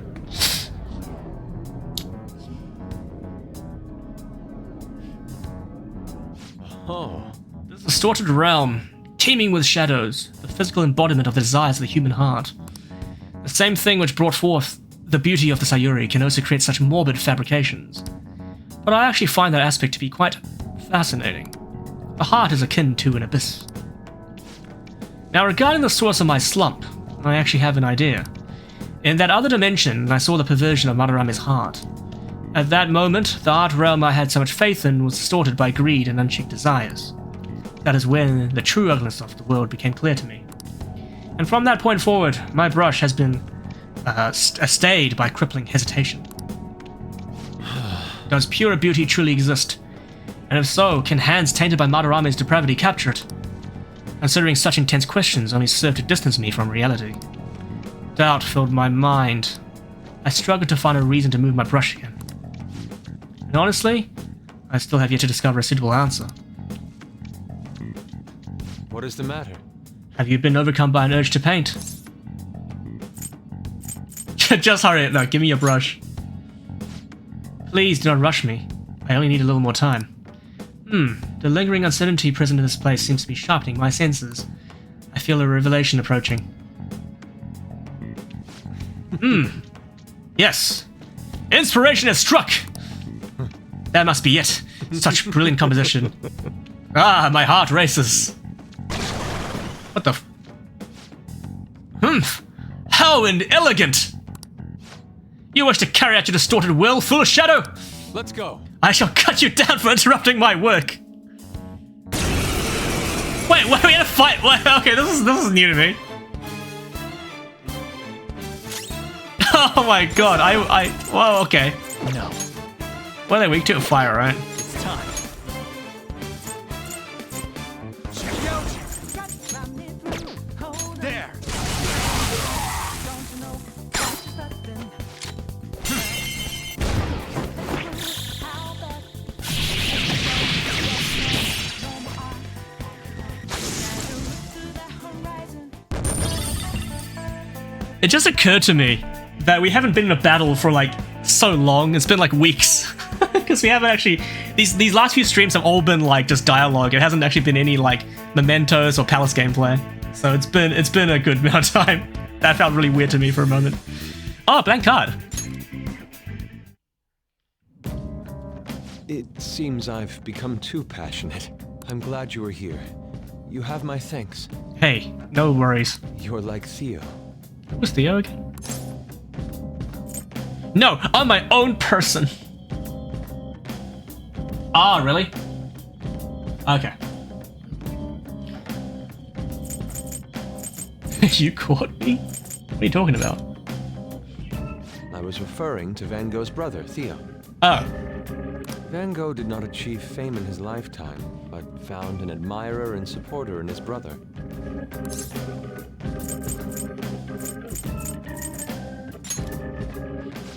Oh. This distorted realm, teeming with shadows, the physical embodiment of the desires of the human heart. The same thing which brought forth the beauty of the Sayuri can also create such morbid fabrications. But I actually find that aspect to be quite fascinating. The heart is akin to an abyss. Now, regarding the source of my slump, I actually have an idea. In that other dimension, I saw the perversion of Madarame's heart. At that moment, the art realm I had so much faith in was distorted by greed and unchecked desires. That is when the true ugliness of the world became clear to me. And from that point forward, my brush has been stayed by crippling hesitation. Does pure beauty truly exist? And if so, can hands tainted by Madarame's depravity capture it? Considering such intense questions only serve to distance me from reality. Doubt filled my mind. I struggled to find a reason to move my brush again. And honestly, I still have yet to discover a suitable answer. What is the matter? Have you been overcome by an urge to paint? Just hurry it. No, give me your brush. Please do not rush me. I only need a little more time. The lingering uncertainty present in this place seems to be sharpening my senses. I feel a revelation approaching. Yes. Inspiration has struck! That must be it. Such brilliant composition. Ah, my heart races. What the f... How inelegant! You wish to carry out your distorted will, foolish shadow? Let's go. I shall cut you down for interrupting my work. Wait, we had a fight? Wait, okay, this is new to me. Oh my god, well, okay. No. Well, they're weak to fire, right? It's time. There. It just occurred to me that we haven't been in a battle for like so long. It's been like weeks. Because we haven't actually... These last few streams have all been like just dialogue. It hasn't actually been any like mementos or palace gameplay. So it's been a good amount of time. That felt really weird to me for a moment. Oh, blank card. It seems I've become too passionate. I'm glad you are here. You have my thanks. Hey, no worries. You're like Theo. Who's Theo again? No, I'm my own person. Ah, really? Okay. You caught me? What are you talking about? I was referring to Van Gogh's brother, Theo. Oh. Van Gogh did not achieve fame in his lifetime, but found an admirer and supporter in his brother.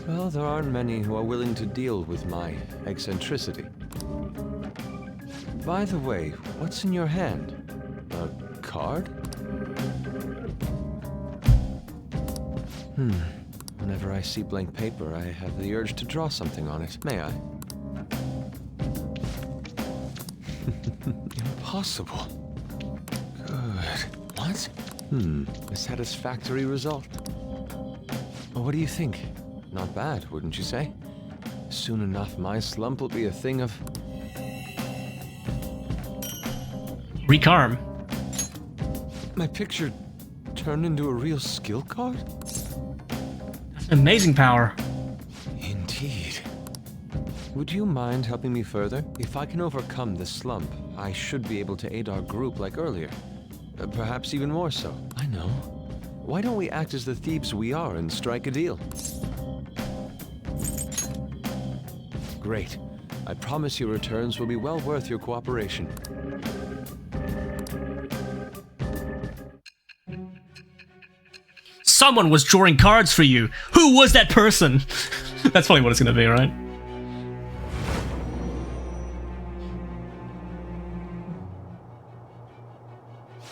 Well, there aren't many who are willing to deal with my eccentricity. By the way, what's in your hand? A card? Whenever I see blank paper, I have the urge to draw something on it. May I? Impossible. Good. What? A satisfactory result. Well, what do you think? Not bad, wouldn't you say? Soon enough, my slump will be a thing of... Recarm. My picture turned into a real skill card? That's an amazing power. Indeed. Would you mind helping me further? If I can overcome this slump, I should be able to aid our group like earlier. Perhaps even more so. I know. Why don't we act as the thieves we are and strike a deal? Great. I promise your returns will be well worth your cooperation. someone was drawing cards for you. Who was that person? That's probably what it's gonna be, right?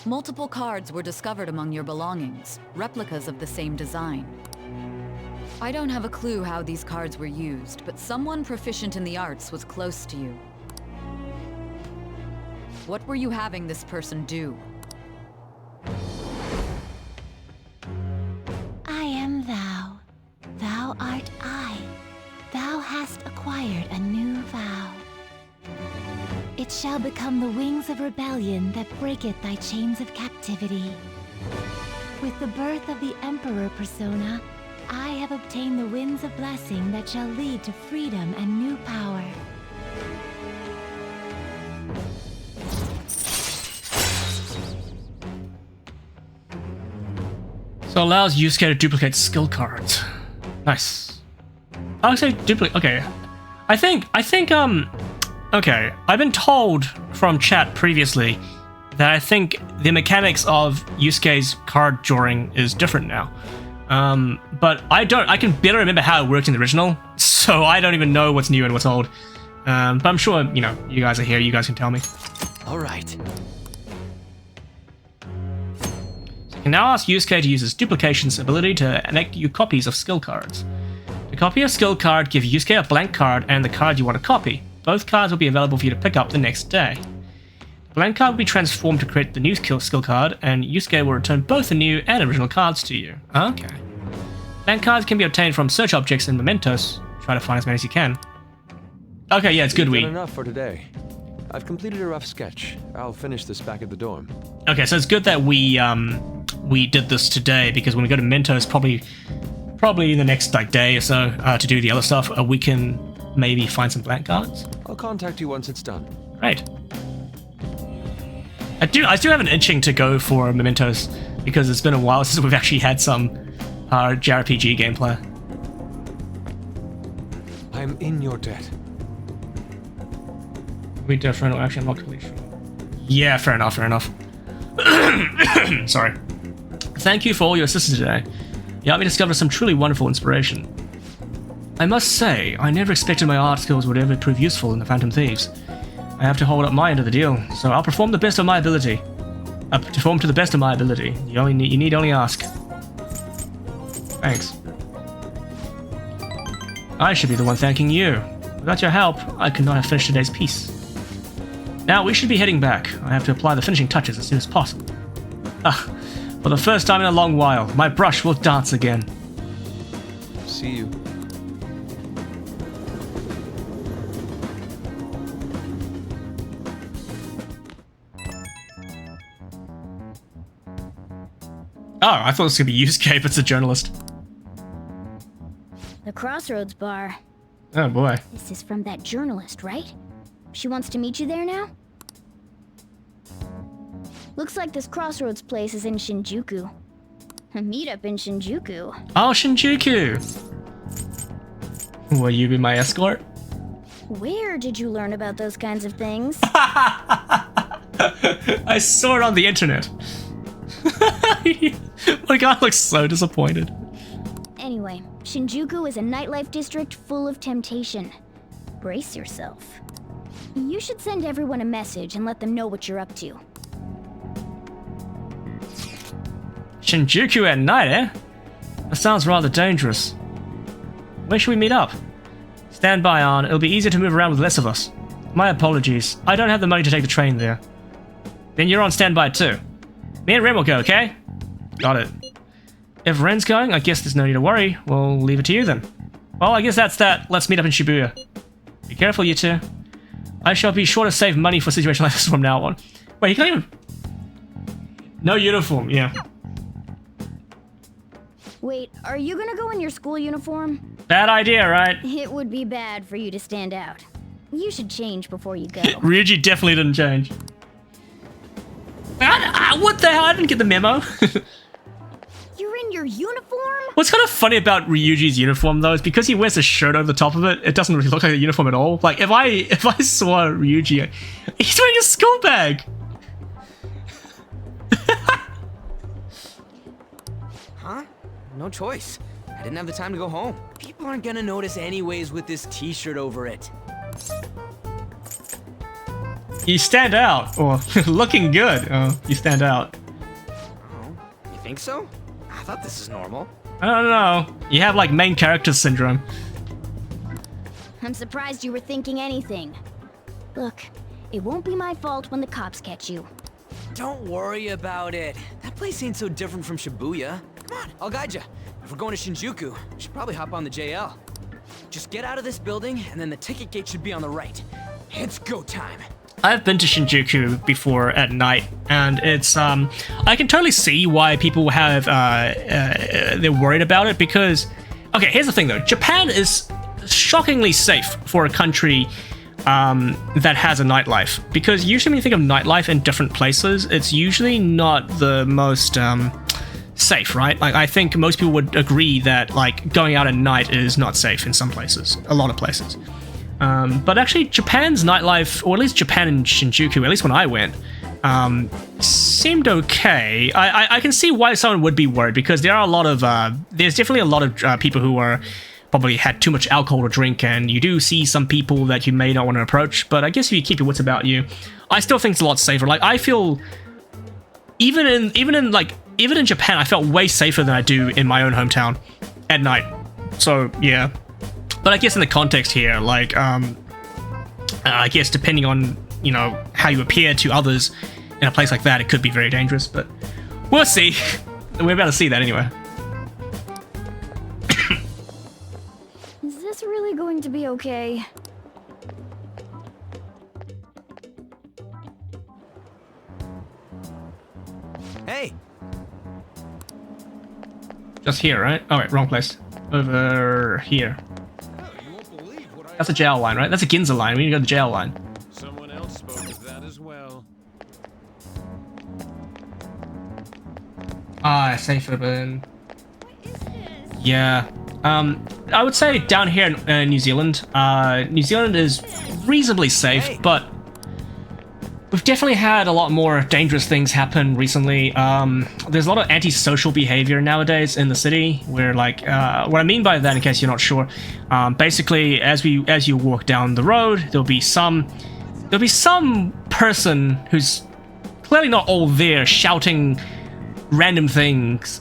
Multiple cards were discovered among your belongings, replicas of the same design. I don't have a clue how these cards were used, but someone proficient in the arts was close to you. What were you having this person do? I am thou. Thou art I. Thou hast acquired a new vow. It shall become the wings of rebellion that breaketh thy chains of captivity. With the birth of the Emperor persona, I have obtained the winds of blessing that shall lead to freedom and new power. So allows Yusuke to duplicate skill cards. Nice. I would say duplicate. Okay. I think okay. I've been told from chat previously that I think the mechanics of Yusuke's card drawing is different now. But I can barely remember how it worked in the original, so I don't even know what's new and what's old. But I'm sure, you know, you guys are here, you guys can tell me. All right. You can now ask Yusuke to use his duplication's ability to make you copies of skill cards. To copy a skill card, give Yusuke a blank card and the card you want to copy. Both cards will be available for you to pick up the next day. The blank card will be transformed to create the new skill card, and Yusuke will return both the new and original cards to you. Okay. Blank cards can be obtained from search objects and mementos. Try to find as many as you can. Okay, yeah, it's good We've done enough for today. I've completed a rough sketch. I'll finish this back at the dorm. Okay, so it's good that we did this today, because when we go to Mentos, probably in the next like day or so to do the other stuff, we can maybe find some blank cards. I'll contact you once it's done. Great. I do have an itching to go for Mementos, because it's been a while since we've actually had some JRPG gameplay. I'm in your debt. We different, or actually I'm not completely sure. Yeah, fair enough. Sorry. Thank you for all your assistance today. You helped me discover some truly wonderful inspiration. I must say, I never expected my art skills would ever prove useful in the Phantom Thieves. I have to hold up my end of the deal, so I'll perform to the best of my ability. You need only ask. Thanks. I should be the one thanking you. Without your help, I could not have finished today's piece. Now we should be heading back. I have to apply the finishing touches as soon as possible. For the first time in a long while, my brush will dance again. See you. Oh, I thought it was going to be Yusuke, but it's a journalist. The Crossroads Bar. Oh boy. This is from that journalist, right? She wants to meet you there now? Looks like this Crossroads place is in Shinjuku. A meetup in Shinjuku. Oh, Shinjuku! Will you be my escort? Where did you learn about those kinds of things? I saw it on the internet. My god looks so disappointed. Anyway, Shinjuku is a nightlife district full of temptation. Brace yourself. You should send everyone a message and let them know what you're up to. Shinjuku at night, eh? That sounds rather dangerous. Where should we meet up? Stand by, Arn. It'll be easier to move around with less of us. My apologies. I don't have the money to take the train there. Then you're on standby too. Me and Ren will go, okay? Got it. If Ren's going, I guess there's no need to worry. We'll leave it to you then. Well, I guess that's that. Let's meet up in Shibuya. Be careful, you two. I shall be sure to save money for a situation like this from now on. Wait, he can't even... No uniform, yeah. Wait, are you gonna go in your school uniform? Bad idea, right? It would be bad for you to stand out. You should change before you go. Ryuji definitely didn't change. What the hell? I didn't get the memo. You're in your uniform? What's kind of funny about Ryuji's uniform though is because he wears a shirt over the top of it, it doesn't really look like a uniform at all. Like if I saw Ryuji, he's wearing a school bag. Huh? no choice. I didn't have the time to go home. People aren't gonna notice anyways with this t-shirt over it. You stand out, or looking good. Oh, you stand out. Oh, you think so? I thought this is normal. I don't know. You have like main character syndrome. I'm surprised you were thinking anything. Look, it won't be my fault when the cops catch you. Don't worry about it. That place ain't so different from Shibuya. Come on, I'll guide you. If we're going to Shinjuku, we should probably hop on the JL. Just get out of this building, and then the ticket gate should be on the right. It's go time. I've been to Shinjuku before at night, and it's I can totally see why people have they're worried about it, because okay, here's the thing though, Japan is shockingly safe for a country that has a nightlife, because usually when you think of nightlife in different places, it's usually not the most safe, right? Like, I think most people would agree that like going out at night is not safe in some places, a lot of places. But actually, Japan's nightlife, or at least Japan and Shinjuku, at least when I went, seemed okay. I can see why someone would be worried, because there are a lot of there's definitely a lot of people who are probably had too much alcohol to drink, and you do see some people that you may not want to approach. But I guess if you keep your wits about you, I still think it's a lot safer. Like, I feel even in Japan, I felt way safer than I do in my own hometown at night. So yeah. But I guess in the context here, like, I guess depending on, you know, how you appear to others in a place like that, it could be very dangerous, but we'll see. We're about to see that anyway. Is this really going to be okay? Hey! Just here, right? Oh wait, wrong place. Over here. That's a jail line, right? That's a Ginza line. We need to go to the jail line. Someone else spoke of that as well. Ah, safe urban. Yeah. I would say down here in New Zealand, New Zealand is reasonably safe, but we've definitely had a lot more dangerous things happen recently. There's a lot of antisocial behavior nowadays in the city, where like, what I mean by that, in case you're not sure, basically as you walk down the road, there'll be some person who's clearly not all there shouting random things,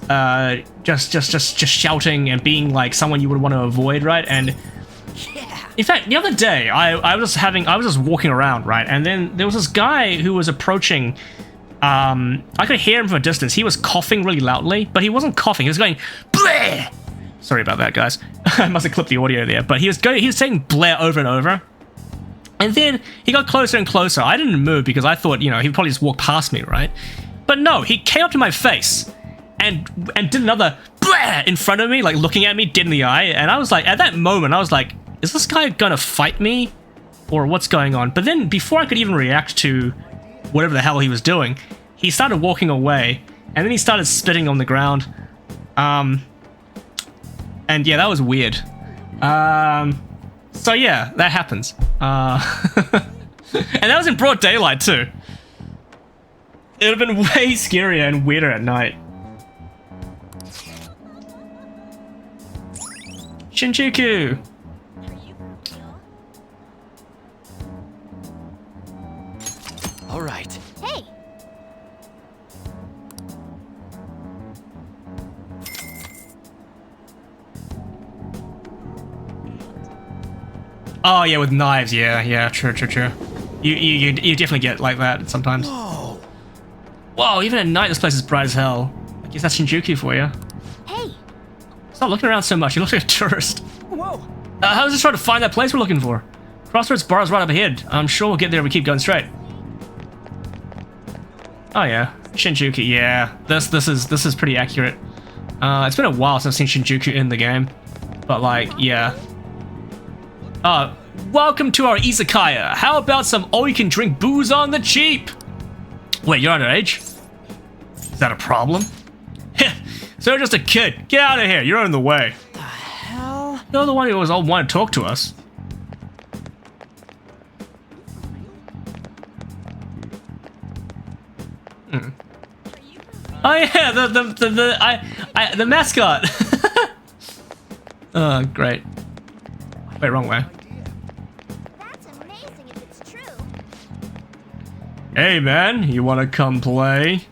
just shouting and being like someone you would want to avoid, right? And in fact, the other day, I was just walking around, right? And then there was this guy who was approaching. I could hear him from a distance. He was coughing really loudly, but he wasn't coughing. He was going, bleh! Sorry about that, guys. I must have clipped the audio there. But he was saying bleh over and over. And then he got closer and closer. I didn't move because I thought, you know, he'd probably just walk past me, right? But no, he came up to my face and did another bleh in front of me, like looking at me dead in the eye. And I was like, at that moment, I was like, is this guy gonna fight me? Or what's going on? But then before I could even react to whatever the hell he was doing, he started walking away, and then he started spitting on the ground. And yeah, that was weird. So yeah, that happens. And that was in broad daylight too. It would have been way scarier and weirder at night. Shinjuku! All right. Hey! Oh yeah, with knives, yeah, true. You definitely get like that sometimes. Whoa, even at night this place is bright as hell. I guess that's Shinjuku for you. Hey! Stop looking around so much, you look like a tourist. Whoa! I was just trying to find that place we're looking for. Crossroads Bar is right up ahead. I'm sure we'll get there if we keep going straight. Oh yeah, Shinjuku, yeah. This is pretty accurate. It's been a while since I've seen Shinjuku in the game. But like, yeah. Welcome to our izakaya. How about some all-you-can-drink booze on the cheap? Wait, you're underage? Is that a problem? So you're just a kid. Get out of here. You're in the way. The hell? You're the one who was all wanting to talk to us. Oh yeah, the mascot. Great. Wait, wrong way. That's amazing if it's true. Hey man, you wanna come play?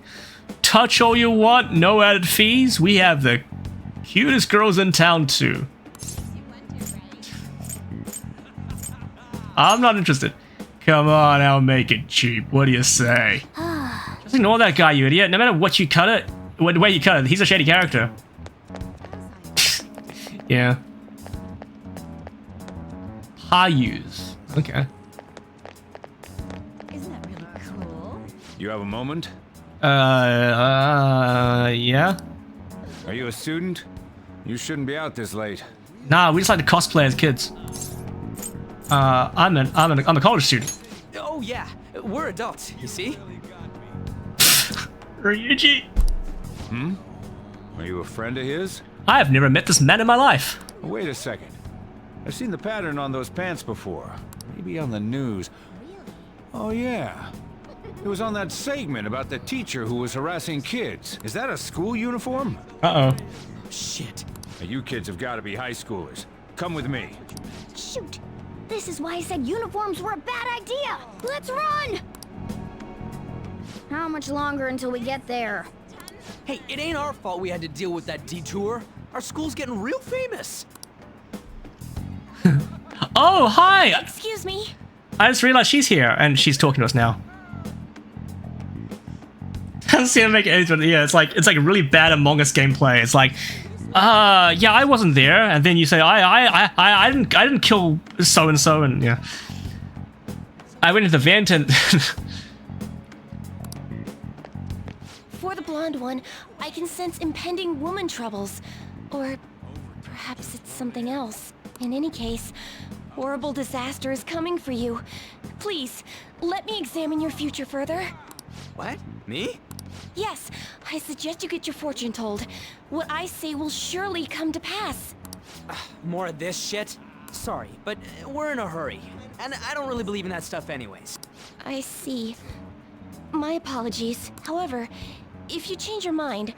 Touch all you want, no added fees. We have the cutest girls in town too. I'm not interested. Come on, I'll make it cheap. What do you say? Just ignore that guy, you idiot. No matter what you cut it, the way you cut it, he's a shady character. Yeah. Payus. Okay. Isn't that really cool? You have a moment? Yeah. Are you a student? You shouldn't be out this late. Nah, we just like to cosplay as kids. I'm a college student. Oh yeah, we're adults, you see? Ryuji. Hmm? Are you a friend of his? I have never met this man in my life. Wait a second. I've seen the pattern on those pants before. Maybe on the news. Oh yeah. It was on that segment about the teacher who was harassing kids. Is that a school uniform? Uh-oh. Shit. Now, you kids have got to be high schoolers. Come with me. Shoot! This is why I said uniforms were a bad idea! Let's run! How much longer until we get there? Hey, it ain't our fault we had to deal with that detour. Our school's getting real famous. Oh, hi! Excuse me. I just realized she's here, and she's talking to us now. Doesn't seem to make it, yeah, it's like really bad Among Us gameplay. It's like, yeah, I wasn't there, and then you say, I didn't kill so and so, and yeah, I went into the vent and. For the blonde one, I can sense impending woman troubles. Or perhaps it's something else. In any case, horrible disaster is coming for you. Please, let me examine your future further. What? Me? Yes, I suggest you get your fortune told. What I say will surely come to pass. More of this shit? Sorry, but we're in a hurry. And I don't really believe in that stuff anyways. I see. My apologies. However, if you change your mind,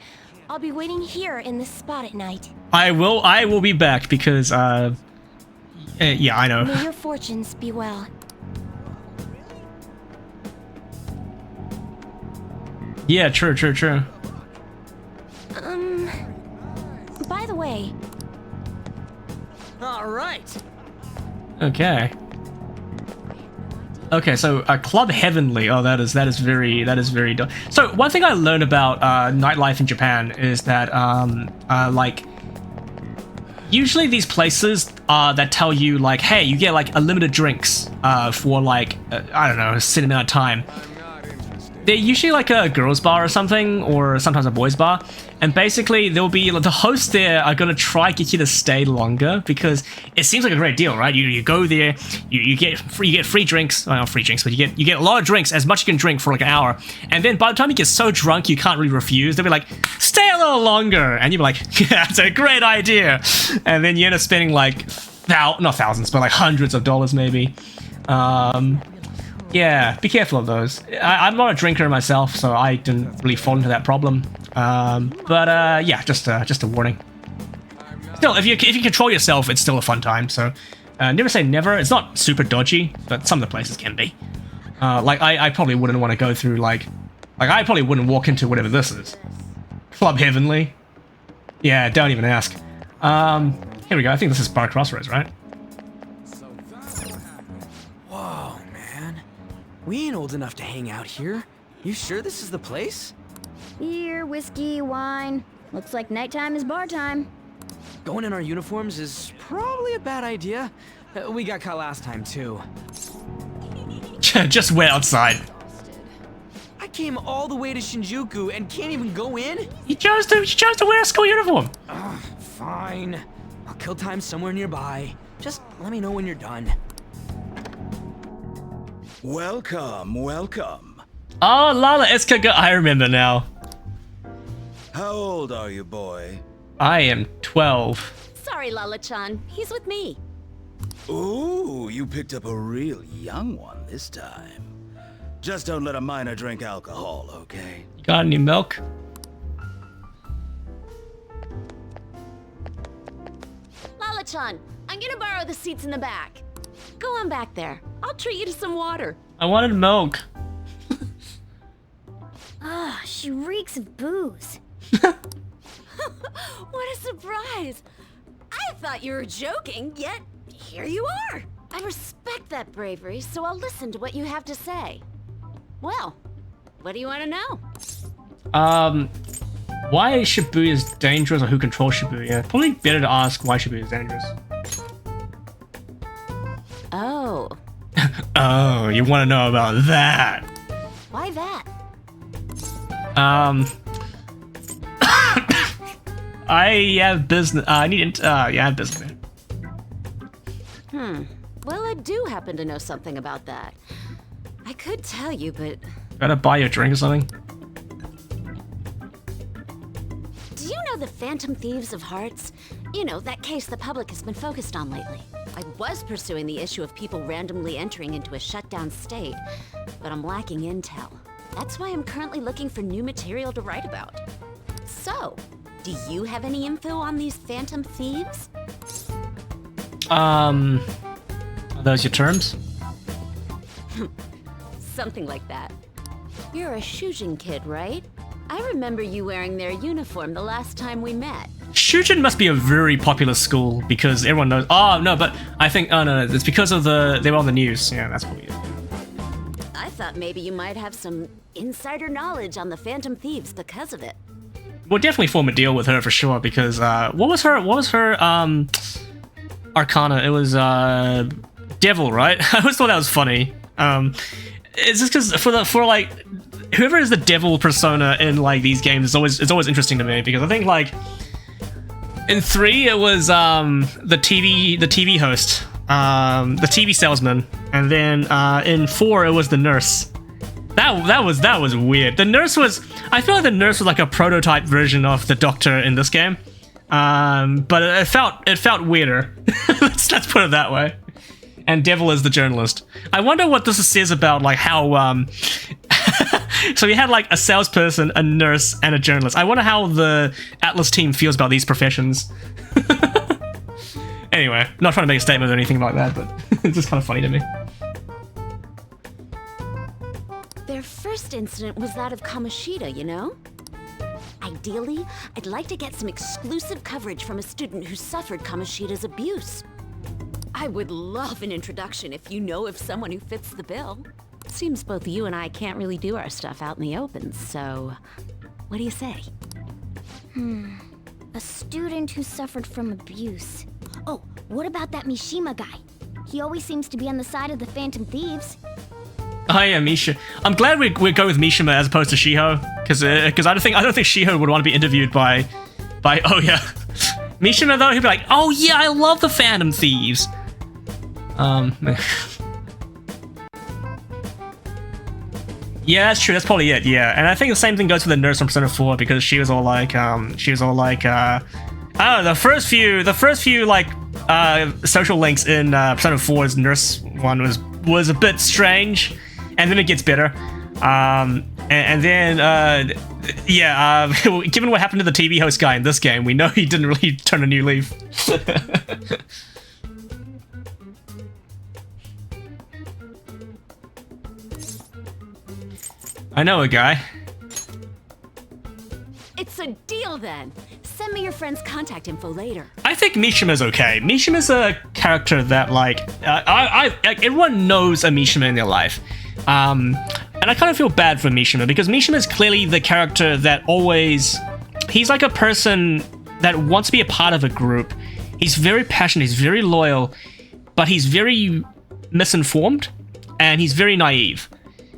I'll be waiting here in this spot at night. I will be back because, yeah, I know. May your fortunes be well. Yeah, true. By the way. All right. Okay. Okay, so Club Heavenly. Oh, that is very dope. So one thing I learned about nightlife in Japan is that like usually these places that tell you like, hey, you get like unlimited drinks for like I don't know, a certain amount of time. They're usually like a girls' bar or something, or sometimes a boys' bar. And basically, there'll be the hosts there are gonna try get you to stay longer because it seems like a great deal, right? You go there, you get free drinks, well, not free drinks, but you get a lot of drinks, as much as you can drink for like an hour. And then by the time you get so drunk, you can't really refuse. They'll be like, stay a little longer, and you'll be like, yeah, that's a great idea. And then you end up spending like not thousands, but like hundreds of dollars maybe. Yeah, be careful of those. I'm not a drinker myself, so I didn't really fall into that problem. Yeah, just a warning. Still, if you control yourself, it's still a fun time. So never say never. It's not super dodgy, but some of the places can be. Like I probably wouldn't want to go through like I probably wouldn't walk into whatever this is. Club Heavenly. Yeah, don't even ask. Here we go. I think this is Bar Crossroads, right? Whoa, man. We ain't old enough to hang out here. You sure this is the place? Beer, whiskey, wine. Looks like nighttime is bar time. Going in our uniforms is probably a bad idea. We got caught last time, too. Just wait outside. I came all the way to Shinjuku and can't even go in? You chose to wear a school uniform. Fine. I'll kill time somewhere nearby. Just let me know when you're done. Welcome. Oh, Lala Eskaga, I remember now. How old are you, boy? I am 12. Sorry, Lala-chan. He's with me. Ooh, you picked up a real young one this time. Just don't let a minor drink alcohol, okay? You got any milk? Umbrella-chan, I'm gonna borrow the seats in the back. Go on back there. I'll treat you to some water. I wanted milk. Ah, she reeks of booze. What a surprise! I thought you were joking, yet here you are. I respect that bravery, so I'll listen to what you have to say. Well, what do you want to know? Why Shibuya is dangerous or who controls Shibuya? Probably better to ask why Shibuya is dangerous. Oh. Oh, you want to know about that? Why that? I have business. I need. Yeah, I have business. Well, I do happen to know something about that. I could tell you, but... Gotta buy you a drink or something. Do you know the Phantom Thieves of Hearts? You know, that case the public has been focused on lately. I was pursuing the issue of people randomly entering into a shutdown state, but I'm lacking intel. That's why I'm currently looking for new material to write about. So, do you have any info on these Phantom Thieves? Are those your terms? Something like that. You're a Shujin kid, right? I remember you wearing their uniform the last time we met. Shujin must be a very popular school because everyone knows. Oh no, but I think no, it's because of they were on the news. Yeah, that's probably it. I thought maybe you might have some insider knowledge on the Phantom Thieves because of it. We'll definitely form a deal with her for sure because what was her arcana? It was devil, right? I always thought that was funny. It's just because for like whoever is the devil persona in like these games is always interesting to me because I think like in 3 it was the TV host, the TV salesman, and then in 4 it was the nurse. That was weird. The nurse was, I feel like the nurse was like a prototype version of the doctor in this game, but it felt weirder. let's put it that way. And Devil is the journalist. I wonder what this says about like how so you had like a salesperson, a nurse, and a journalist. I wonder how the Atlas team feels about these professions. Anyway, not trying to make a statement or anything like that, but it's just kind of funny to me. Their first incident was that of Kamoshida, you know? Ideally, I'd like to get some exclusive coverage from a student who suffered Kamoshida's abuse. I would love an introduction if you know of someone who fits the bill. Seems both you and I can't really do our stuff out in the open, so what do you say? A student who suffered from abuse. Oh, what about that Mishima guy? He always seems to be on the side of the Phantom Thieves. Oh yeah, Misha. I'm glad we go with Mishima as opposed to Shiho, because I don't think Shiho would want to be interviewed by oh yeah, Mishima though. He'd be like, oh yeah, I love the Phantom Thieves. Yeah, that's true. That's probably it. Yeah, and I think the same thing goes for the nurse from Persona 4 because she was all like, I don't know, the first few like social links in Persona 4's nurse one was a bit strange, and then it gets better. And then given what happened to the TV host guy in this game, we know he didn't really turn a new leaf. I know a guy. It's a deal then. Send me your friend's contact info later. I think Mishima's okay. Mishima's a character that like everyone knows a Mishima in their life. And I kind of feel bad for Mishima because Mishima is clearly the character that he's like a person that wants to be a part of a group. He's very passionate, he's very loyal, but he's very misinformed and he's very naive.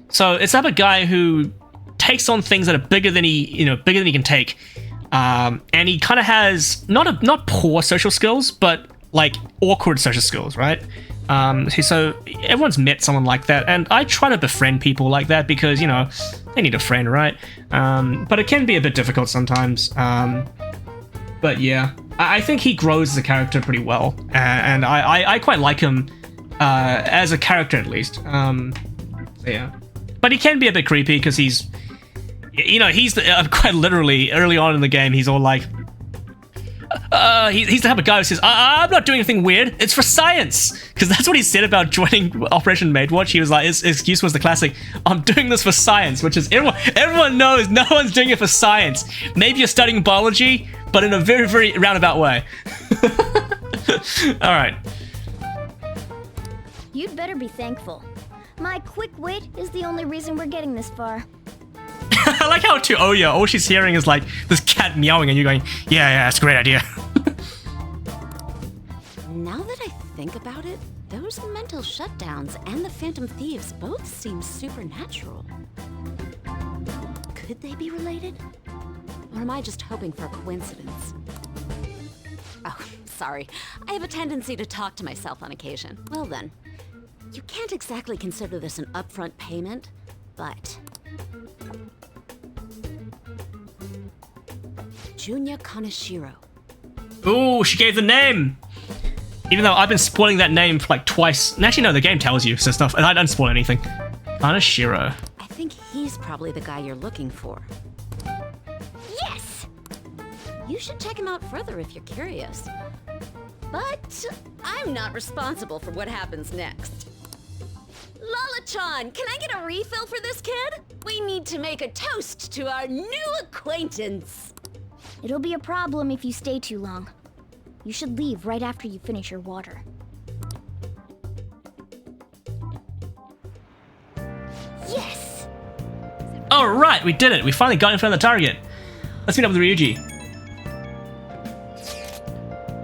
So it's that a guy who takes on things that are bigger than he can take. And he kind of has not poor social skills, but like awkward social skills, right? So everyone's met someone like that, and I try to befriend people like that because, you know, they need a friend, right? But it can be a bit difficult sometimes. But yeah, I think he grows as a character pretty well, and I quite like him as a character at least. So yeah, but he can be a bit creepy because he's quite literally early on in the game he's all like, he's the type of guy who says, I'm not doing anything weird. It's for science. Because that's what he said about joining Operation Maidwatch. He was like, his excuse was the classic, I'm doing this for science, which is everyone knows no one's doing it for science. Maybe you're studying biology, but in a very, very roundabout way. All right. You'd better be thankful. My quick wit is the only reason we're getting this far. I like how to Oya, all she's hearing is like this cat meowing and you're going, yeah, that's a great idea. Now that I think about it, those mental shutdowns and the Phantom Thieves both seem supernatural. Could they be related? Or am I just hoping for a coincidence? Oh, sorry. I have a tendency to talk to myself on occasion. Well then, you can't exactly consider this an upfront payment, but... Junya Kaneshiro. Ooh, she gave the name! Even though I've been spoiling that name for like twice. And actually, no, the game tells you some stuff, and I don't spoil anything. Kaneshiro. I think he's probably the guy you're looking for. Yes! You should check him out further if you're curious. But I'm not responsible for what happens next. Lala-chan, can I get a refill for this kid? We need to make a toast to our new acquaintance. It'll be a problem if you stay too long. You should leave right after you finish your water. Yes! Alright, we did it. We finally got in front of the target. Let's meet up with Ryuji.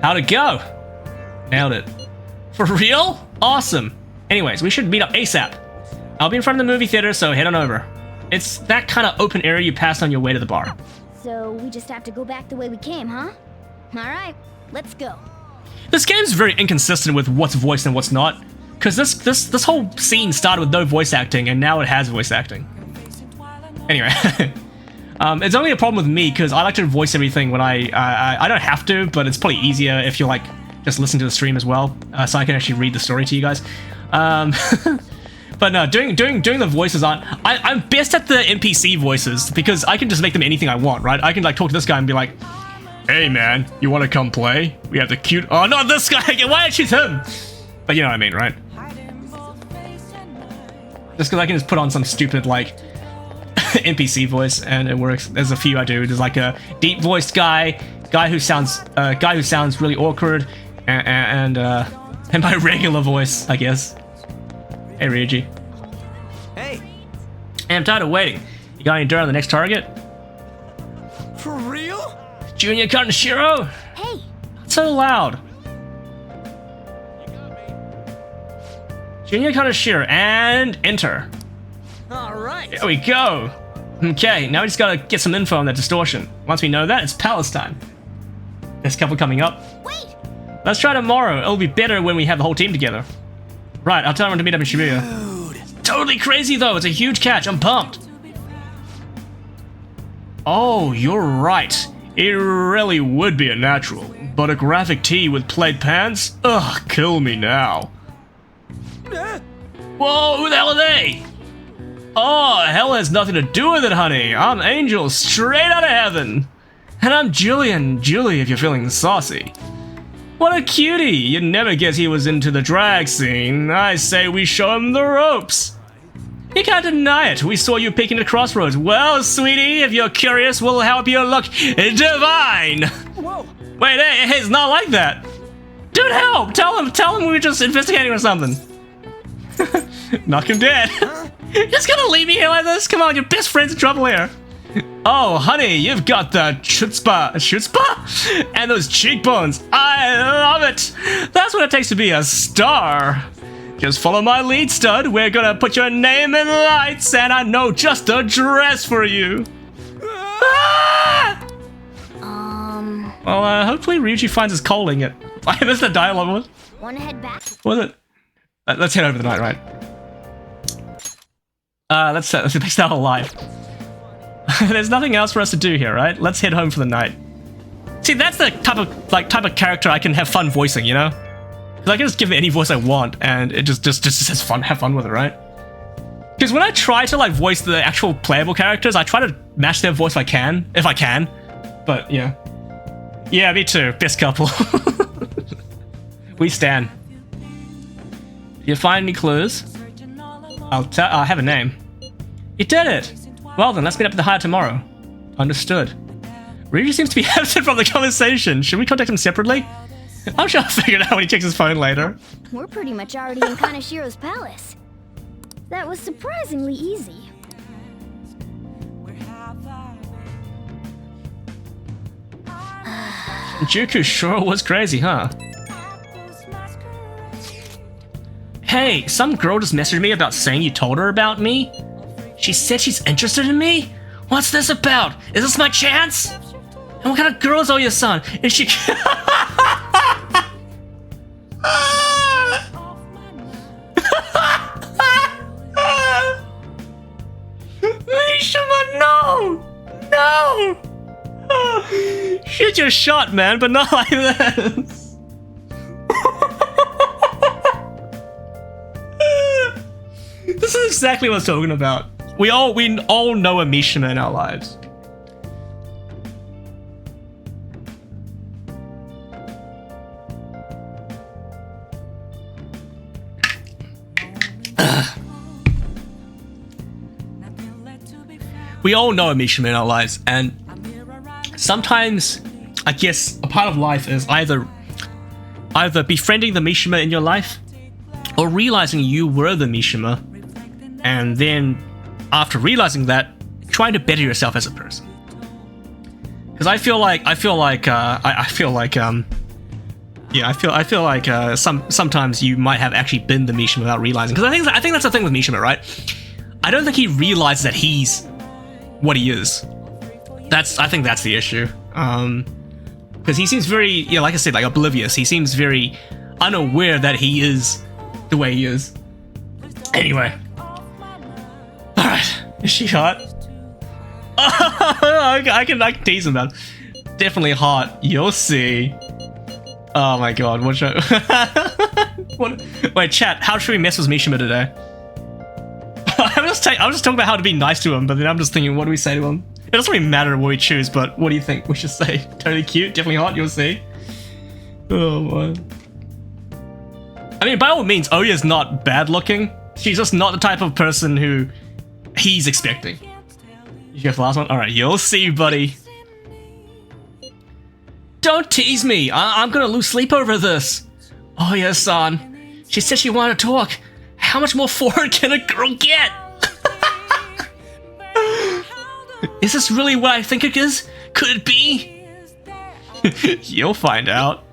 How'd it go? Nailed it. For real? Awesome. Anyways, we should meet up ASAP. I'll be in front of the movie theater, so head on over. It's that kind of open area you pass on your way to the bar. So we just have to go back the way we came, huh? Alright, let's go. This game's very inconsistent with what's voiced and what's not. Because this whole scene started with no voice acting, and now it has voice acting. Anyway. It's only a problem with me, because I like to voice everything when I don't have to, but it's probably easier if you like just listen to the stream as well, so I can actually read the story to you guys. But no, doing the voices I'm best at the NPC voices because I can just make them anything I want, right? I can like talk to this guy and be like, "Hey man, you want to come play? We have the cute." Oh, not this guy! Why don't you choose him? But you know what I mean, right? Just because I can just put on some stupid like NPC voice and it works. There's a few I do. There's like a deep voiced guy who sounds really awkward, and my regular voice, I guess. Hey, Ryuji. Hey. Hey, I'm tired of waiting. You got any dirt on the next target? For real? Junya Kaneshiro? Hey. It's so loud. Junya Kaneshiro, and enter. Alright. There we go. Okay, now we just gotta get some info on that distortion. Once we know that, it's Palace time. There's a couple coming up. Wait. Let's try tomorrow. It'll be better when we have the whole team together. Right, I'll tell everyone to meet up in Shibuya. Dude. Totally crazy though, it's a huge catch, I'm pumped. Oh, you're right. It really would be a natural, but a graphic tee with plaid pants? Ugh, kill me now. Whoa, who the hell are they? Oh, hell has nothing to do with it, honey. I'm Angel, straight out of heaven. And I'm Julian, Julie if you're feeling saucy. What a cutie! You'd never guess he was into the drag scene. I say we show him the ropes. You can't deny it. We saw you peeking at Crossroads. Well, sweetie, if you're curious, we'll help you look divine. Whoa! Wait, hey, it's not like that. Dude, help! Tell him we were just investigating or something. Knock him dead. You're just gonna leave me here like this? Come on, your best friend's in trouble here. Oh, honey, you've got the chutzpah, and those cheekbones. I love it. That's what it takes to be a star. Just follow my lead, stud. We're gonna put your name in lights, and I know just the dress for you. Ah! Well, hopefully Ryuji finds his calling it. I missed the dialogue one. Wanna head back? Was it? Let's head over the night, right? Let's stay alive. There's nothing else for us to do here, right? Let's head home for the night. See, that's the type of character I can have fun voicing, you know? Because I can just give it any voice I want, and it just has fun. Have fun with it, right? Because when I try to like voice the actual playable characters, I try to match their voice if I can. But yeah, Yeah, me too. Best couple. We stand. You find any clues? I'll have a name. You did it! Well then, let's meet up at the hire tomorrow. Understood. Ryuji seems to be absent from the conversation. Should we contact him separately? I'm sure I'll figure it out when he checks his phone later. We're pretty much already in Kanashiro's palace. That was surprisingly easy. Juku sure was crazy, huh? Hey, some girl just messaged me about saying you told her about me. She said she's interested in me? What's this about? Is this my chance? And what kind of girl is Oya-san? Is she... Mishima, no! No! Shoot your shot, man, but not like this. This is exactly what I was talking about. We all know a Mishima in our lives. We all know a Mishima in our lives, and sometimes, I guess, a part of life is either befriending the Mishima in your life, or realizing you were the Mishima, and then after realizing that, trying to better yourself as a person. Because I feel like sometimes you might have actually been the Mishima without realizing. Because I think that's the thing with Mishima, right? I don't think he realizes that he's what he is. I think that's the issue. Because he seems very, like I said, like oblivious. He seems very unaware that he is the way he is. Anyway. Alright. Is she hot? I can tease him, man. Definitely hot. You'll see. Oh my god, what should Wait, chat, how should we mess with Mishima today? I'm just talking about how to be nice to him, but then I'm just thinking, what do we say to him? It doesn't really matter what we choose, but what do you think we should say? Totally cute, definitely hot, you'll see. Oh my. I mean, by all means, Oya's not bad looking. She's just not the type of person who he's expecting. You get the last one? Alright, you'll see, buddy. Don't tease me! I'm gonna lose sleep over this! Oh yes, son. She said she wanted to talk. How much more forward can a girl get? Is this really what I think it is? Could it be? You'll find out.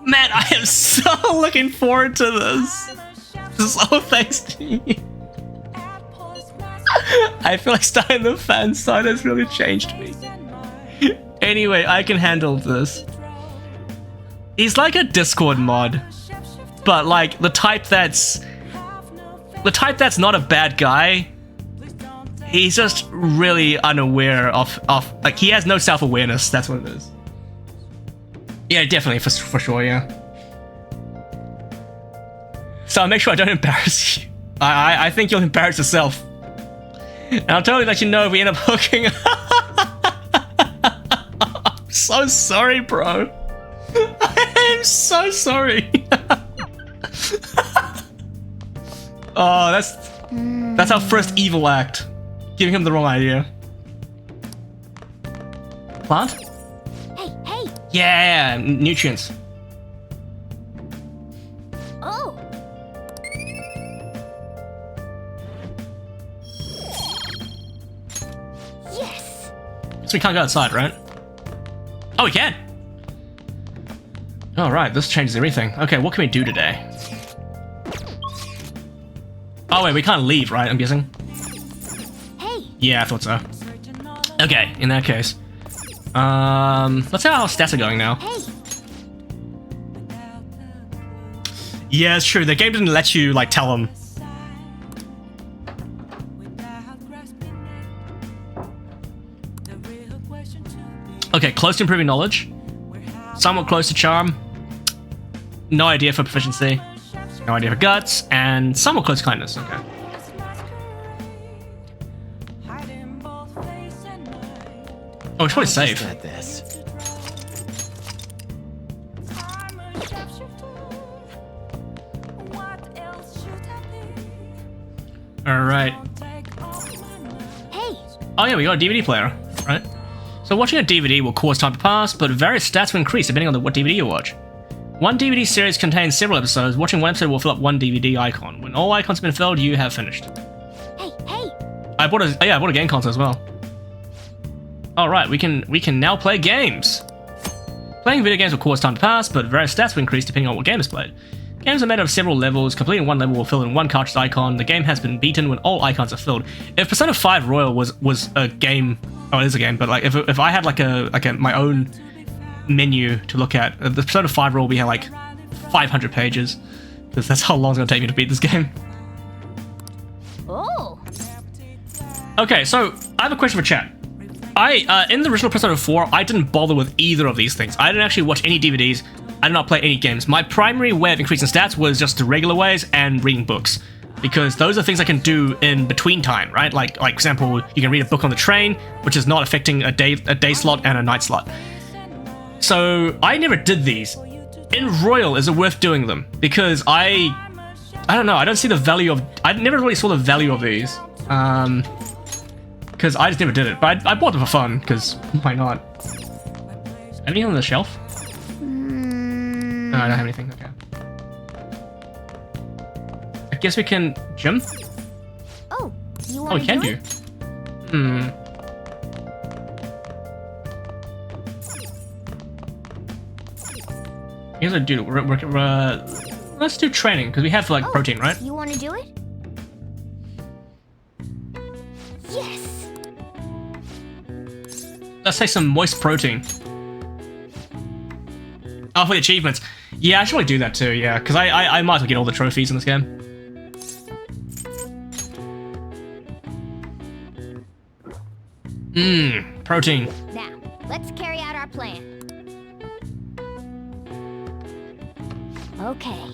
Man, I am so looking forward to this. So thanks to you. I feel like starting the fan side has really changed me. Anyway, I can handle this. He's like a Discord mod, but like the type that's not a bad guy. He's just really unaware of like he has no self-awareness. That's what it is. Yeah, definitely for sure. Yeah. So I'll make sure I don't embarrass you. I think you'll embarrass yourself. And I'll totally let you know if we end up hooking up. I'm so sorry, bro. I'm so sorry. Oh, that's our first evil act. Giving him the wrong idea. Plant? Hey! Yeah, nutrients. Oh! Yes! So we can't go outside, right? Oh, we can! Alright, this changes everything. Okay, what can we do today? Oh wait, we can't leave, right? I'm guessing? Hey! Yeah, I thought so. Okay, in that case. Let's see how our stats are going now. Hey! Yeah, it's true. The game didn't let you, like, tell them. Okay, close to improving knowledge. Somewhat close to charm. No idea for proficiency. No idea for guts. And somewhat close to kindness. Okay. Oh, we should probably save. Alright. Hey! Oh yeah, we got a DVD player, right? So watching a DVD will cause time to pass, but various stats will increase depending on what DVD you watch. One DVD series contains several episodes. Watching one episode will fill up one DVD icon. When all icons have been filled, you have finished. Hey, hey! I bought a game console as well. Alright, we can now play games. Playing video games will cause time to pass, but various stats will increase depending on what game is played. Games are made of several levels. Completing one level will fill in one cartridge icon. The game has been beaten when all icons are filled. If Persona 5 Royal was a game, oh, it is a game, but like if I had like my own menu to look at, the Persona 5 Royal will be like 500 pages, because that's how long it's gonna take me to beat this game. Oh. Okay, so I have a question for chat. In the original Persona 4, I didn't bother with either of these things. I didn't actually watch any DVDs. I did not play any games. My primary way of increasing stats was just the regular ways and reading books, because those are things I can do in between time, right? Like for example, you can read a book on the train, which is not affecting a day slot and a night slot. So I never did these. In Royal, is it worth doing them? Because I don't know. I don't see the value of. I never really saw the value of these. Because I just never did it. But I bought them for fun, because why not? Anything on the shelf? No, I don't have anything. Okay. I guess we can jump? Oh, you want we can do. Here's a dude. Let's do training, because we have like protein, right? You want to do it? Yes. Let's say some moist protein. Oh, for the achievements. Yeah, I should probably do that too, yeah. Because I might as well get all the trophies in this game. Protein. Now, let's carry out our plan. Okay.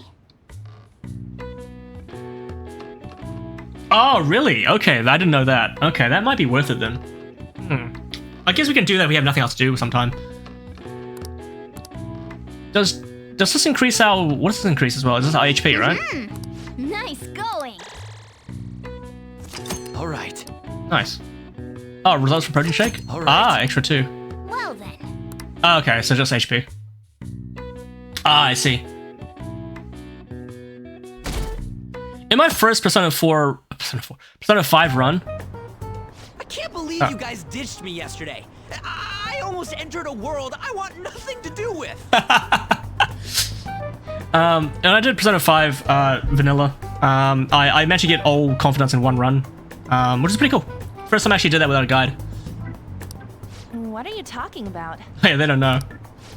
Oh, really? Okay, I didn't know that. Okay, that might be worth it then. I guess we can do that if we have nothing else to do sometime. Does this increase our... What does this increase as well? Is this our HP, right? Nice going! Alright. Nice. Oh, results from protein shake? All right. Ah, extra 2. Well then. Oh, okay, so just HP. Ah, I see. In my first Persona 5 run... I can't believe you guys ditched me yesterday. I almost entered a world I want nothing to do with. And I did Persona 5 vanilla. I managed to get all confidence in one run, which is pretty cool. First time I actually did that without a guide. What are you talking about? Hey, they don't know.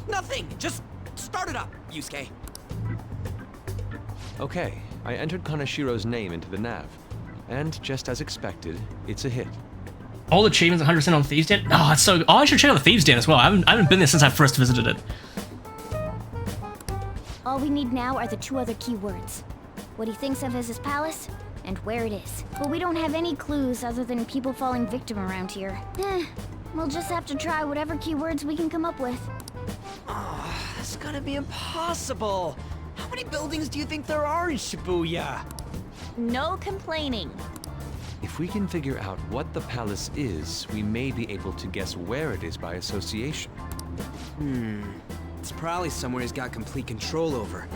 Nothing. Just start it up, Yusuke. Okay, I entered Kanashiro's name into the nav, and just as expected, it's a hit. All achievements 100% on Thieves' Den? Oh, it's so... Oh, I should check out the Thieves' Den as well. I haven't been there since I first visited it. All we need now are the 2 other keywords. What he thinks of as his palace, and where it is. But we don't have any clues other than people falling victim around here. We'll just have to try whatever keywords we can come up with. Oh, that's gonna be impossible. How many buildings do you think there are in Shibuya? No complaining. If we can figure out what the palace is, we may be able to guess where it is by association. It's probably somewhere he's got complete control over.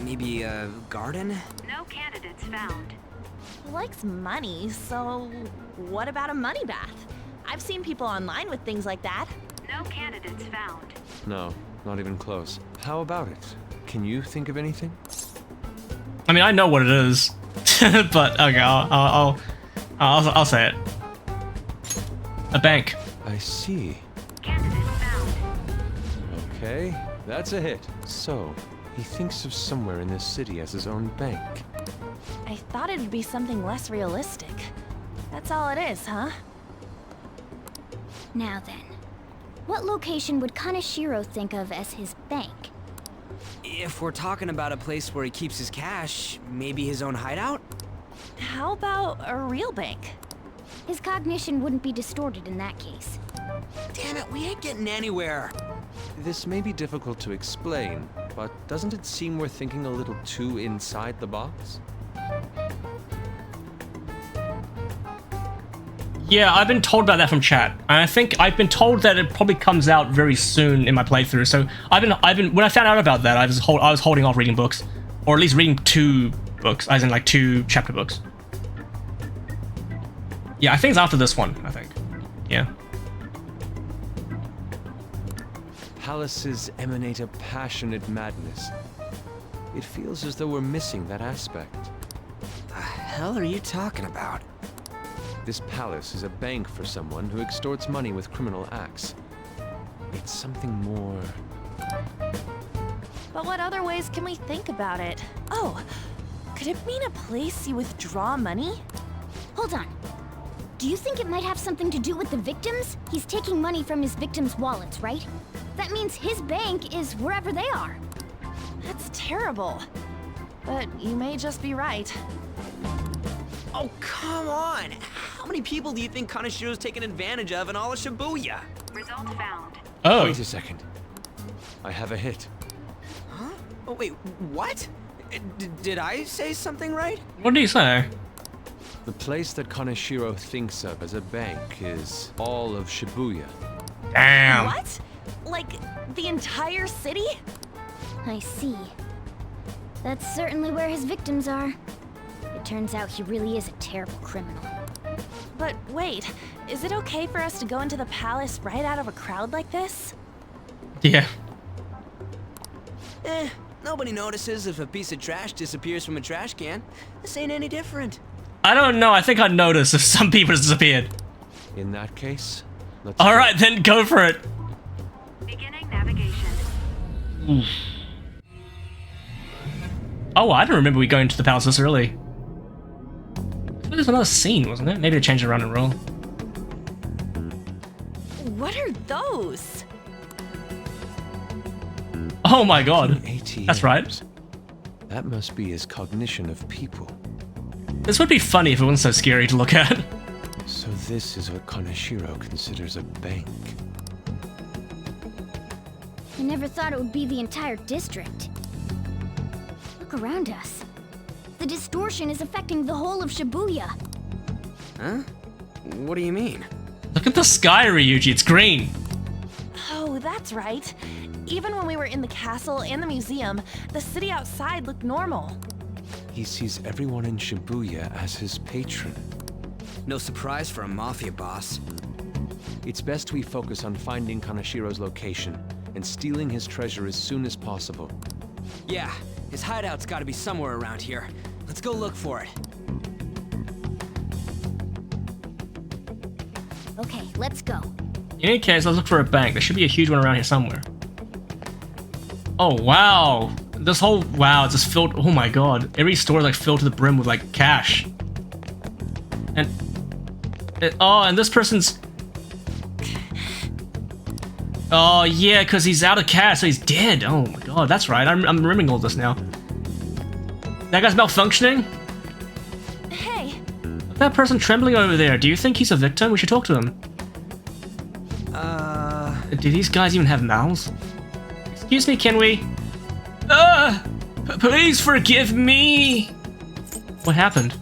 Maybe a garden? No candidates found. He likes money, so what about a money bath? I've seen people online with things like that. No candidates found. No, not even close. How about it? Can you think of anything? I mean, I know what it is, but okay, I'll say it. A bank. I see. Candidates found. Okay, that's a hit. So, he thinks of somewhere in this city as his own bank. I thought it'd be something less realistic. That's all it is, huh? Now then, what location would Kaneshiro think of as his bank? If we're talking about a place where he keeps his cash, maybe his own hideout? How about a real bank? His cognition wouldn't be distorted in that case. Damn it, we ain't getting anywhere. This may be difficult to explain, but doesn't it seem we're thinking a little too inside the box? Yeah, I've been told about that from chat, and I think I've been told that it probably comes out very soon in my playthrough. So I've been when I found out about that, I was holding off reading books, or at least reading 2 books, as in like 2 chapter books. Yeah, I think it's after this one. I think. Yeah. Palaces emanate a passionate madness. It feels as though we're missing that aspect. The hell are you talking about? This palace is a bank for someone who extorts money with criminal acts. It's something more... But what other ways can we think about it? Oh, could it mean a place you withdraw money? Hold on. Do you think it might have something to do with the victims? He's taking money from his victims' wallets, right? That means his bank is wherever they are. That's terrible. But you may just be right. Oh, come on! How many people do you think Kanashiro's taken advantage of in all of Shibuya? Result found. Oh. Wait a second. I have a hit. Huh? Oh, wait, what? Did I say something right? What did you say? The place that Kanashiro thinks of as a bank is all of Shibuya. Damn. What? Like, the entire city? I see. That's certainly where his victims are. It turns out he really is a terrible criminal. But wait, is it okay for us to go into the palace right out of a crowd like this? Yeah. Nobody notices if a piece of trash disappears from a trash can. This ain't any different. I don't know. I think I'd notice if some people disappeared. In that case, let's All right, then go for it. Beginning navigation. Oof. Oh, I don't remember we going to the palace this early. There's another scene, wasn't it? Maybe they changed it around and roll. What are those? Oh my god. ATMs. That's right. That must be his cognition of people. This would be funny if it wasn't so scary to look at. So this is what Kanashiro considers a bank. I never thought it would be the entire district. Look around us. The distortion is affecting the whole of Shibuya. Huh? What do you mean? Look at the sky, Ryuji. It's green. Oh, that's right. Even when we were in the castle and the museum, the city outside looked normal. He sees everyone in Shibuya as his patron. No surprise for a mafia boss. It's best we focus on finding Kanashiro's location and stealing his treasure as soon as possible. Yeah, his hideout's gotta be somewhere around here. Let's go look for it. Okay, let's go. In any case, let's look for a bank. There should be a huge one around here somewhere. Oh, wow. This whole... Wow, it's just filled... Oh my god. Every store is like filled to the brim with like cash. And... oh, and this person's... Oh, yeah, because he's out of cash, so he's dead. Oh my god, that's right. I'm remembering all this now. That guy's malfunctioning? Hey. That person trembling over there. Do you think he's a victim? We should talk to him. Do these guys even have mouths? Excuse me, can we? Please forgive me. What happened?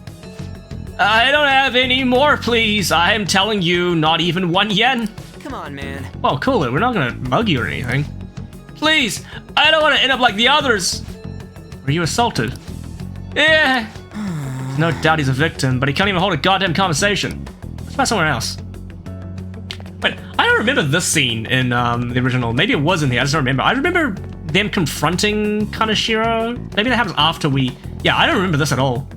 I don't have any more, please. I am telling you, not even 1 yen. Come on, man. Well, cool it. We're not gonna mug you or anything. Please, I don't want to end up like the others. Were you assaulted? Yeah. There's no doubt he's a victim, but he can't even hold a goddamn conversation. Let's try somewhere else. Wait, I don't remember this scene in the original. Maybe it was in here. I just don't remember. I remember them confronting Kanashiro. Maybe that happens after we... Yeah, I don't remember this at all.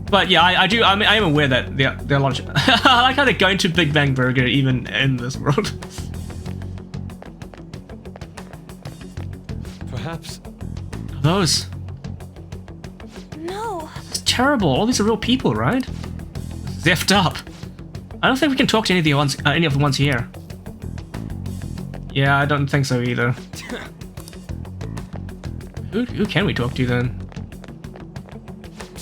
But yeah, I do. I mean, I am aware that there are a lot of... I like how they're going to Big Bang Burger even in this world. Perhaps... Those... No. It's terrible. All these are real people, right? Ziffed up. I don't think we can talk to any of the ones here. Yeah, I don't think so either. Who can we talk to then?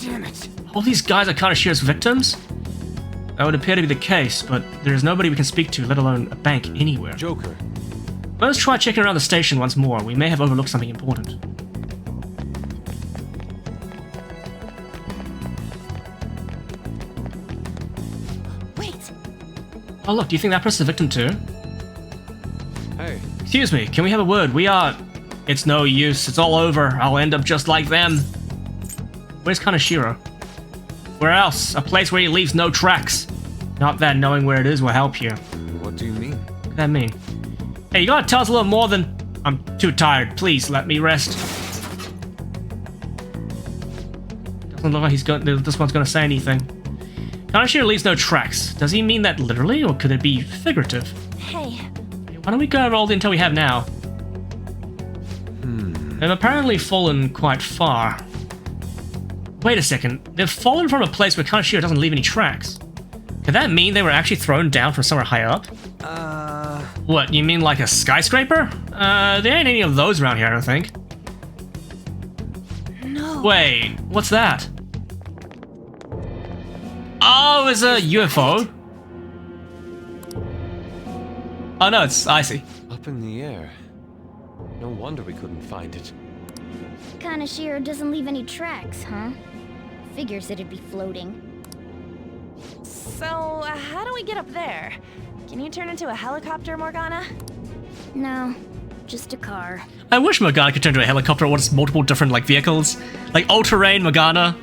Damn it. All these guys are Kanashiro's victims? That would appear to be the case, but there is nobody we can speak to, let alone a bank anywhere. Joker. Let's try checking around the station once more. We may have overlooked something important. Wait. Oh look, do you think that person's a victim too? Hey. Excuse me, can we have a word? We are... It's no use, it's all over. I'll end up just like them. Where's Kaneshiro? Where else? A place where he leaves no tracks. Not that knowing where it is will help you. What do you mean? What does that mean? Hey, you gotta tell us a little more than... I'm too tired. Please, let me rest. Doesn't look like this one's gonna say anything. Kaneshiro leaves no tracks. Does he mean that literally, or could it be figurative? Hey. Why don't we go over all the intel we have now? They've apparently fallen quite far. Wait a second. They've fallen from a place where Kaneshiro doesn't leave any tracks. Could that mean they were actually thrown down from somewhere higher up? What, you mean like a skyscraper? There ain't any of those around here, I don't think. No. Wait, what's that? Oh, it's a UFO? Oh no, I see. Up in the air. No wonder we couldn't find it. Kaneshiro doesn't leave any tracks, huh? Figures it'd be floating. So, how do we get up there? Can you turn into a helicopter, Morgana? No, just a car. I wish Morgana could turn into a helicopter or just multiple different like vehicles. Like all-terrain Morgana.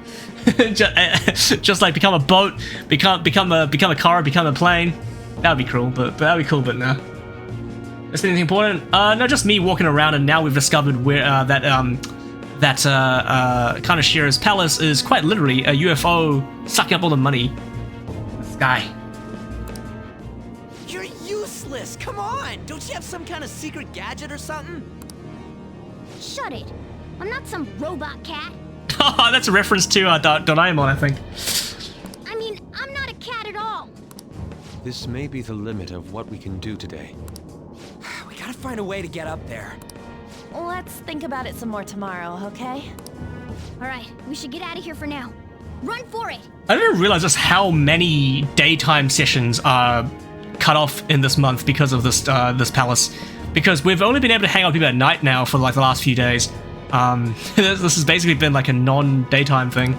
just like become a boat, become a car, become a plane. That'd be cool, but no. Is there anything important? No, just me walking around, and now we've discovered where that Kaneshiro's palace is quite literally a UFO sucking up all the money. The sky. You're useless! Come on! Don't you have some kind of secret gadget or something? Shut it! I'm not some robot cat. Oh, that's a reference to Doraemon, I think. I mean, I'm not a cat at all. This may be the limit of what we can do today. We gotta find a way to get up there. Let's think about it some more tomorrow, okay? Alright, we should get out of here for now. Run for it! I didn't realize just how many daytime sessions are cut off in this month because of this this palace. Because we've only been able to hang out with people at night now for like the last few days. This has basically been like a non-daytime thing.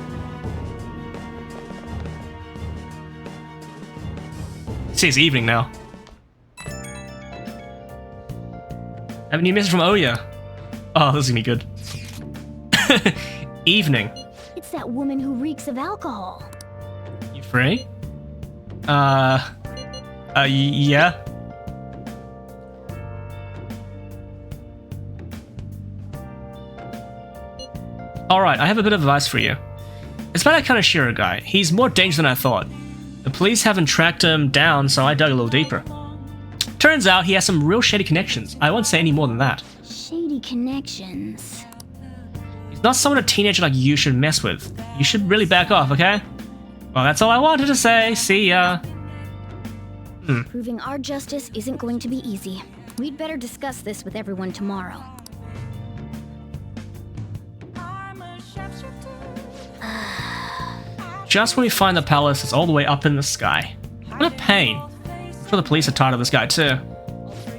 See, it's evening now. Have a new message from Oya. Oh, this is gonna be good. Evening. It's that woman who reeks of alcohol. You free? Yeah. Alright, I have a bit of advice for you. It's about that Kaneshiro guy. He's more dangerous than I thought. The police haven't tracked him down, so I dug a little deeper. Turns out he has some real shady connections. I won't say any more than that. Shady connections. He's not someone a teenager like you should mess with. You should really back off, okay? Well, that's all I wanted to say. See ya. Proving our justice isn't going to be easy. We'd better discuss this with everyone tomorrow. Just when we find the palace, it's all the way up in the sky. What a pain. I'm sure the police are tired of this guy too.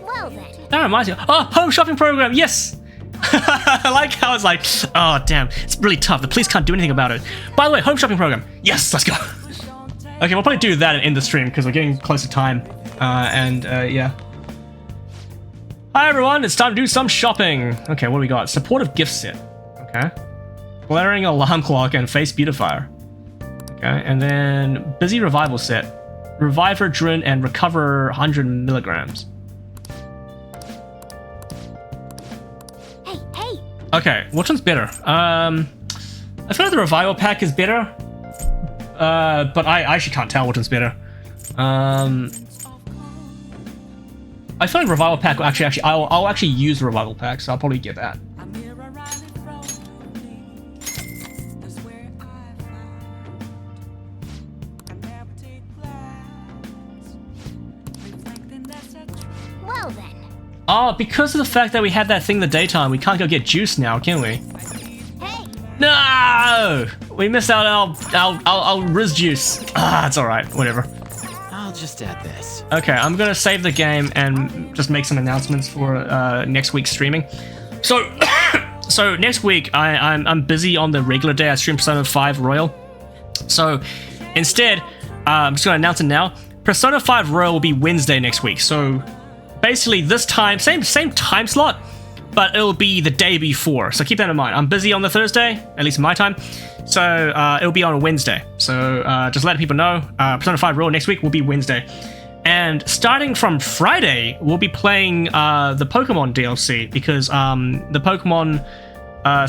Well then. That reminds me. Oh, home shopping program, yes! I like how it's like, oh damn, it's really tough. The police can't do anything about it. By the way, home shopping program. Yes, let's go. Okay, we'll probably do that and end the stream because we're getting close to time. Yeah. Hi everyone, it's time to do some shopping. Okay, what do we got? Supportive gift set. Okay. Blaring alarm clock and face beautifier. Okay, and then busy revival set. Revive Adrenaline and recover 100 milligrams. Hey! Okay, which one's better? I feel like the revival pack is better. But I actually can't tell which one's better. I feel like revival pack will actually I'll actually use the revival pack, so I'll probably get that. Well then. Oh, because of the fact that we had that thing in the daytime, we can't go get juice now, can we? Hey! No! We missed out on our Riz juice. Ah, it's alright, whatever. just add this. Okay, I'm gonna save the game and just make some announcements for next week's streaming. So, so next week I'm busy on the regular day. I stream Persona 5 Royal. So instead, I'm just gonna announce it now. Persona 5 Royal will be Wednesday next week. So basically this time, same time slot, but it'll be the day before. So keep that in mind. I'm busy on the Thursday, at least my time. So it'll be on Wednesday. So just let people know. Persona 5 Royal next week will be Wednesday. And starting from Friday, we'll be playing the Pokemon DLC because the Pokemon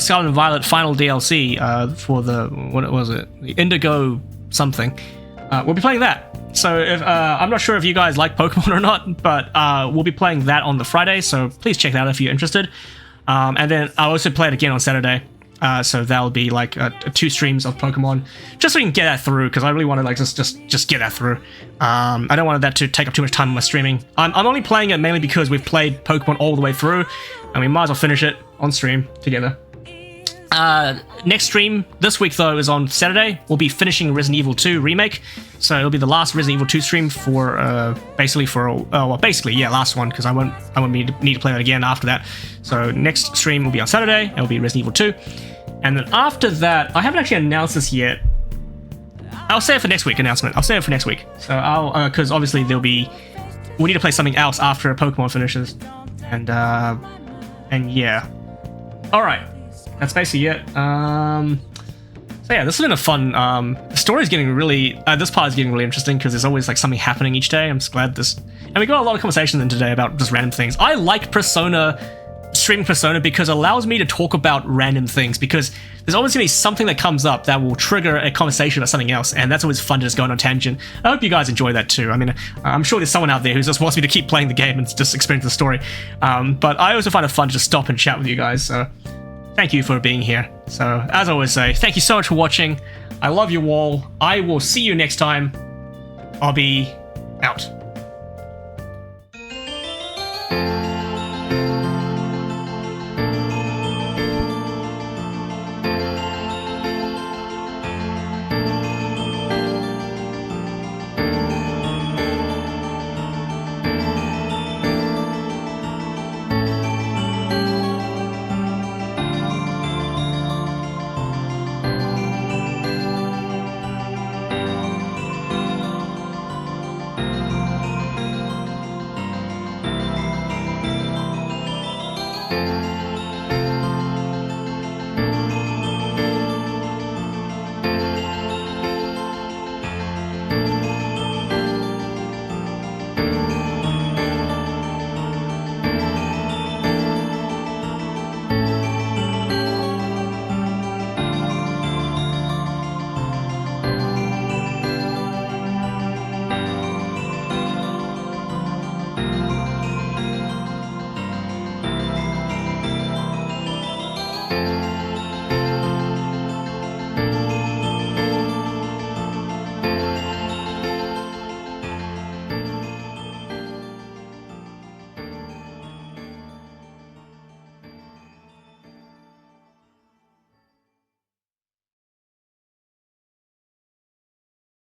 Scarlet and Violet final DLC for the, what was it? The Indigo something. We'll be playing that. So if, I'm not sure if you guys like Pokemon or not, but we'll be playing that on the Friday, so please check that out if you're interested. And then I'll also play it again on Saturday, so that'll be like 2 streams of Pokemon, just so we can get that through, because I really want to like just get that through. I don't want that to take up too much time in my streaming. I'm only playing it mainly because we've played Pokemon all the way through, and we might as well finish it on stream together. Next stream this week though is on Saturday. We'll be finishing Resident Evil 2 Remake, so it'll be the last Resident Evil 2 stream for basically last one, because I won't need to play that again after that. So next stream will be on Saturday. It'll be Resident Evil 2, and then after that, I haven't actually announced this yet. I'll say it for next week announcement. I'll say it for next week. So I'll because obviously we need to play something else after Pokemon finishes, and yeah. All right. That's basically it. So yeah, this has been a fun. The story's getting really. This part is getting really interesting because there's always like something happening each day. I'm just glad this. And we got a lot of conversations in today about just random things. I like streaming Persona because it allows me to talk about random things, because there's always gonna be something that comes up that will trigger a conversation about something else, and that's always fun to just go on a tangent. I hope you guys enjoy that too. I mean, I'm sure there's someone out there who just wants me to keep playing the game and just experience the story. But I also find it fun to just stop and chat with you guys. So. Thank you for being here. So, as I always say, thank you so much for watching. I love you all. I will see you next time. I'll be out.